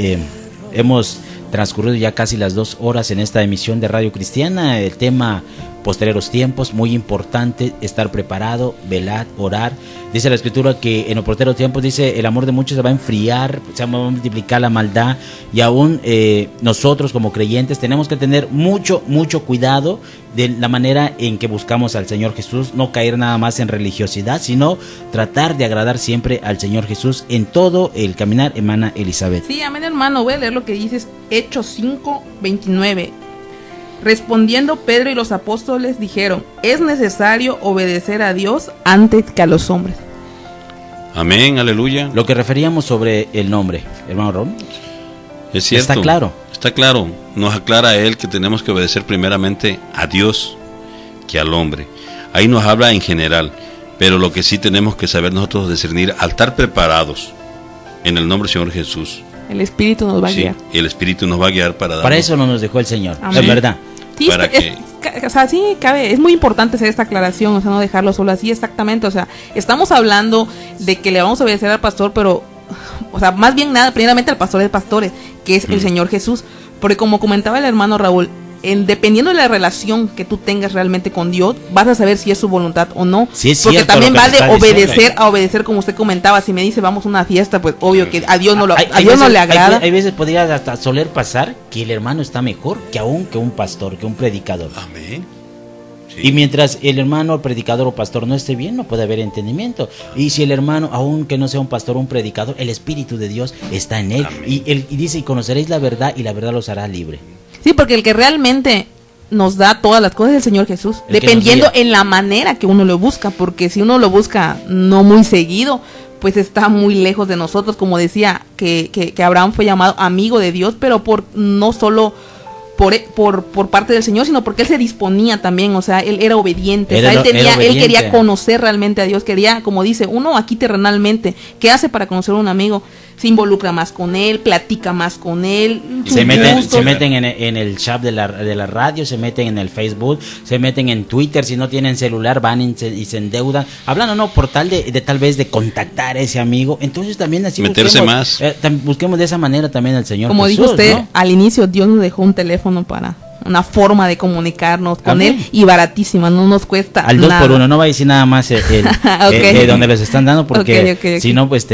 hemos transcurrido ya casi las 2 horas en esta emisión de Radio Cristiana. El tema posteriores tiempos, muy importante estar preparado, velar, orar. Dice la Escritura que en los posteriores tiempos, dice, el amor de muchos se va a enfriar, se va a multiplicar la maldad, y aún nosotros como creyentes tenemos que tener mucho cuidado de la manera en que buscamos al Señor Jesús, no caer nada más en religiosidad, sino tratar de agradar siempre al Señor Jesús en todo el caminar, hermana Elizabeth. Sí, amén, hermano. Voy a leer lo que dices, Hechos 5:29. Respondiendo Pedro y los apóstoles dijeron, es necesario obedecer a Dios antes que a los hombres. Amén, aleluya. Lo que referíamos sobre el nombre, hermano Ron, es cierto. Está claro. Está claro. Nos aclara él que tenemos que obedecer primeramente a Dios que al hombre. Ahí nos habla en general, pero lo que sí tenemos que saber nosotros discernir al estar preparados en el nombre del Señor Jesús. El Espíritu nos va a guiar. El Espíritu nos va a guiar para Para eso no nos dejó el Señor, amén. Es verdad. Sí, para que... o sea, sí, cabe, es muy importante hacer esta aclaración, o sea, no dejarlo solo así, exactamente, o sea, estamos hablando de que le vamos a obedecer al pastor, pero, o sea, más bien nada, primeramente al pastor de pastores, que es el Señor Jesús, porque como comentaba el hermano Raúl, dependiendo de la relación que tú tengas realmente con Dios, vas a saber si es su voluntad o no. Sí, es porque cierto, también va de obedecer diciendo. a obedecer, como usted comentaba. Si me dice vamos a una fiesta, pues obvio que a Dios no, Hay a Dios veces, no le agrada. Hay veces podría hasta soler pasar que el hermano está mejor que aún que un pastor, que un predicador. Amén. Sí. Y mientras el hermano, predicador o pastor no esté bien, no puede haber entendimiento. Y si el hermano, aun que no sea un pastor o un predicador, el Espíritu de Dios está en él. Y dice, y conoceréis la verdad y la verdad los hará libre. Sí, porque el que realmente nos da todas las cosas es el Señor Jesús, El que dependiendo nos guía. en la manera que uno lo busca, porque si uno lo busca no muy seguido, pues está muy lejos de nosotros, como decía, que Abraham fue llamado amigo de Dios, pero no solo por parte del Señor, sino porque él se disponía también, o sea, él era obediente, Era o sea, él obediente. quería conocer realmente a Dios, quería, como dice, uno aquí terrenalmente, ¿qué hace para conocer a un amigo? Se involucra más con él, platica más con él, Se meten en el chat de la radio, se meten en el Facebook, se meten en Twitter, si no tienen celular van y se endeudan, hablando por tal de tal vez de contactar a ese amigo. Entonces también así meterse más. Busquemos de esa manera también al Señor como Jesús, dijo usted, ¿no? al inicio Dios nos dejó un teléfono para una forma de comunicarnos con Amén. él, y baratísima, no nos cuesta Al 2 nada. por 1, no va a decir nada más Ok. donde los están dando, porque Ok. si no, pues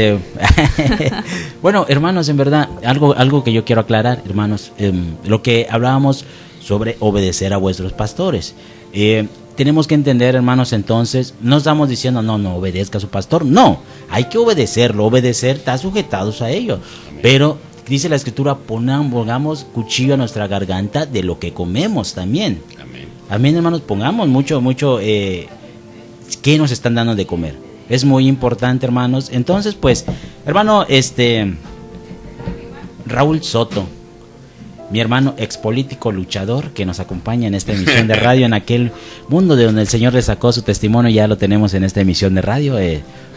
Bueno, hermanos, en verdad, algo que yo quiero aclarar, hermanos, lo que hablábamos sobre obedecer a vuestros pastores. Tenemos que entender, hermanos, entonces, no estamos diciendo, no obedezca a su pastor, no, hay que obedecerlo, está sujetados a ello, pero dice la Escritura, pongamos cuchillo a nuestra garganta de lo que comemos también. Amén, hermanos, pongamos mucho, ¿qué nos están dando de comer? Es muy importante, hermanos. Entonces, pues, hermano, Raúl Soto, mi hermano expolítico luchador que nos acompaña en esta emisión de radio, en aquel mundo de donde el Señor le sacó su testimonio, ya lo tenemos en esta emisión de radio,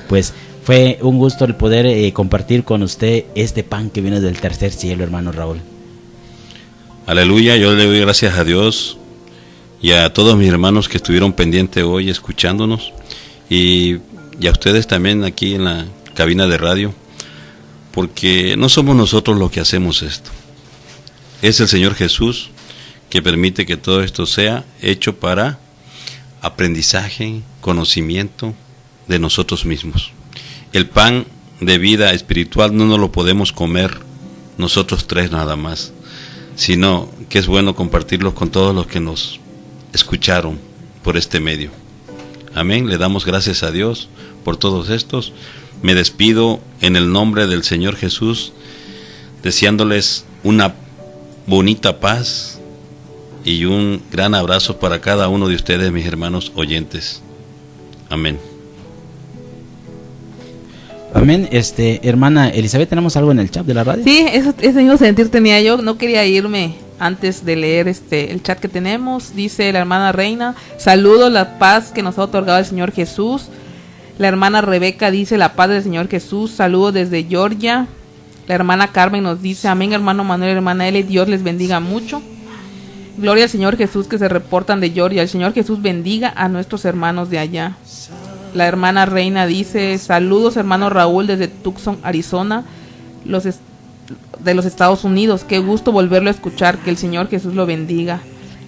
pues fue un gusto el poder compartir con usted este pan que viene del tercer cielo, hermano Raúl. Aleluya, yo le doy gracias a Dios y a todos mis hermanos que estuvieron pendientes hoy escuchándonos, y y a ustedes también aquí en la cabina de radio, porque no somos nosotros los que hacemos esto. Es el Señor Jesús que permite que todo esto sea hecho para aprendizaje, conocimiento de nosotros mismos. El pan de vida espiritual no nos lo podemos comer nosotros tres nada más, sino que es bueno compartirlos con todos los que nos escucharon por este medio. Amén. Le damos gracias a Dios por todos estos. Me despido en el nombre del Señor Jesús, deseándoles una bonita paz y un gran abrazo para cada uno de ustedes, mis hermanos oyentes. Amén. Amén. Hermana Elizabeth, ¿tenemos algo en el chat de la radio? Sí, ese mismo sentir tenía yo. No quería irme antes de leer el chat que tenemos. Dice la hermana Reina: saludos, la paz que nos ha otorgado el Señor Jesús. La hermana Rebeca dice: la paz del Señor Jesús. Saludos desde Georgia. La hermana Carmen nos dice: amén, hermano Manuel, hermana Eli, Dios les bendiga mucho. Gloria al Señor Jesús, que se reportan de Georgia. El Señor Jesús bendiga a nuestros hermanos de allá. La hermana Reina dice: saludos, hermano Raúl, desde Tucson, Arizona, de los Estados Unidos. Qué gusto volverlo a escuchar. Que el Señor Jesús lo bendiga.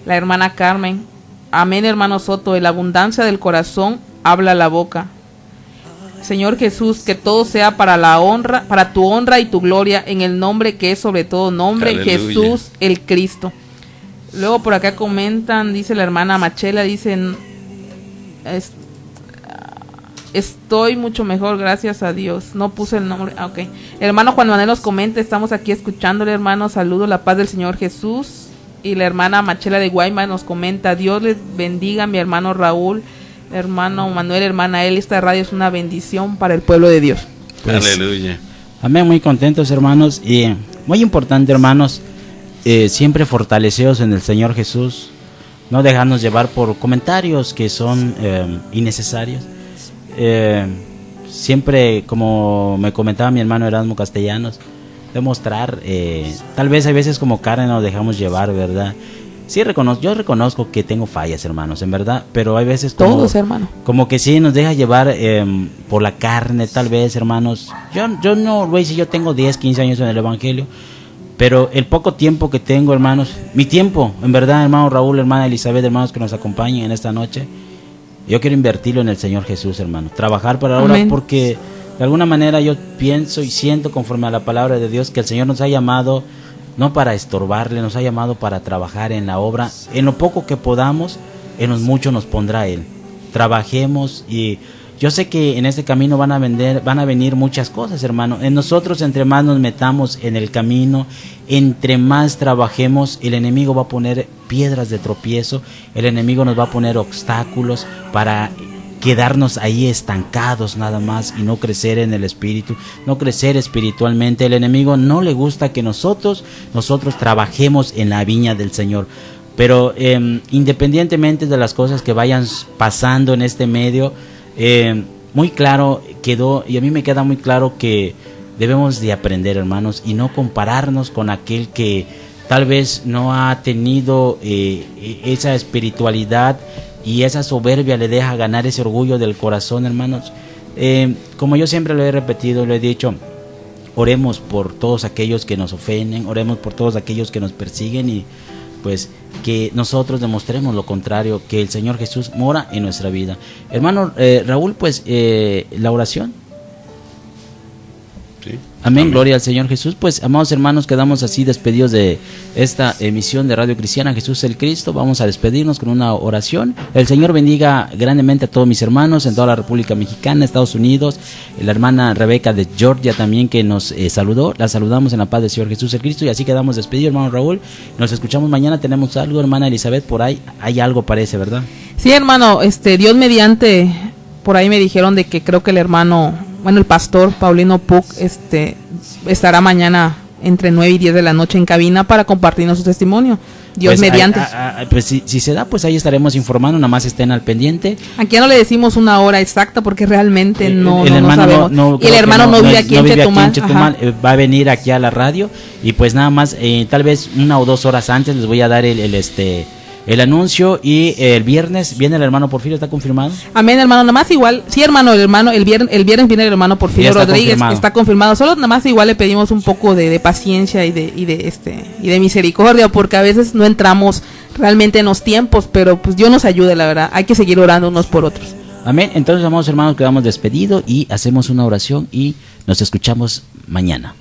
La hermana Carmen: amén, hermano Soto, de la abundancia del corazón habla la boca. Señor Jesús, que todo sea para la honra, para tu honra y tu gloria, en el nombre que es sobre todo nombre, aleluya. Jesús el Cristo. Luego por acá comentan, dice la hermana Machela, dicen: estoy mucho mejor, gracias a Dios. No puse el nombre. Ok. El hermano Juan Manuel nos comenta: estamos aquí escuchándole, hermano. Saludos, la paz del Señor Jesús. Y la hermana Machela de Guaymas nos comenta: Dios les bendiga, mi hermano Raúl, hermano Manuel, hermana Eli. Esta radio es una bendición para el pueblo de Dios. Pues, aleluya. Amén, muy contentos, hermanos. Y muy importante, hermanos, siempre fortaleceos en el Señor Jesús. No dejarnos llevar por comentarios que son innecesarios. Siempre, como me comentaba mi hermano Erasmo Castellanos, demostrar, tal vez hay veces como carne nos dejamos llevar, ¿verdad? Sí, yo reconozco que tengo fallas, hermanos, en verdad, pero hay veces como, todos, hermano, como que sí nos deja llevar por la carne, tal vez, hermanos. Yo no voy a decir, yo tengo 10, 15 años en el Evangelio, pero el poco tiempo que tengo, hermanos, mi tiempo, en verdad, hermano Raúl, hermana Elizabeth, hermanos que nos acompañen en esta noche, yo quiero invertirlo en el Señor Jesús, hermano. Trabajar para ahora, porque de alguna manera yo pienso y siento, conforme a la palabra de Dios, que el Señor nos ha llamado no para estorbarle, nos ha llamado para trabajar en la obra. En lo poco que podamos, en lo mucho nos pondrá Él. Trabajemos, y yo sé que en este camino van a venir muchas cosas, hermano. En nosotros, entre más nos metamos en el camino, entre más trabajemos, el enemigo va a poner piedras de tropiezo, el enemigo nos va a poner obstáculos para quedarnos ahí estancados nada más y no crecer en el espíritu, no crecer espiritualmente. El enemigo no le gusta que nosotros trabajemos en la viña del Señor. Pero independientemente de las cosas que vayan pasando en este medio, muy claro quedó, y a mí me queda muy claro que debemos de aprender, hermanos, y no compararnos con aquel que tal vez no ha tenido esa espiritualidad, y esa soberbia le deja ganar ese orgullo del corazón, hermanos. Como yo siempre lo he repetido, lo he dicho, oremos por todos aquellos que nos ofenden, oremos por todos aquellos que nos persiguen, y pues que nosotros demostremos lo contrario, que el Señor Jesús mora en nuestra vida. Hermano Raúl, pues la oración. Sí. Amén. Amén, gloria al Señor Jesús. Pues, amados hermanos, quedamos así despedidos de esta emisión de Radio Cristiana Jesús el Cristo. Vamos a despedirnos con una oración. El Señor bendiga grandemente a todos mis hermanos en toda la República Mexicana, Estados Unidos. La hermana Rebeca de Georgia también, que nos saludó. La saludamos en la paz del Señor Jesús el Cristo, y así quedamos despedidos, hermano Raúl. Nos escuchamos mañana. Tenemos algo, hermana Elizabeth, por ahí hay algo, parece, ¿verdad? Sí, hermano, Dios mediante, por ahí me dijeron de que creo que el hermano, el pastor Paulino Puc, estará mañana entre 9 y 10 de la noche en cabina para compartirnos su testimonio. Dios pues mediante. Pues si se da, pues ahí estaremos informando, nada más estén al pendiente. Aquí ya no le decimos una hora exacta porque realmente no sabemos. Y el hermano no vive aquí en Chetumal. Va a venir aquí a la radio, y pues nada más, tal vez 1 o 2 horas antes les voy a dar el anuncio. Y el viernes viene el hermano Porfirio, ¿está confirmado? Amén, hermano, nada más igual, sí, hermano, el viernes viene el hermano Porfirio Rodríguez, confirmado. está confirmado, solo nada más igual le pedimos un poco de paciencia y de misericordia, porque a veces no entramos realmente en los tiempos, pero pues Dios nos ayude, la verdad, hay que seguir orando unos por otros. Amén. Entonces, amados hermanos, quedamos despedidos y hacemos una oración y nos escuchamos mañana.